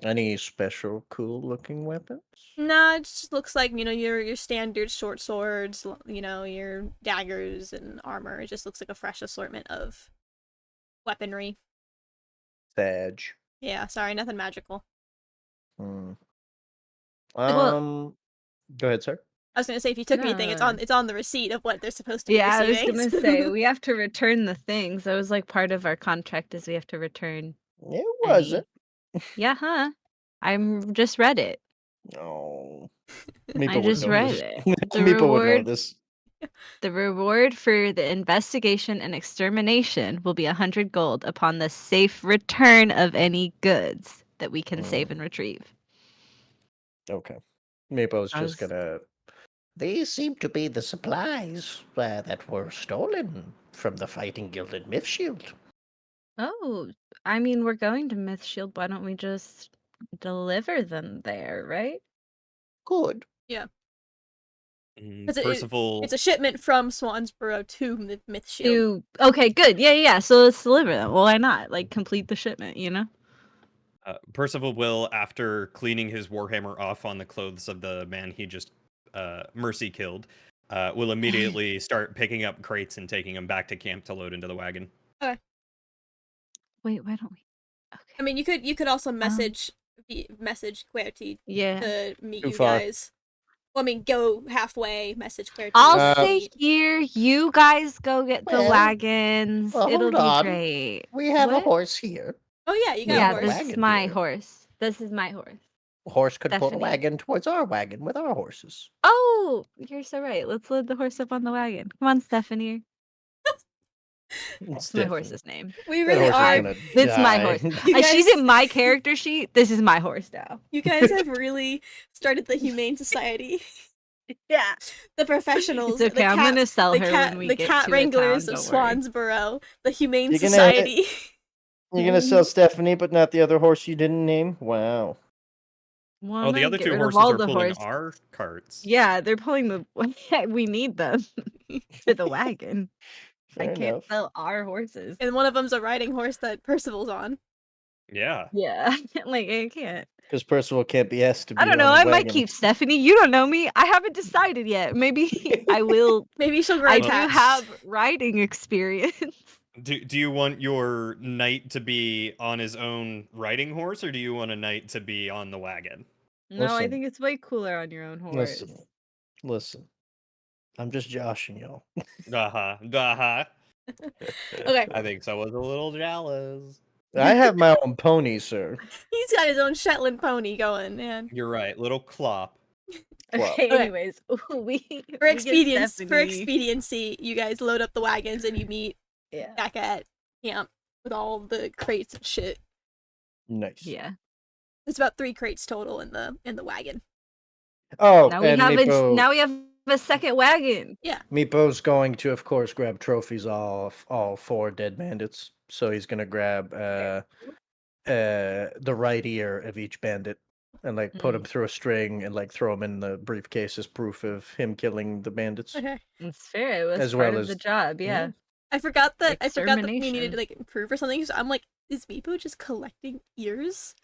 Any special cool looking weapons? Nah, it just looks like, you know, your standard short swords, you know, your daggers and armor. It just looks like a fresh assortment of weaponry. Sag. Yeah, sorry, nothing magical. Go ahead, sir. I was gonna say, if you took anything, it's on the receipt of what they're supposed to be Yeah, I was receiving. gonna say we have to return the things. That was like part of our contract is we have to return It any. wasn't. Yeah, huh? I'm just read it. No. I Meepo would just know read this. it. The Meepo would know reward this. The reward for the investigation and extermination will be 100 gold upon the safe return of any goods that we can save and retrieve. Okay. Meepo's I just was- gonna. These seem to be the supplies that were stolen from the Fighting Guild at Mythshield. Oh, I mean, we're going to Myth Shield. Why don't we just deliver them there, right? Good. Yeah. Mm, 'Cause Percival. it's a shipment from Swansboro to Myth Shield. Okay, good. Yeah. So let's deliver them. Well, why not? Like, complete the shipment, you know? Percival will, after cleaning his warhammer off on the clothes of the man he just mercy killed, will immediately start picking up crates and taking them back to camp to load into the wagon. Wait, why don't we? Okay. I mean, you could also message Querty Yeah. to meet Too you far. guys. Well, I mean, go halfway, message Querty. I'll to stay meet. here. You guys go get the Well, wagons. well, It'll hold be on. great. We have a What? horse here. Oh yeah, you got Yeah, a horse. this wagon is my here. horse. This is my horse. Horse could pull a Stephanie. wagon towards our wagon with our horses. Oh, you're so right. Let's load the horse up on the wagon. Come on, Stephanie. That's my horse's name. We That really horse is are. gonna It's my die. horse. You She's guys- in my character sheet. This is my horse now. You guys have really started the Humane Society. Yeah. The professionals. It's okay. I'm gonna sell her when we the get cat to wranglers a town, of don't worry. Swansboro. The Humane You're gonna- Society. You're gonna sell Stephanie, but not the other horse you didn't name? Wow. Well, Oh, the no, other get two rid of horses all are the pulling horse. our carts. Yeah, they're pulling the. We need them to the wagon. I Fair can't enough. sell our horses. And one of them's a riding horse that Percival's on. Yeah. Yeah, like I can't. Because Percival can't be asked to be I don't know. on the I might wagon. keep Stephanie. You don't know me. I haven't decided yet. Maybe I will. Maybe she'll I ride do cats. have riding experience. Do you want your knight to be on his own riding horse, or do you want a knight to be on the wagon? No, I Listen. think it's way cooler on your own horse. Listen. I'm just joshing y'all. Uh-huh. Okay. I think so. I was a little jealous. I have my own pony, sir. He's got his own Shetland pony going, man. You're right. Little clop. Well, Okay, okay. anyways, we For get expediency, Stephanie. you guys load up the wagons and you meet Yeah. back at camp with all the crates and shit. nice. Yeah. There's about 3 crates total in the wagon. Oh, Now we and have Meepo, now we have a second wagon. Meepo's going to, of course, grab trophies off all 4 dead bandits. So he's gonna grab the right ear of each bandit and like put him through a string and like throw him in the briefcase as proof of him killing the bandits. Okay. It's fair. It was As part well of the as- job. Yeah. I forgot that we Extermination. needed to like improve or something. So I'm like, is Meepo just collecting ears?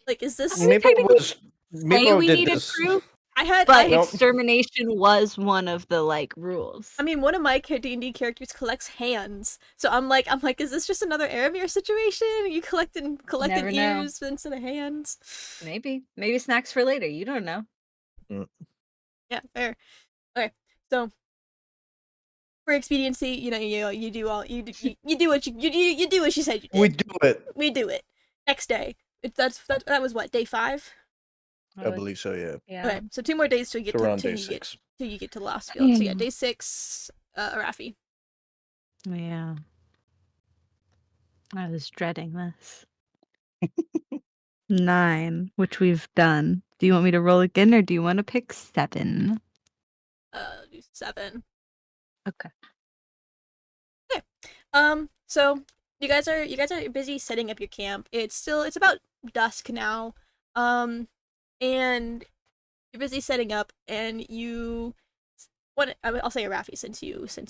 Like, is this? I mean, technically say Meepo we did needed this. proof, I but Nope. extermination was one of the like rules. I mean, one of my D&D characters collects hands, so I'm like, is this just another Aramir situation? Are you collecting Never know. ears instead of hands? Maybe snacks for later. You don't know. Yeah, fair. Okay, so for expediency, you do what you do what she said you did. We do it. We do it. Next day. That was what, day 5? I believe so, yeah. Yeah. Okay, so 2 more days till you It's get around till day you get 6. till you get to Lost Field. So yeah, day 6, Arafi. Yeah. I was dreading this. 9, which we've done. Do you want me to roll again, or do you want to pick 7? Do 7. Okay. So you guys are busy setting up your camp. It's about dusk now. And you're busy setting up, and I'll say Arafi since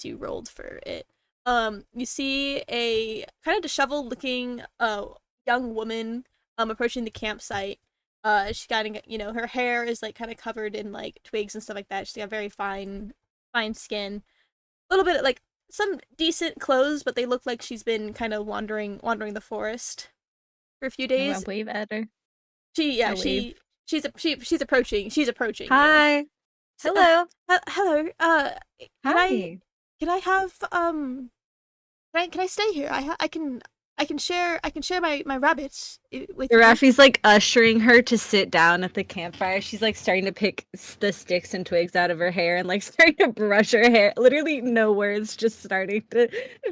you rolled for it. You see a kind of disheveled looking young woman approaching the campsite. She's got, her hair is like kind of covered in like twigs and stuff like that. She's got very fine skin. A little bit like some decent clothes, but they look like she's been kind of wandering the forest for a few days. Wave at her. She's approaching. You. Hi. Hello. Hello. Hi. Can I have can I stay here? I can share my rabbits with you. Rafi's like ushering her to sit down at the campfire. She's like starting to pick the sticks and twigs out of her hair and like starting to brush her hair. Literally no words, just starting to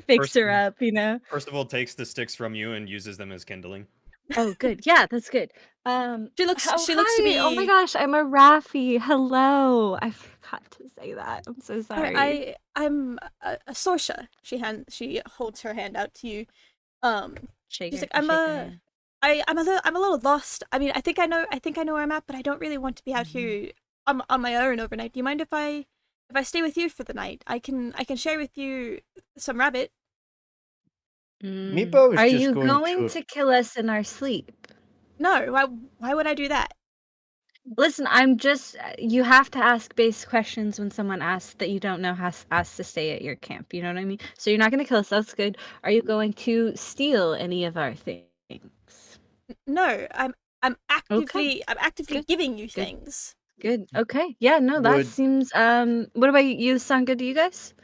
fix her up, you know? First of all, takes the sticks from you and uses them as kindling. Oh, good. Yeah, that's good. She looks to be. Oh my gosh, I'm a Rafi. Hello. I forgot to say that. I'm so sorry. I'm a Sorsha. She holds her hand out to you. She's like, I'm a little lost. I mean, I think I know where I'm at, but I don't really want to be out here on my own overnight. Do you mind if I stay with you for the night? I can share with you some rabbit. Meepo is Are just you going going to kill us in our sleep? No, why would I do that? Listen, you have to ask base questions when someone asks that you don't know has asked to stay at your camp. You know what I mean? So you're not going to kill us. That's good. Are you going to steal any of our things? No, I'm actively Good. giving you Good. things. Good. Okay. Yeah, no, that seems what about you? Sound good to you guys?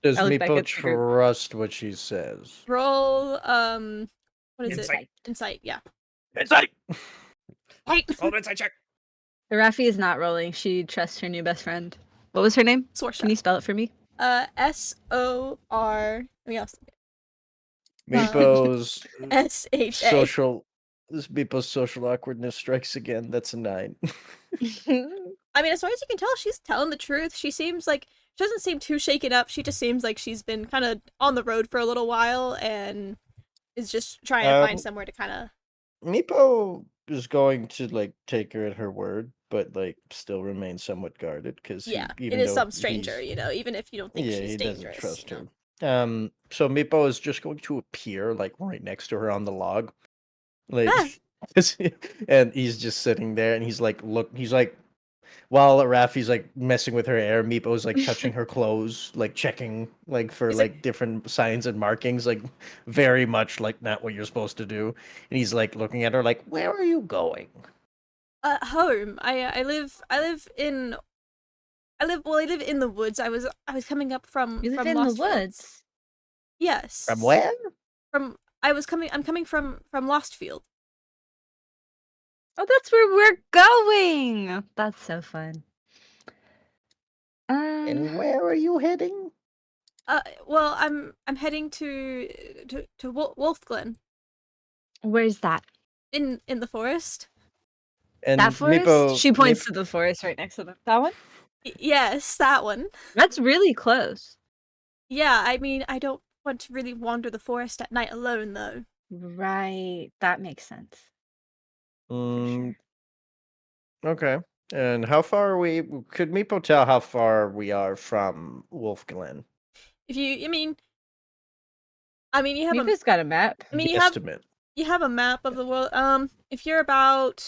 Does I look back Meepo at the group. trust what she says? Roll what is Insight. it? Insight, yeah. Insight. Hey. Hold insight check. Rafi is not rolling. She trusts her new best friend. What was her name? Sorsha. Can you spell it for me? SOR. Let me ask. Meepo's SHA. Meepo's social awkwardness strikes again. That's a 9. I mean, as far as you can tell, she's telling the truth. She doesn't seem too shaken up. She just seems like she's been kind of on the road for a little while and is just trying to find somewhere to kind of. Meepo is going to like take her at her word, but like still remain somewhat guarded because it is some stranger, you know, even if you don't think she's dangerous. Doesn't trust her. So Meepo is just going to appear like right next to her on the log, like, and he's just sitting there, and he's like, while Rafi's like messing with her hair, Meepo's like touching her clothes, like checking like for like different signs and markings, like very much like not what you're supposed to do. And he's like looking at her like, "Where are you going?" Home. I live in the woods. I was coming up from You live from in Lost the Fields. woods. Yes. From where? I'm coming from Lost Field. Oh, that's where we're going. That's so fun. And where are you heading? Well, I'm heading to Wolf Glen. Where's that? In the forest. And that forest? Meepo, She points to the forest right next to them. That one? Yes, that one. That's really close. Yeah, I mean, I don't want to really wander the forest at night alone, though. Right. That makes sense. For sure. Okay. And how far are we? Could Meepo tell how far we are from Wolf Glen? If you, I mean, you have Meepo's got a map. I mean, estimate. You have a map of the world. If you're about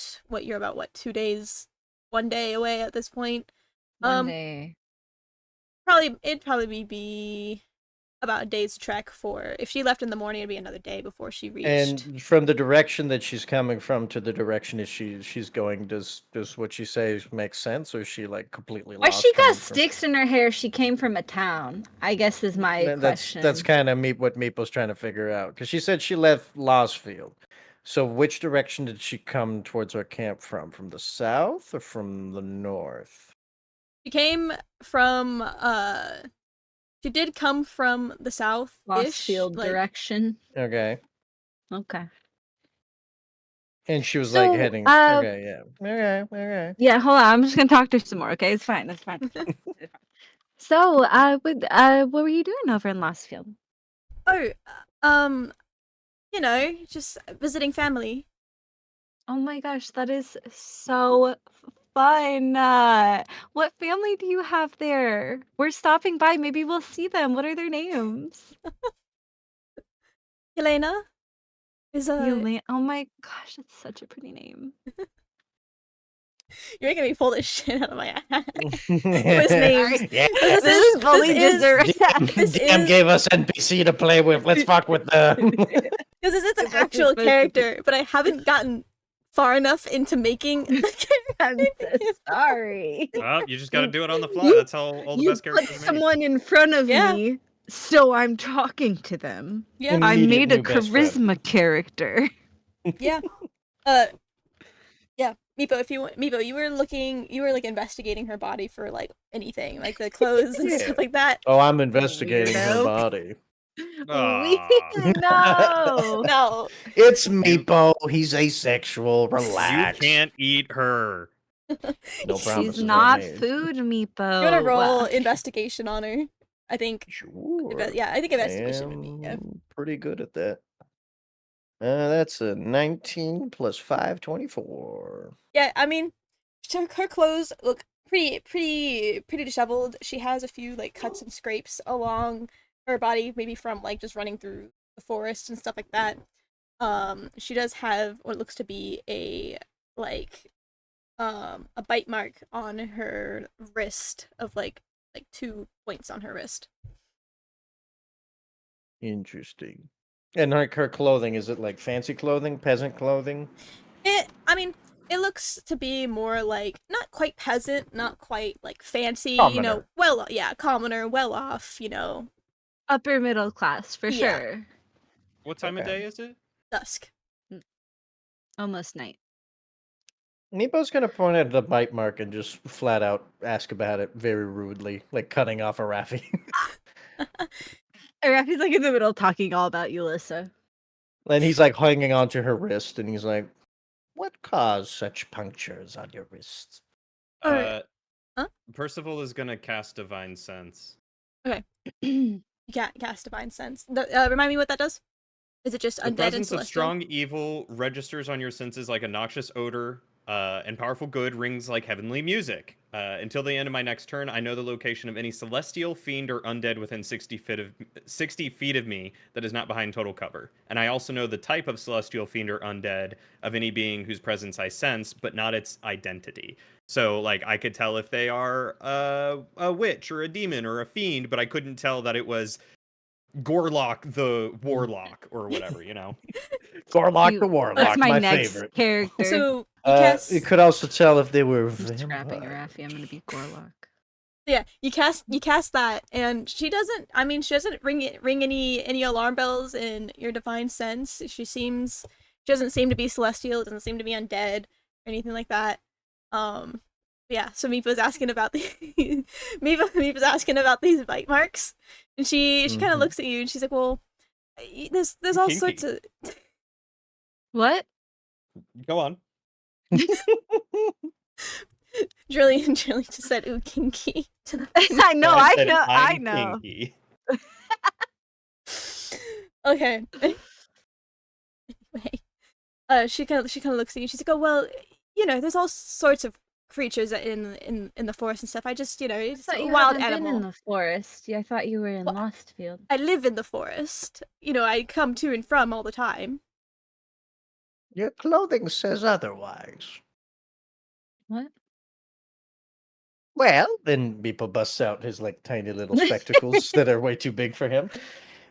2 days, 1 day away at this point. 1 day. It'd probably be about a day's trek for if she left in the morning. It'd be another day before she reached. And from the direction that she's coming from to the direction that she's going, does what she says make sense, or is she like completely lost? Why she got sticks in her hair? She came from a town, I guess, is my question. That's kind of what Meeple's trying to figure out, because she said she left Lost Field. So which direction did she come towards our camp from? From the south or from the north? She came from she did come from the south, Lost Field direction. Okay. Okay. And she was like heading. Okay, yeah. Okay. Yeah, hold on. I'm just gonna talk to her some more. Okay, it's fine. That's fine. So, what were you doing over in Lost Field? Oh, you know, just visiting family. Oh my gosh, that is so fun. What family do you have there? We're stopping by. Maybe we'll see them. What are their names? Helena is Yelena. Oh my gosh, that's such a pretty name. You're making me pull this shit out of my ass. His name. Yeah. This is fully deserved. DM gave us NPC to play with. Let's fuck with them. Because this is an actual character, but I haven't gotten far enough into making. I'm so sorry. Well, you just got to do it on the fly. That's how all the best put characters are made. someone in front of Yeah. me, so I'm talking to them. Yeah. I Immediate made a new best friend. charisma character. Yeah. Yeah. Meepo, you were like investigating her body for like anything, like the clothes and Yeah. stuff like that. Oh, I'm investigating her Weirdo. body. No. No. It's Meepo. He's asexual. You Relax. can't eat her. No promises She's are not made. food, Meepo. You want to roll Well, investigation on her? I think. Sure. Yeah, I think investigation would be. Yeah. Pretty good at that. That's a 19 plus 5, 24. Yeah, I mean, her clothes look pretty disheveled. She has a few like cuts and scrapes along her body, maybe from like just running through the forest and stuff like that. She does have what looks to be a bite mark on her wrist of like 2 points on her wrist. Interesting. And like her clothing, is it like fancy clothing, peasant clothing? It looks to be more like not quite peasant, not quite like fancy, Commoner. Commoner, well off, upper middle class for Yeah. sure. What time of day is it? dusk. Almost night. Nepo's gonna point at the bite mark and just flat out ask about it very rudely, like cutting off a Raffi. Rafi's like in the middle talking all about Ulissa. And he's like hanging onto her wrist, and he's like, "What caused such punctures on your wrists?" Alright. Huh? Percival is gonna cast Divine Sense. You can't cast Divine Sense. Remind me what that does? Is it just The undead and presence of celestial? strong evil registers on your senses like a noxious odor, and powerful good rings like heavenly music. Until the end of my next turn, I know the location of any celestial, fiend, or undead within 60 feet of me that is not behind total cover. And I also know the type of celestial, fiend, or undead of any being whose presence I sense, but not its identity. So, like, I could tell if they are a witch or a demon or a fiend, but I couldn't tell that it was Gorlock the Warlock or whatever, Gorlock the Warlock, That's my next favorite. character. So you cast. You could also tell if they were I'm scrapping a vampires. Raffi. I'm gonna be Gorlock. Yeah, you cast that, and she doesn't. I mean, she doesn't ring any alarm bells in your divine sense. She doesn't seem to be celestial. It doesn't seem to be undead or anything like that. Yeah. So Meepa's asking about the Meepa's asking about these bite marks, and she kind of looks at you and she's like, "Well, there's all Kinky. sorts of." What? Go on. Drillian just said, "Ooh, kinky." To the I know. Oh, I said, know. I "I'm know. kinky." Okay. Anyway, she kind of looks at you. She's like, "Oh well, there's all sorts of creatures in the forest and stuff. I just, it's I thought a you wild haven't been animal. in the forest. I thought you were in Well, Lostfield. I live in the forest. I come to and from all the time." Your clothing says otherwise. What? Well, then Meepo busts out his like tiny little spectacles that are way too big for him,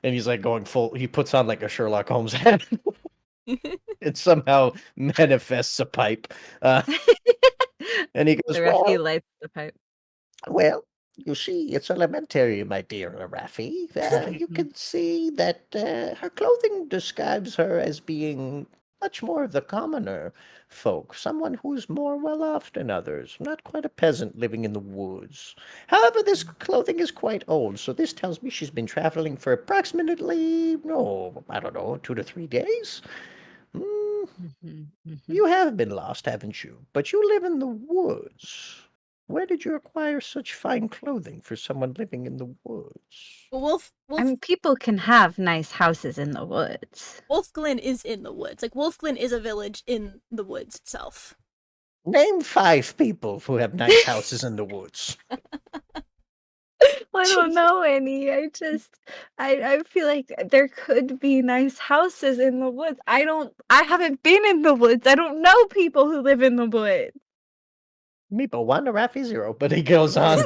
and he's like going full. He puts on like a Sherlock Holmes hat. It somehow manifests a pipe, and he goes, The Raffi "Well, lights the pipe. well, you see, it's elementary, my dear Raffi. You can see that her clothing describes her as being much more of the commoner folk, someone who's more well off than others, not quite a peasant living in the woods. However, this clothing is quite old, so this tells me she's been traveling for approximately, I don't know, 2 to 3 days. You have been lost, haven't you? But you live in the woods. Where did you acquire such fine clothing for someone living in the woods?" Wolf I mean, people can have nice houses in the woods. Wolf Glen is in the woods. Like Wolf Glen is a village in the woods itself. Name 5 people who have nice houses in the woods. I don't know any. I feel like there could be nice houses in the woods. I haven't been in the woods. I don't know people who live in the woods. Meepo 1 to Raffi 0, but he goes on.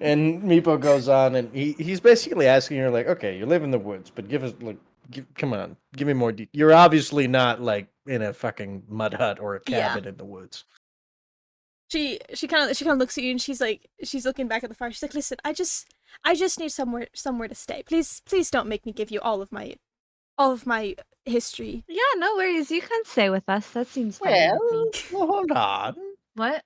And Meepo goes on, and he's basically asking her, like, okay, you live in the woods, but give us, like, come on, give me more detail. You're obviously not, like, in a fucking mud hut or a cabin in the woods. She kind of looks at you and she's looking back at the fire. She's like, "Listen, I just need somewhere to stay. Please don't make me give you all of my history." Yeah, no worries. You can stay with us. That seems fine with me. Well, hold on. What?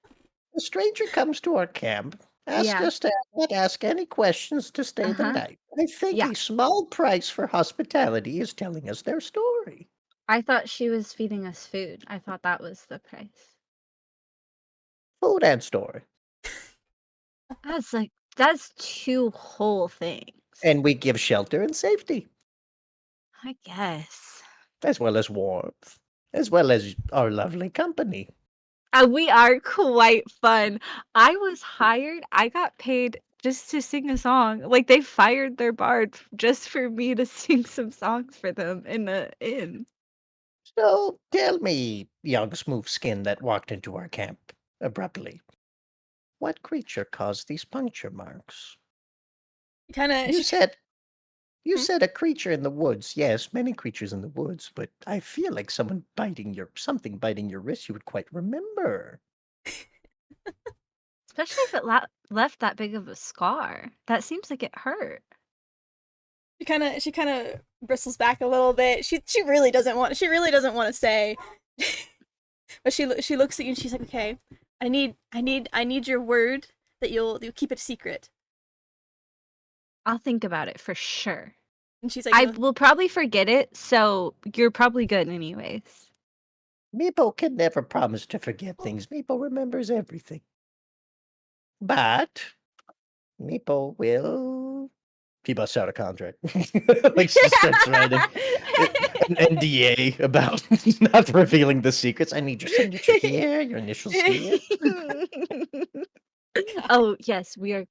A stranger comes to our camp, ask Yeah. us to not ask any questions to stay the night. I think Yeah. a small price for hospitality is telling us their story. I thought she was feeding us food. I thought that was the price. Food and story. That's two whole things. And we give shelter and safety, I guess. as well as warmth, as well as our lovely company. We are quite fun. I was hired. I got paid just to sing a song. Like they fired their bard just for me to sing some songs for them in the inn. So tell me, young smooth skin that walked into our camp abruptly, what creature caused these puncture marks? You said a creature in the woods. Yes, many creatures in the woods, but I feel like something biting your wrist you would quite remember. Especially if it left that big of a scar. That seems like it hurt. She kind of bristles back a little bit. She really doesn't want to say. But she looks at you and she's like, "Okay, I need your word that you'll keep it secret." I'll think about it for sure. And she's like, I will probably forget it, so you're probably good anyways. Meepo can never promise to forget things. Meepo remembers everything. But Meepo will... He busts out a contract. Like she starts writing an NDA about not revealing the secrets. I need your signature here, your initials here. Oh, yes, we are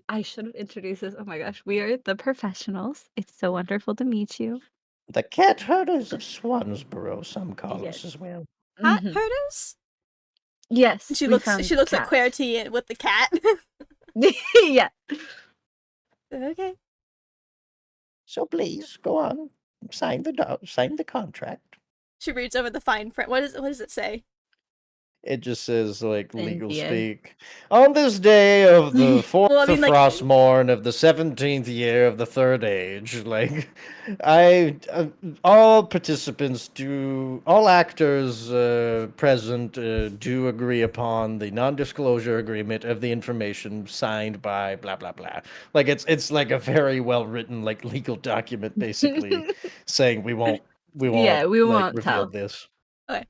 I should have introduced this. Oh my gosh, we are the professionals. It's so wonderful to meet you. The cat herders of Swansboro, some call us as well. "Cat herders?" Yes. And she looks at QWERTY with the cat. Yeah. Okay. So please go on, sign the contract. She reads over the fine print. What does it say? It just says, like, legal NDA. speak. On this day of the 4th Well, I mean, of like- Frostmorn of the 17th year of the Third Age, like, all participants all actors present do agree upon the non-disclosure agreement of the information signed by blah, blah, blah. Like, it's like a very well-written, like, legal document, basically, saying we won't won't reveal tell. this. Okay.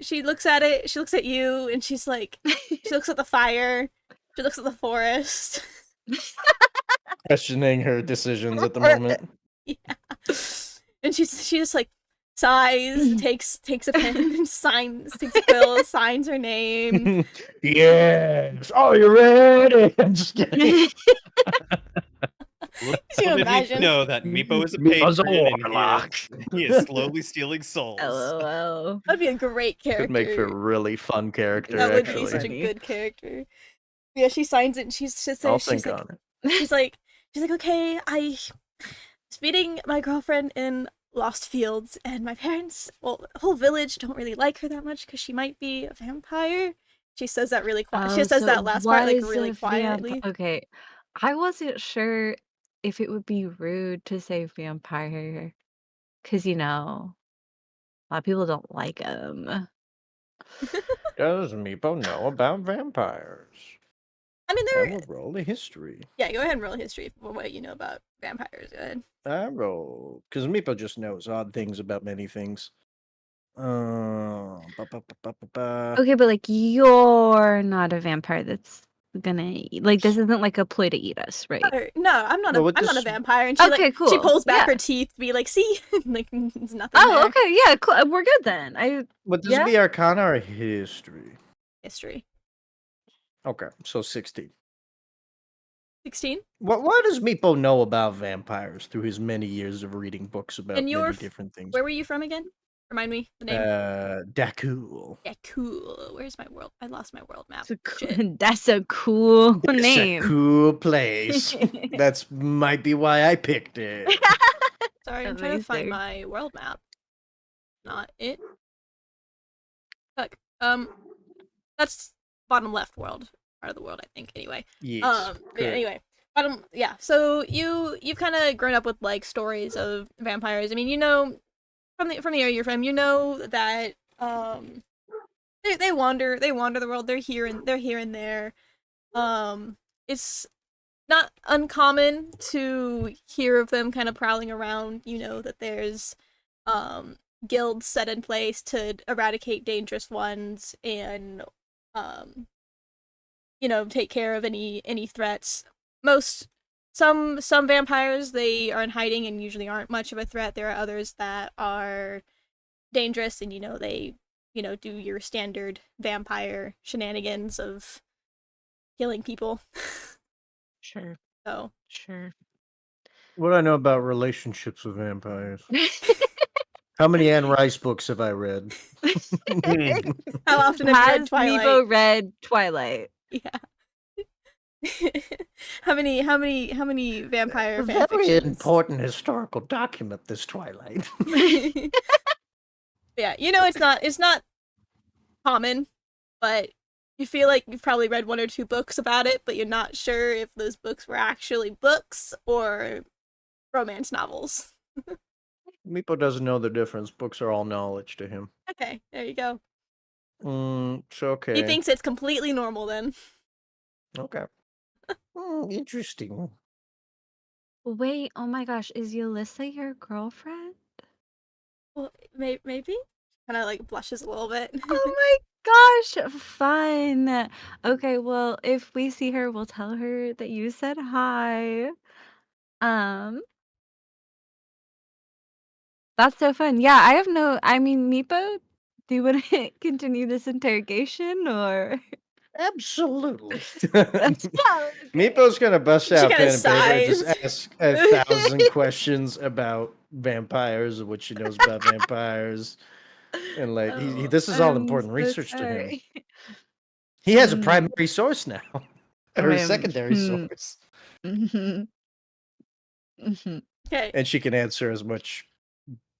She looks at it, she looks at you, and she's like, she looks at the fire, she looks at the forest. Questioning her decisions at the moment. Yeah. And she just like sighs, takes a pen and takes a quill, signs her name. Yes. Oh, you ready? I'm just kidding. You imagine? Know that Meepo is a Meepo's a patron and warlock. he is slowly stealing souls. LOL. That'd be a great character. Could make for a really fun character, That would actually. be such a good character. Yeah, she signs it and I'll think on it. She's like, okay, I was meeting my girlfriend in Lost Fields, and my parents, well, the whole village don't really like her that much because she might be a vampire. She says that really quiet. She says that last part like really quietly. Okay, I wasn't sure if it would be rude to say vampire, because a lot of people don't like them. Does Meepo know about vampires? I mean, I will roll a history. Yeah, go ahead and roll a history for what you know about vampires. Go ahead. I roll because Meepo just knows odd things about many things. Okay, but like you're not a vampire that's gonna eat. Like this isn't like a ploy to eat us, right? No, I'm not. No, I'm not a vampire. And she Okay, she cool. pulls back Yeah. her teeth to be like, see, like it's nothing. Oh, there. okay, yeah, cool. We're good then. Would this Yeah. be Arcana or History? History. Okay, so 16. 16. What does Meepo know about vampires through his many years of reading books about And many different things? Where were you from again? Remind me the name. Dakul. Yeah, cool. Where's my world? I lost my world map. That's a cool name. It's a cool place. That's might be why I picked it. Sorry, I'm trying to find my world map. not it. Fuck. That's bottom left world part of the world, I think. Anyway. Yes. Yeah, anyway. Yeah. So you've kind of grown up with like stories of vampires. I mean, you know, from the area you're from, you know that they wander the world. They're here and there. It's not uncommon to hear of them kind of prowling around. You know that there's guilds set in place to eradicate dangerous ones and you know, take care of any threats. Some vampires, they are in hiding and usually aren't much of a threat. There are others that are dangerous and, you know, they, you know, do your standard vampire shenanigans of killing people. Sure. So Sure. What do I know about relationships with vampires? How many Anne Rice books have I read? how often have you read Twilight? Nebo read Twilight? Yeah. how many vampire A fanfictions? very important historical document, this Twilight. Yeah, you know, it's not common, but you feel like you've probably read one or two books about it, but you're not sure if those books were actually books or romance novels. Meepo doesn't know the difference. Books are all knowledge to him. Okay, there you go. It's okay. He thinks it's completely normal then. Okay. Interesting. Wait, oh my gosh, is Yulissa your girlfriend? Well, maybe? Kind of like blushes a little bit. Oh my gosh, fun. Okay, well, if we see her, we'll tell her that you said hi. That's so fun. Yeah, I mean, Meepo, do you want to continue this interrogation or? Absolutely. Okay. Meepo's gonna bust She out kinda pen and paper and just sighs. ask 1,000 questions about vampires and what she knows about vampires. And like Oh, this is all I'm important so research to him. sorry. He has a Mm, primary source now. Or a secondary mhm, source. mhm, mhm. Okay. And she can answer as much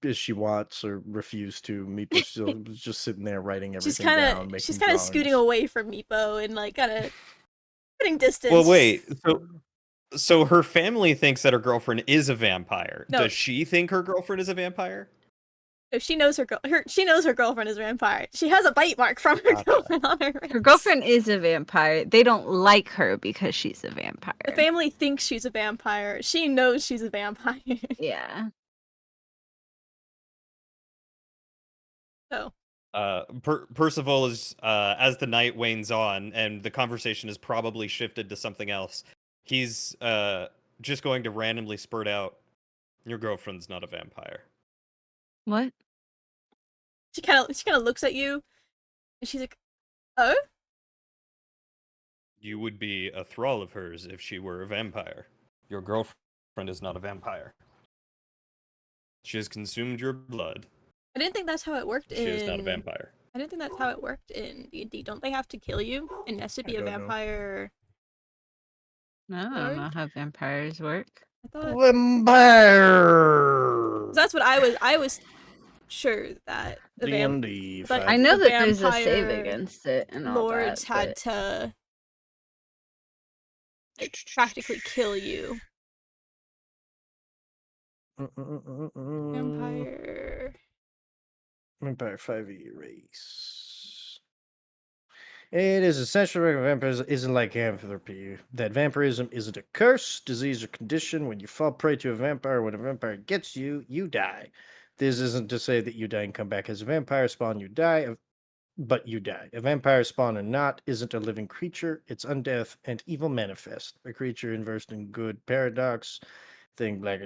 as she wants or refuse to. Meepo's still just sitting there writing everything down, making She's kind of scooting drawings. away from Meepo and like kind of putting distance. Well, wait. So her family thinks that her girlfriend is a vampire. No. Does she think her girlfriend is a vampire? No, she knows her girlfriend is a vampire. She has a bite mark from her girlfriend on her wrist. Her girlfriend is a vampire. They don't like her because she's a vampire. The family thinks she's a vampire. She knows she's a vampire. Yeah. So. Percival is as the night wanes on, and the conversation has probably shifted to something else. He's just going to randomly spurt out, "Your girlfriend's not a vampire." What? She kind of looks at you, and she's like, "Oh." You would be a thrall of hers if she were a vampire. Your girlfriend is not a vampire. She has consumed your blood. I didn't think that's how it worked She is not a vampire. I didn't think that's how it worked in D&D. Don't they have to kill you and has to be a vampire? No, I don't know how vampires work. I thought vampire. that's what I was sure that the D&D. but I know the that there's a save vampire against it and all lords that. had to like, practically kill you. Vampire 5e race. It is essential that vampirism isn't like anthropy. That vampirism isn't a curse, disease, or condition. When you fall prey to a vampire, when a vampire gets you, you die. This isn't to say that you die and come back as a vampire spawn, you die, but you die. A vampire spawn or not isn't a living creature. It's undeath and evil manifest. A creature inversed in good paradox. Thing like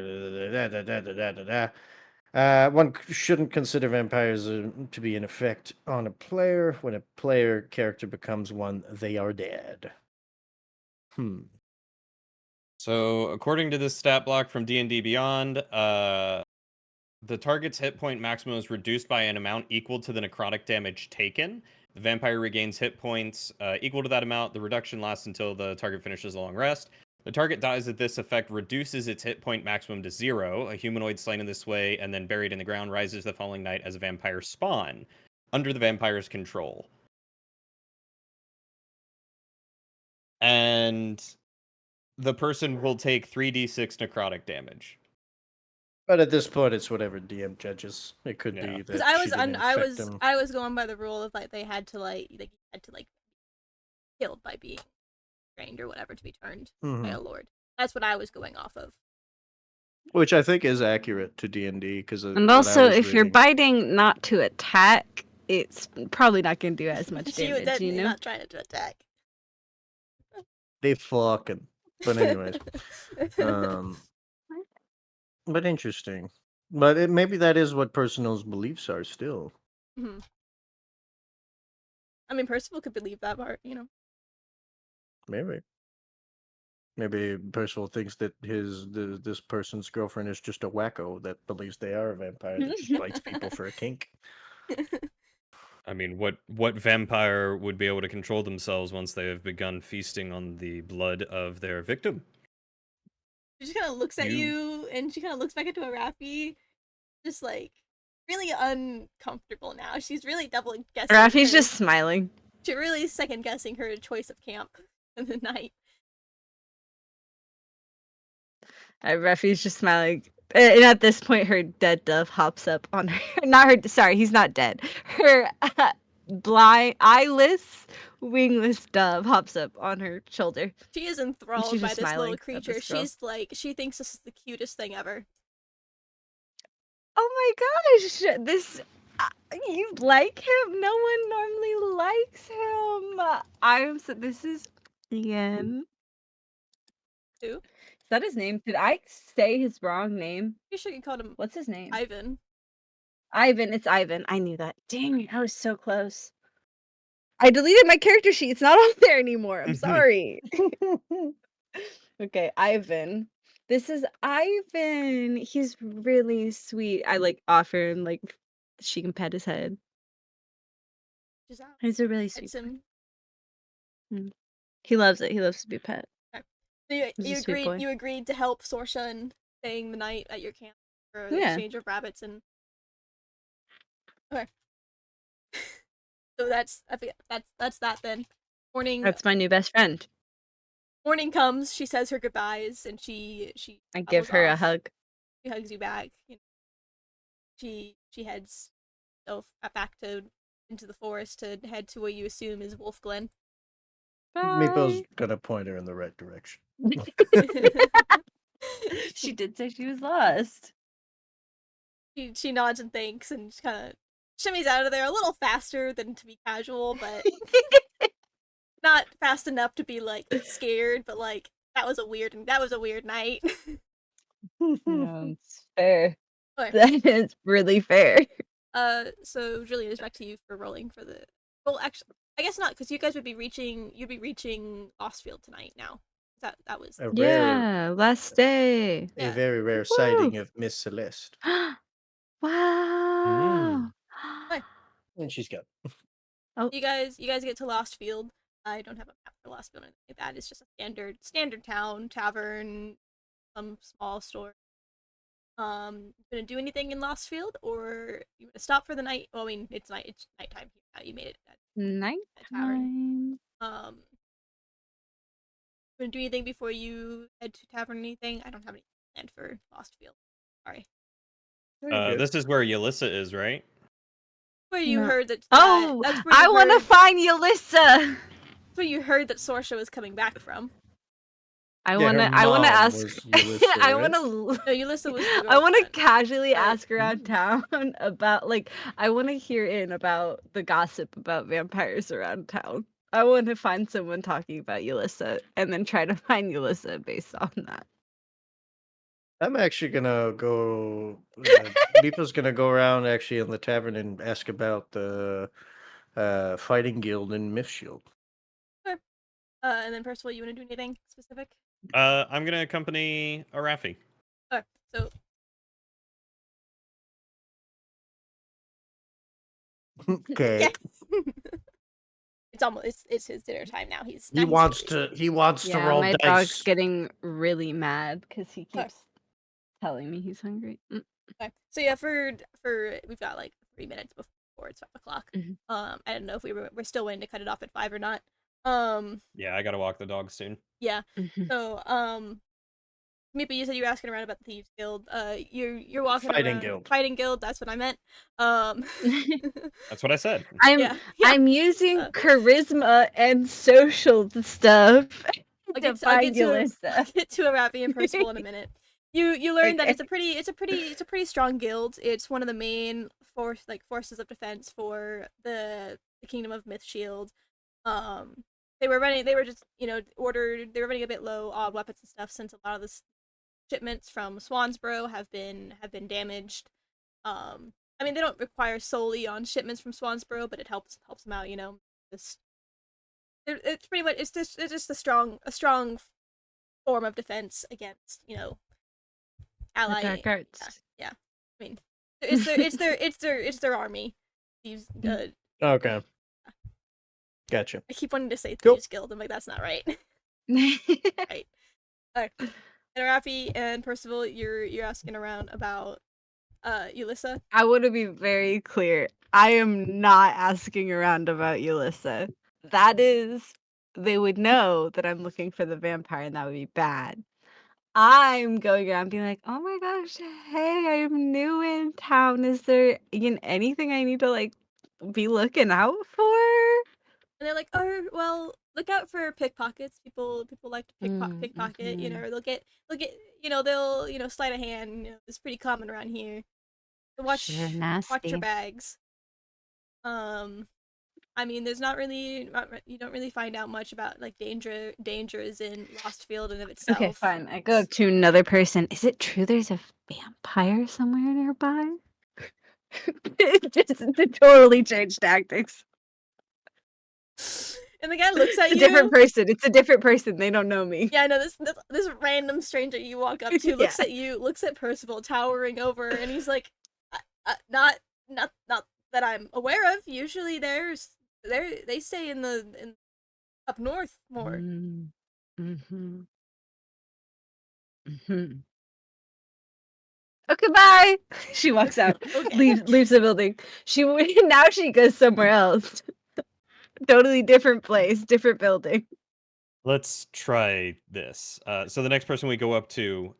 one shouldn't consider vampires to be an effect on a player. When a player character becomes one, they are dead. So, according to this stat block from D&D Beyond, the target's hit point maximum is reduced by an amount equal to the necrotic damage taken. The vampire regains hit points equal to that amount. The reduction lasts until the target finishes a long rest. The target dies at this effect reduces its hit point maximum to 0. A humanoid slain in this way and then buried in the ground rises the following night as a vampire spawn, under the vampire's control. And the person will take 3d6 necrotic damage. But at this point, it's whatever DM judges. It could be Because that I was going by the rule of like they had to killed by being trained or whatever to be turned by a lord. That's what I was going off of. Which I think is accurate to D&D because and also if you're biting not to attack, it's probably not going to do as much damage. She was definitely not trying to attack. They fucking. But anyways, but interesting. But maybe that is what Personal's beliefs are still. Mm-hmm. I mean, Percival could believe that part, you know. Maybe Percival thinks that this person's girlfriend is just a wacko that believes they are a vampire that just bites people for a kink. I mean, what vampire would be able to control themselves once they have begun feasting on the blood of their victim? She just kind of looks at you, and she kind of looks back into Raffi, just like really uncomfortable now. She's really double guessing. Raffi's just smiling. She's really second guessing her choice of camp in the night. Raffi's just smiling. And at this point, her dead dove hops up on her. Not her. Sorry, he's not dead. Her blind, eyeless, wingless dove hops up on her shoulder. She is enthralled by this little creature. She's like, she thinks this is the cutest thing ever. Oh my gosh, this. You like him? No one normally likes him. This is Ian. Who? Is that his name? Did I say his wrong name? You should have called him. What's his name? Ivan. Ivan. It's Ivan. I knew that. Dang it, I was so close. I deleted my character sheet. It's not on there anymore. I'm sorry. Okay, Ivan. This is Ivan. He's really sweet. I offer him she can pet his head. He's a really sweet. He loves it. He loves to be pet. Okay. So you agreed to help Sorsha in staying the night at your camp for the exchange of rabbits and. Okay. So that's that then. Morning. That's my new best friend. Morning comes. She says her goodbyes, and I give her a hug. She hugs you back. You know, she heads back into the forest to head to what you assume is Wolf Glen. Meeple's gonna point her in the right direction. She did say she was lost. She nods and thanks and just kind of shimmies out of there a little faster than to be casual, but not fast enough to be scared. But that was a weird night. No, it's fair. Okay. That is really fair. So Julian, is back to you for rolling for the. Well, actually, I guess not, because you guys would be reaching. You'd be reaching Lostfield tonight now. That was last day. A very rare sighting of Miss Celeste. Wow. And she's gone. Oh, you guys get to Lostfield. I don't have a map for Lostfield or anything like that. It's just a standard town, tavern, some small store. Gonna do anything in Lostfield, or you gonna stop for the night? Well, I mean, it's nighttime here now. You made it at nighttime. Tavern. Gonna do anything before you head to tavern? Anything? I don't have any planned for Lostfield. Sorry. This is where Yelissa is, right? Where you heard that. That's where I want to find Yelissa. That's where you heard that Sorsha was coming back from. I wanna ask. Yelissa, I wanna. No, Yelissa was. I wanna casually ask around town about I wanna hear about the gossip about vampires around town. I want to find someone talking about Yelissa and then try to find Yelissa based on that. I'm actually gonna go. Meeple's gonna go around actually in the tavern and ask about the fighting guild in Mythshield. Sure. And then Percival, you want to do anything specific? I'm gonna accompany Arafi. Okay, so. Okay. it's his dinner time now. He's He wants to roll my dice. dog's getting really mad because he keeps telling me he's hungry. Okay. So yeah, for we've got like 3 minutes before it's 5 o'clock. I don't know if we're still waiting to cut it off at 5 or not. Yeah, I gotta walk the dog soon. Yeah. So Meepa, you said you were asking around about the Thieves Guild. You're walking Fighting around. Guild. Fighting Guild. That's what I meant. That's what I said. I'm using charisma and social stuff I'll to get find to Aravi and Percival in a minute. You learn that it's a pretty strong guild. It's one of the main forces of defense for the Kingdom of Mythshield. They were just ordered. They were running a bit low on weapons and stuff since a lot of the shipments from Swansboro have been damaged. I mean, they don't require solely on shipments from Swansboro, but it helps them out. It's pretty much it's just a strong form of defense against ally dark arts. Yeah. I mean, it's their army. These Okay. Gotcha. I keep wanting to say Cool. Thieves Guild. I'm like, that's not right. Right. Alright. And Rafi and Percival, you're asking around about Ulissa. I want to be very clear. I am not asking around about Ulissa. That is, they would know that I'm looking for the vampire, and that would be bad. I'm going around being like, oh my gosh, hey, I'm new in town. Is there anything I need to be looking out for? And they're like, oh well, look out for pickpockets. People like to pickpocket. They'll get they'll sleight of hand. It's pretty common around here. So watch your bags. I mean, there's not really you don't really find out much about dangers in Lost Field and of itself. Okay, fine. I go up to another person. Is it true there's a vampire somewhere nearby? Just to totally change tactics. And the guy looks at you. It's a different person. It's a different person. They don't know me. Yeah, I know this random stranger you walk up to looks at you, looks at Percival towering over, and he's like, not that I'm aware of. Usually they stay in up north more. Okay, bye. She walks out. Okay. Leaves the building. Now she goes somewhere else. Totally different place, different building. Let's try this. So the next person we go up to,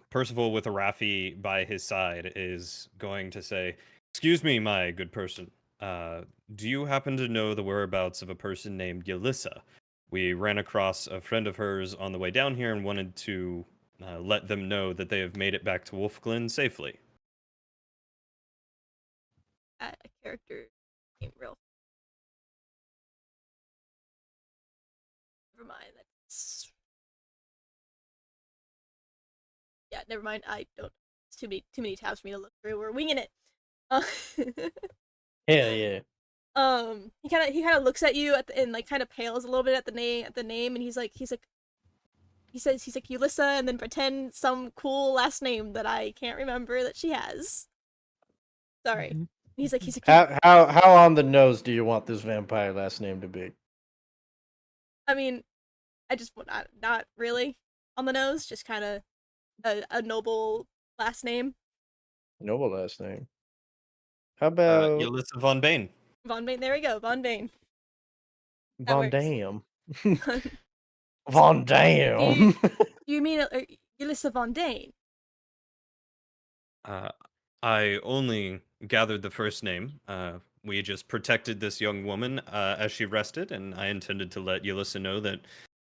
Percival with Arafi by his side, is going to say, "Excuse me, my good person. Do you happen to know the whereabouts of a person named Ulissa? We ran across a friend of hers on the way down here and wanted to let them know that they have made it back to Wolf Glen safely." A character came real. Never mind. Yeah, never mind. I don't. It's too many tabs for me to look through. We're winging it. Yeah. He kind of looks at you and kind of pales a little bit at the name, and he says Ulissa, and then pretend some cool last name that I can't remember that she has. Sorry. Mm-hmm. He's like how on the nose do you want this vampire last name to be? I mean, I just want not really on the nose, just kind of a noble last name. Noble last name. How about Ulissa Von Bane? Von Bane, there we go. Von Bane. Von Dam. Von Dam. You mean Ulissa Von Dane? I only gathered the first name. We just protected this young woman as she rested, and I intended to let Ulissa know that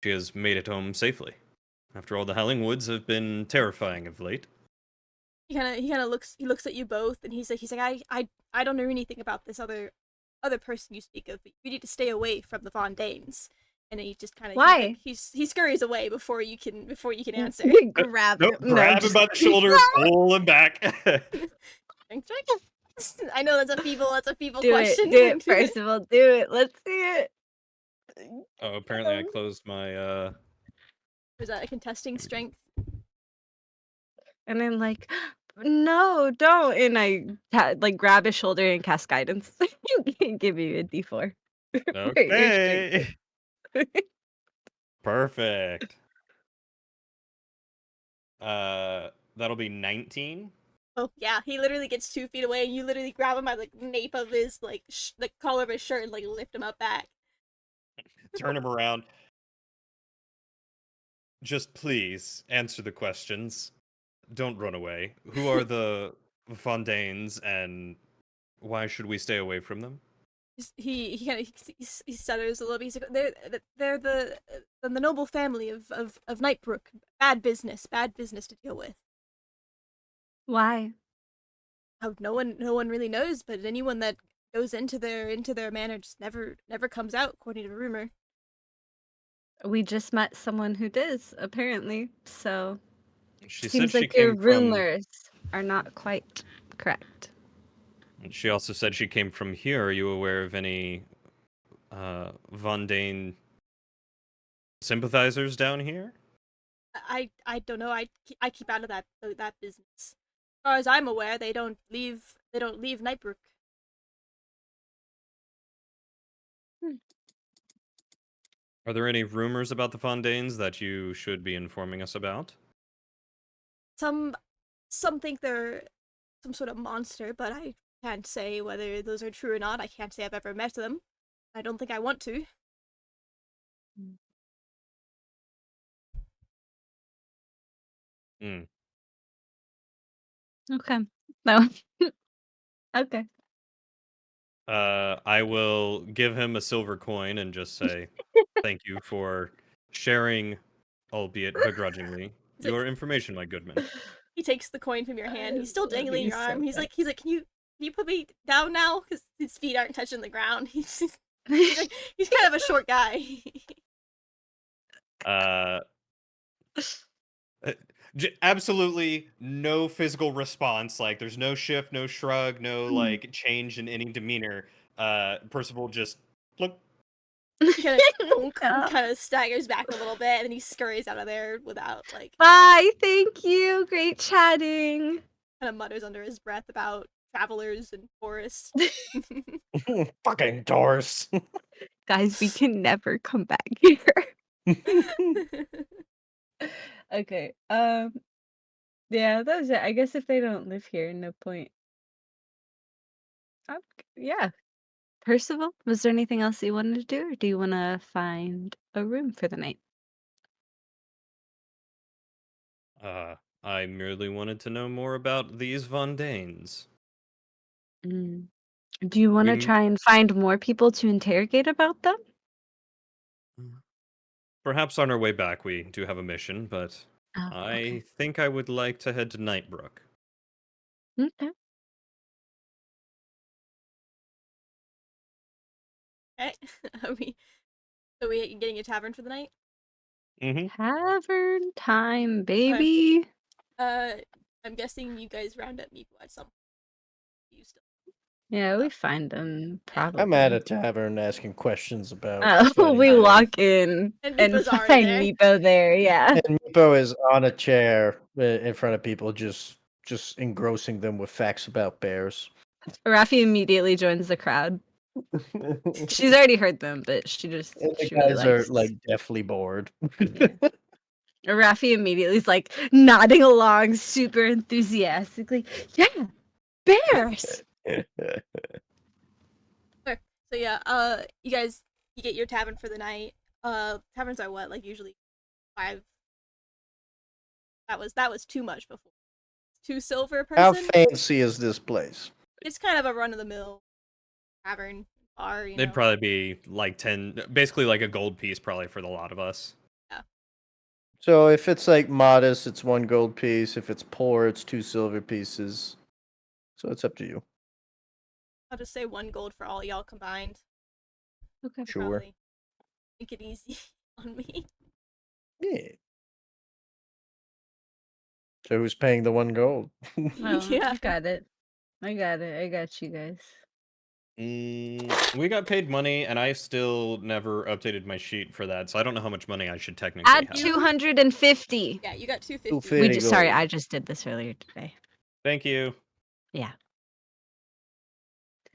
she has made it home safely. After all, the Howling Woods have been terrifying of late. He kind of looks at you both, and he's like I don't know anything about this other person you speak of, but you need to stay away from the Von Danes. And then he just kind of why he scurries away before you can answer. Grab him by the shoulder, pull him back. I know that's a feeble do question. Do it, Percival. Do it. Let's see it. Oh, apparently I closed my. Was that a contesting strength? And then no, don't. And I grab his shoulder and cast guidance. Give you a D4. Okay. Perfect. That'll be 19. Oh yeah, he literally gets 2 feet away, and you literally grab him by the nape of his the collar of his shirt and lift him up back. Turn him around. Just please answer the questions. Don't run away. Who are the Fondaines, and why should we stay away from them? He kind of he stutters a little bit. He's like, they're the noble family of Nightbrook. Bad business to deal with. Why? How no one really knows, but anyone that goes into their manor just never comes out, according to rumor. We just met someone who does, apparently. So She said seems she like your came from. rumors are not quite correct. She also said she came from here. Are you aware of any Vondaine sympathizers down here? I don't know. I keep out of that business. As far as I'm aware, they don't leave Nightbrook. Are there any rumors about the Fondaines that you should be informing us about? Some think they're some sort of monster, but I can't say whether those are true or not. I can't say I've ever met them. I don't think I want to. Hmm. Okay. No. Okay. I will give him a silver coin and just say thank you for sharing, albeit begrudgingly, your information, my good man. He takes the coin from your hand. He's still love dangling you your so arm. He's much. like, can you put me down now? Because his feet aren't touching the ground. He's kind of a short guy. Uh, absolutely no physical response. Like, there's no shift, no shrug, no like change in any demeanor. Percival just look. He kind of staggers back a little bit, and then he scurries out of there without Bye. Thank you. Great chatting. kind of mutters under his breath about travelers and forests. Fucking doors. Guys, we can never come back here. Okay. Yeah, that was it. I guess if they don't live here, no point. Oh, yeah. Percival, was there anything else you wanted to do, or do you want to find a room for the night? I merely wanted to know more about these Vondaines. Mm. Do you want We to try and find more people to interrogate about them? perhaps on our way back we do have a mission, but Oh, I think I would like to head to Nightbrook. okay. Okay. Are we getting a tavern for the night? Mm-hmm. Tavern time, baby. I'm guessing you guys round up Meepo at some point. You still. Yeah, we find them probably. I'm at a tavern asking questions about. Oh, we tavern. walk in And and Meepo's already find there. Meepo there. Yeah. And Meepo is on a chair in front of people, just engrossing them with facts about bears. Rafi immediately joins the crowd. She's already heard them, but she And the really guys are likes. like deathly bored. Rafi immediately is like nodding along, super enthusiastically. Yeah, bears. Okay. So yeah, you guys, you get your tavern for the night. Taverns are what, like usually 5. That was too much before. 2 silver per How person. fancy is this place? It's kind of a run of the mill tavern bar. They'd probably be like 10, basically like a gold piece, probably for the lot of us. Yeah. So if it's like modest, it's 1 gold piece. If it's poor, it's 2 silver pieces. So it's up to you. I'll just say 1 gold for all y'all combined. Okay. Sure. Probably make it easy on me. Yeah. So who's paying the 1 gold? Oh, Yeah. I got it. I got you guys. We got paid money, and I still never updated my sheet for that, so I don't know how much money I should technically Add have. 250. Yeah, you got 250. 250 Sorry, gold. I just did this earlier today. Thank you. Yeah.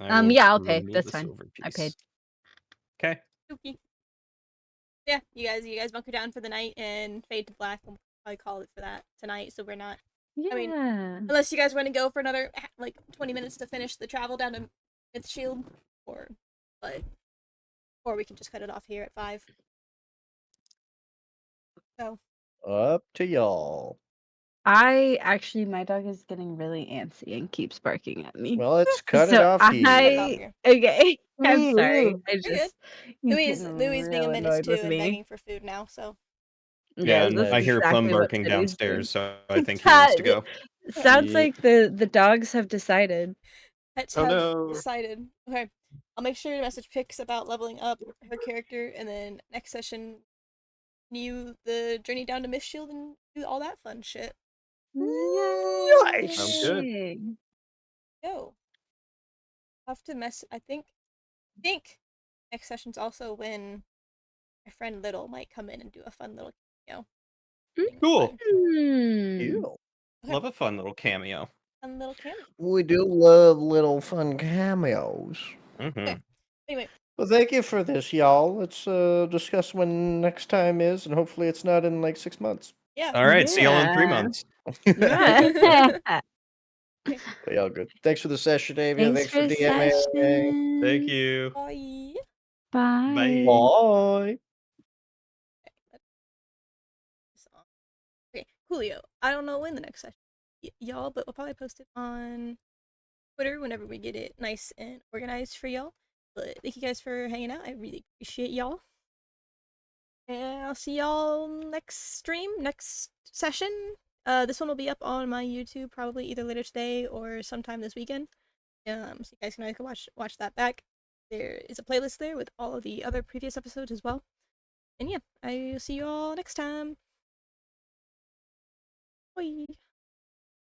I will Yeah, okay, remove that's the fine. silver I piece. paid. Okay. Spooky. Yeah, you guys bunker down for the night and fade to black. We'll probably call it for that tonight, so we're not. Yeah. I mean, unless you guys want to go for another like 20 minutes to finish the travel down to Myth Shield, or we can just cut it off here at 5. So Up to y'all. My dog is getting really antsy and keeps barking at me. Well, let's cut it So off cut it off here. here. okay. I'm sorry. Ooh. I You're good. just he's Louis getting being a real menace annoyed too with and me. begging for food now. So Yeah, Yes, and that's I hear Plum exactly what barking Teddy's doing. downstairs, so I think he wants to go. Sounds Yeah. like the dogs have decided. pets Oh have no. decided. Okay, I'll make sure to message Pix about leveling up her character, and then next session, the journey down to Myth Shield and do all that fun shit. Nice. Sounds good. Yay. Yo, have to mess. I think next session's also when my friend Little might come in and do a fun little, Cool. fun. Hmm. Ew. Okay. Love a fun little cameo. Fun little cameo. We do love little fun cameos. Mm-hmm. Anyway, Well, thank you for this, y'all. Let's discuss when next time is, and hopefully it's not in like 6 months. yeah. All right. See y'all in 3 Yeah. months. Yeah. But y'all good. Thanks for the session, Davia. Thanks Thanks for for the DMing. Thank session. you. Bye. Bye. Bye. Okay, Julio. I don't know when the next session, y'all, but we'll probably post it on Twitter whenever we get it nice and organized for y'all. But thank you guys for hanging out. I really appreciate y'all. And I'll see y'all next stream, next session. This one will be up on my YouTube probably either later today or sometime this weekend. So you guys can watch that back. There is a playlist there with all of the other previous episodes as well. And yeah, I'll see you all next time. Bye.